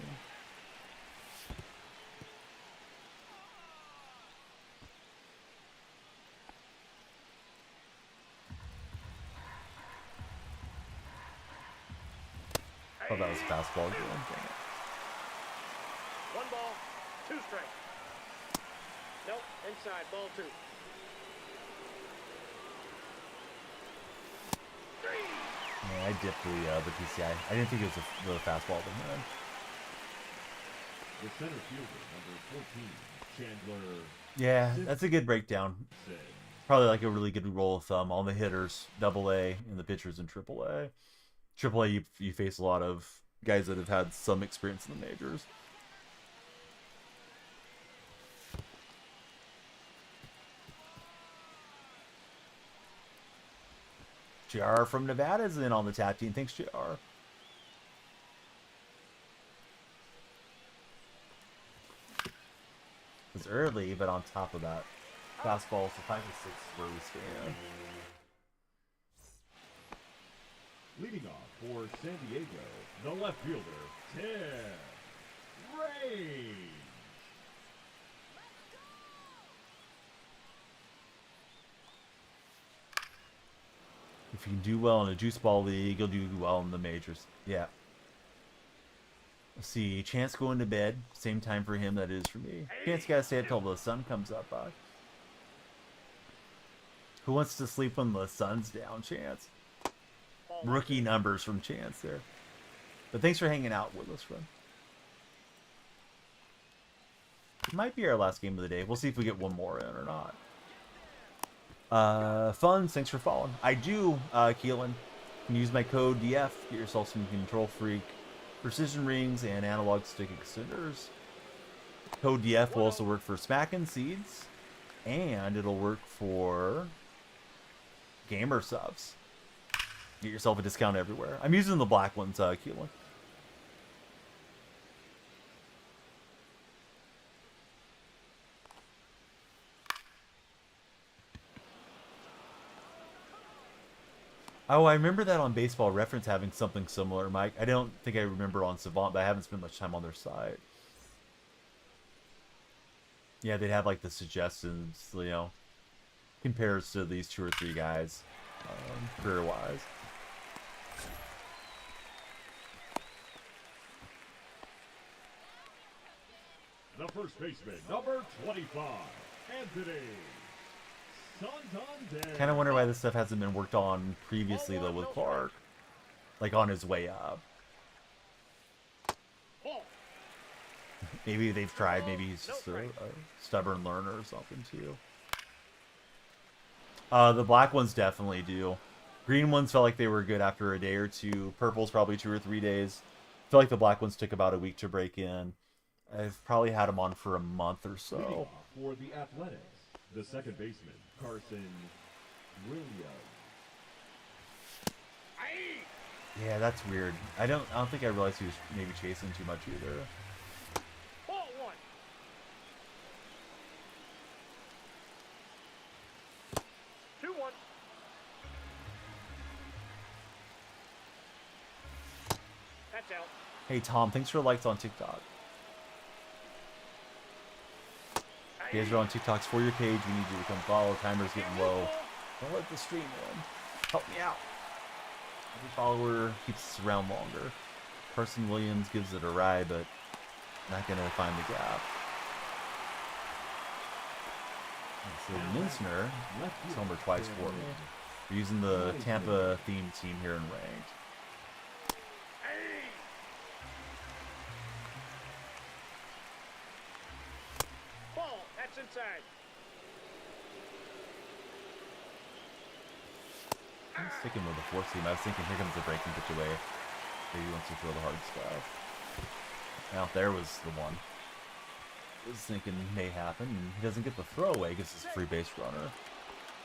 Oh, that was a fastball game. Dang it. 1 ball, 2 strikes. Nope, inside, ball 2. 3. Yeah, I dipped the PCI. I didn't think it was the fastball to him. The center fielder, number 14, Chandler. Yeah, that's a good breakdown. Probably like a really good rule of thumb on the hitters, AA, and the pitchers in AAA. AAA, you face a lot of guys that have had some experience in the majors. JR from Nevada is in on the tap team. Thanks, JR. It's early, but on top of that, fastball, so 5 to 6 is where we stand. Leading off for San Diego, the left fielder, Tim Ray. If you can do well in a juice ball league, you'll do well in the majors. Yeah. Let's see. Chance going to bed. Same time for him that it is for me. Chance gotta stay up till the sun comes up, bud. Who wants to sleep when the sun's down, Chance? Rookie numbers from Chance there. But thanks for hanging out with us, friend. It might be our last game of the day. We'll see if we get one more in or not. Funds, thanks for following. I do, Keelan. You can use my code DF. Get yourself some Control Freak precision rings and analog stick extenders. Code DF will also work for Smackin' Seeds. And it'll work for Gamer Subs. Get yourself a discount everywhere. I'm using the black ones, Keelan. Oh, I remember that on Baseball Reference having something similar, Mike. I don't think I remember on Savant, but I haven't spent much time on their site. Yeah, they'd have like the suggestions, you know, compares to these 2 or 3 guys, career-wise. The first baseman, number 25, Anthony. Kind of wonder why this stuff hasn't been worked on previously, though, with Clark. Like, on his way up. Maybe they've tried. Maybe he's just a stubborn learner or something, too. The black ones definitely do. Green ones felt like they were good after a day or 2. Purple's probably 2 or 3 days. I feel like the black ones took about a week to break in. I've probably had them on for a month or so. For the Athletics, the second baseman, Carson Williams. Yeah, that's weird. I don't think I realized he was maybe chasing too much either. Ball 1. 2-1. That's out. Hey Tom, thanks for the likes on TikTok. If you guys are on TikTok's For Your page, we need you to come follow. Timer's getting low. Don't let the stream in. Help me out. Every follower keeps us around longer. Carson Williams gives it a ride, but not going to find the gap. So Minsner is homer twice for me. We're using the Tampa themed team here in ranked. Ball, that's inside. I'm sticking with the 4-seam. I was thinking, here comes the breaking pitch away. Maybe he wants to throw the hard stuff. Out there was the one. I was thinking may happen, and he doesn't get the throwaway. Gets his free base runner.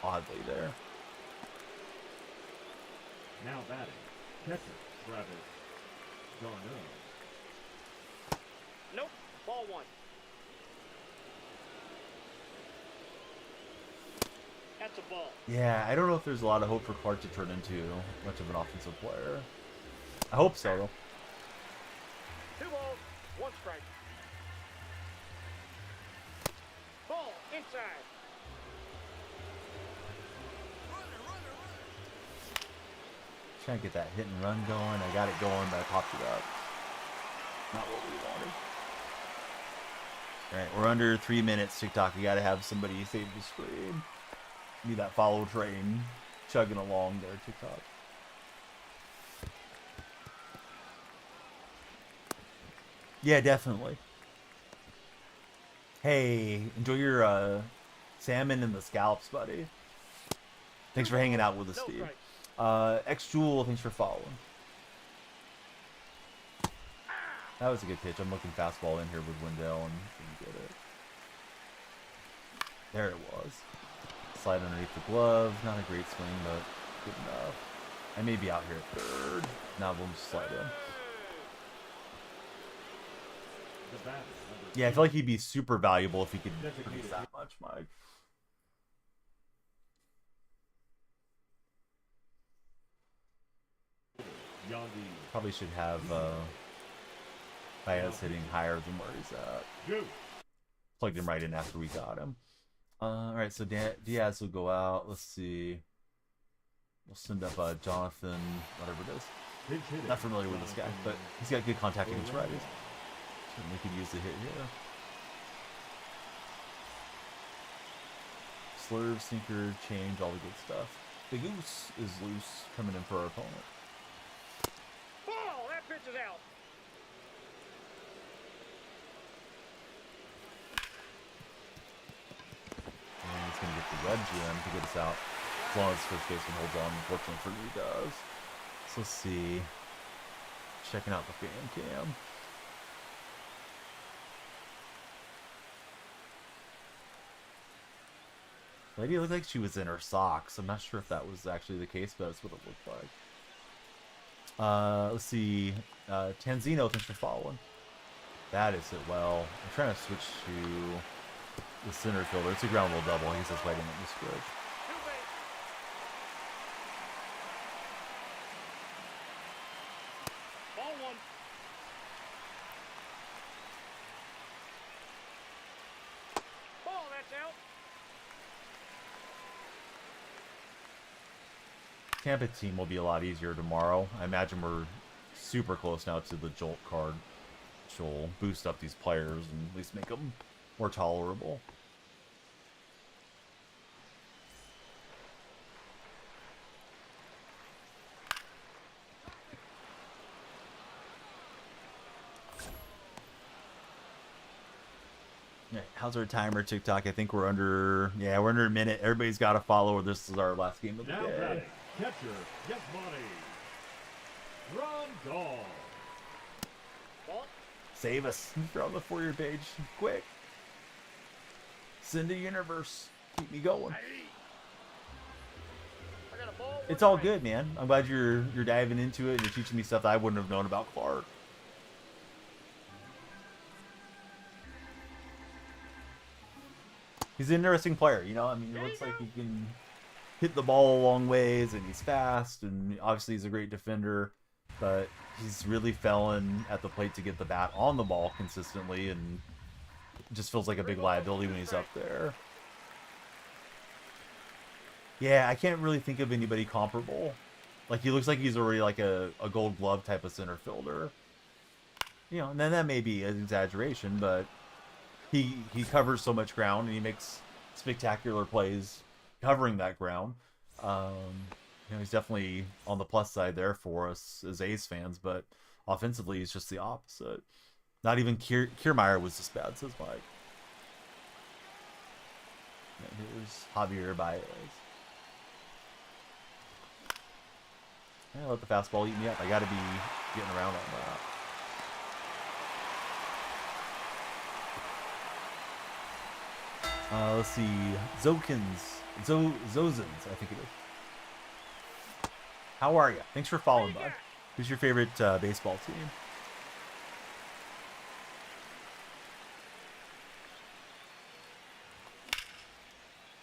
Oddly there. Now batting, catcher Travis Darno. Nope. Ball 1. That's a ball. Yeah, I don't know if there's a lot of hope for Clark to turn into much of an offensive player. I hope so, though. 2 balls, 1 strike. Ball inside. Trying to get that hit and run going. I got it going, but I popped it up. Not what we wanted. Alright, we're under 3 minutes, TikTok. We gotta have somebody save the screen. Need that follow train chugging along there, TikTok. Yeah, definitely. Hey, enjoy your salmon and the scallops, buddy. Thanks for hanging out with us, No Steve. strike. X-Jewel, thanks for following. That was a good pitch. I'm looking fastball in here with Wendell and didn't get it. There it was. Slide underneath the glove. Not a great swing, but good enough. I may be out here at third. Now we'll just slide in. The batter, Yeah, I feel like he'd be super valuable if he could produce that much, Mike. Yandy Probably should have Baez hitting higher than where he's at. Goose. Plugged him right in after we got him. Alright, so Diaz will go out. Let's see. We'll send up Jonathan, whatever it is. Pinch hitting. Not familiar with this guy, but he's got good contact against righties. Certainly could use the hit here. Slurve, sinker, change, all the good stuff. The goose is loose, coming in for our opponent. Ball. That pitch is out. And he's going to get the red gem to get us out. As long as first baseman holds on, unfortunately for me, he does. So let's see. Checking out the fan cam. Lady looked like she was in her socks. I'm not sure if that was actually the case, but that's what it looked like. Let's see. Tanzino, thanks for following. That is it well. I'm trying to switch to the center fielder. It's a ground rule double. He's just waiting on the switch. 2 base. Ball 1. Ball. That's out. Tampa team will be a lot easier tomorrow. I imagine we're super close now to the Jolt card, which will boost up these players and at least make them more tolerable. Yeah, how's our timer, TikTok? I think we're under, we're under a minute. Everybody's got to follow, or this is our last game of the Now day. batting, catcher Yasmani Rondon. Ball. Save us. Throw on the for-year page. Quick. Send a universe. Keep me going. I got a ball. It's all good, man. I'm glad you're diving into it and you're teaching me stuff that I wouldn't have known about Clark. He's an interesting player, you know? I mean, it looks like he can hit the ball a long ways and he's fast and obviously he's a great defender, but he's really failing at the plate to get the bat on the ball consistently and it just feels like a big liability when he's up there. Yeah, I can't really think of anybody comparable. Like, he looks like he's already like a gold glove type of center fielder. You know, and then that may be an exaggeration, but he covers so much ground and he makes spectacular plays covering that ground. You know, he's definitely on the plus side there for us as A's fans, but offensively he's just the opposite. Not even Kiermaier was this bad, says Mike. And here's Javier Baez. Yeah, let the fastball eat me up. I got to be getting around on that. Let's see. Zozins, I think it is. How are you? Thanks for following, bud. Who's your favorite baseball team?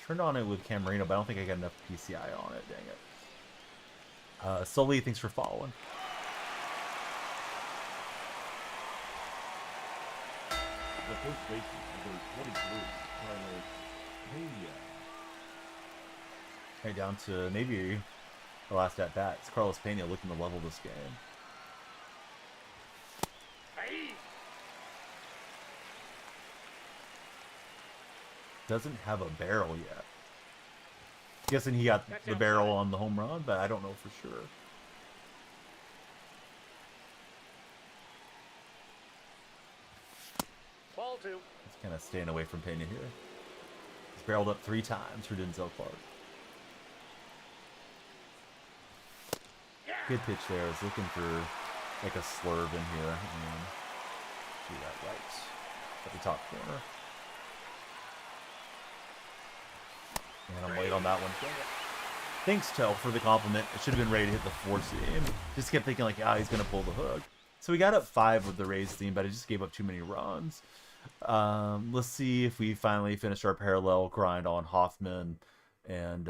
Turned on it with Camarino, but I don't think I got enough PCI on it. Dang it. Sully, thanks for following. The first baseman, number 23, Carlos Pena. Right down to maybe the last at bat. It's Carlos Pena looking to level this game. Doesn't have a barrel yet. Guessing he got the barrel on the home run, but I don't know for sure. Ball 2. He's kind of staying away from Pena here. He's barreled up 3 times for Denzel Clark. Good pitch there. I was looking for like a slurve in here. And do that right at the top corner. And I'm late on that one. Thanks, Toe, for the compliment. I should have been ready to hit the 4-seam. Just kept thinking like, he's going to pull the hook. So we got up 5 with the Rays theme, but I just gave up too many runs. Let's see if we finally finish our parallel grind on Hoffman and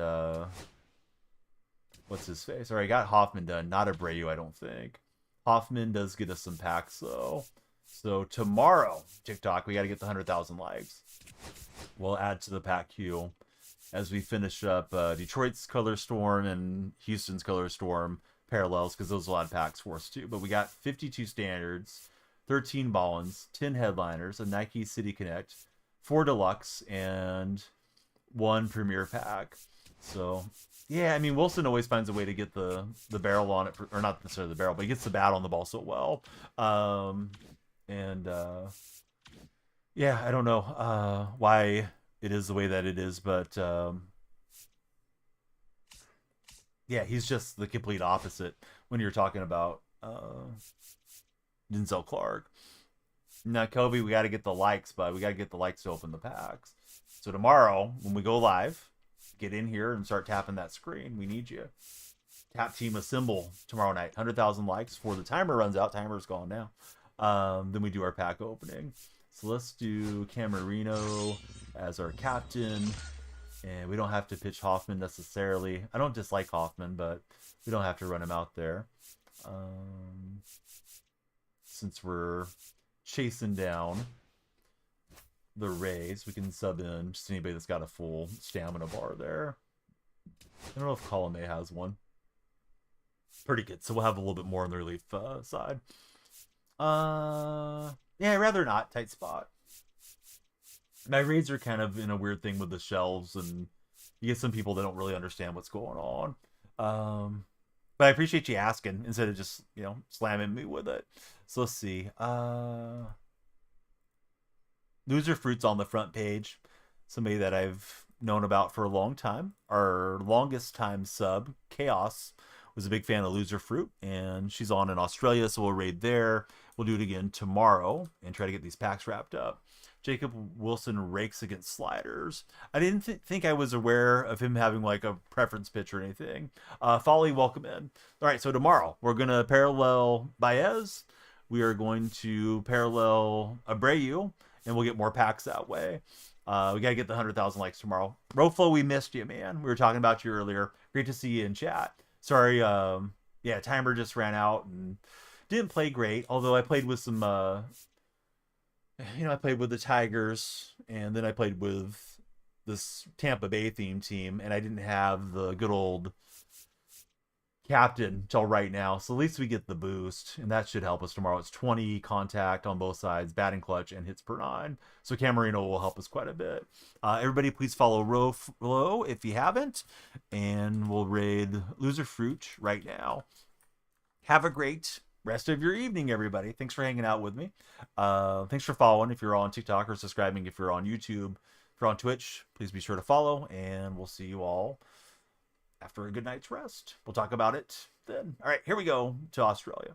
what's his face? All right, got Hoffman done. Not Abreu, I don't think. Hoffman does get us some packs, though. So tomorrow, TikTok, we got to get the 100,000 likes. We'll add to the pack queue as we finish up Detroit's Color Storm and Houston's Color Storm parallels, because those will add packs for us too. But we got 52 standards, 13 Ballins, 10 headliners, a Nike City Connect, 4 deluxe, and 1 premier pack. So yeah, I mean, Wilson always finds a way to get the barrel on it, or not necessarily the barrel, but he gets the bat on the ball so well. Yeah, I don't know why it is the way that it is, but yeah, he's just the complete opposite when you're talking about Denzel Clark. Now, Kobe, we got to get the likes, but we got to get the likes to open the packs. So tomorrow, when we go live, get in here and start tapping that screen. We need you. Tap team assemble tomorrow night. 100,000 likes before the timer runs out. Timer's gone now. Then we do our pack opening. So let's do Camarino as our captain. And we don't have to pitch Hoffman necessarily. I don't dislike Hoffman, but we don't have to run him out there. Since we're chasing down the Rays, we can sub in just anybody that's got a full stamina bar there. I don't know if Column A has one. Pretty good. So we'll have a little bit more on the relief side. Yeah, I'd rather not. Tight spot. My Rays are kind of in a weird thing with the shelves, and you get some people that don't really understand what's going on. But I appreciate you asking instead of just, slamming me with it. So let's see. Loser Fruit's on the front page. Somebody that I've known about for a long time. Our longest time sub, Chaos, was a big fan of Loser Fruit, and she's on in Australia, so we'll raid there. We'll do it again tomorrow and try to get these packs wrapped up. Jacob Wilson rakes against sliders. I didn't think I was aware of him having like a preference pitch or anything. Folly, welcome in. All right, so tomorrow we're going to parallel Baez. We are going to parallel Abreu, and we'll get more packs that way. We got to get the 100,000 likes tomorrow. Roflo, we missed you, man. We were talking about you earlier. Great to see you in chat. Sorry, yeah, timer just ran out and didn't play great. Although I played with some, I played with the Tigers, and then I played with this Tampa Bay themed team, and I didn't have the good old captain till right now. So at least we get the boost, and that should help us tomorrow. It's 20 contact on both sides, batting clutch, and hits per 9. So Camarino will help us quite a bit. Everybody, please follow Roflo if you haven't, and we'll raid Loser Fruit right now. Have a great rest of your evening, everybody. Thanks for hanging out with me. Thanks for following if you're on TikTok, or subscribing if you're on YouTube. If you're on Twitch, please be sure to follow, and we'll see you all after a good night's rest. We'll talk about it something. All right, here we go to Australia.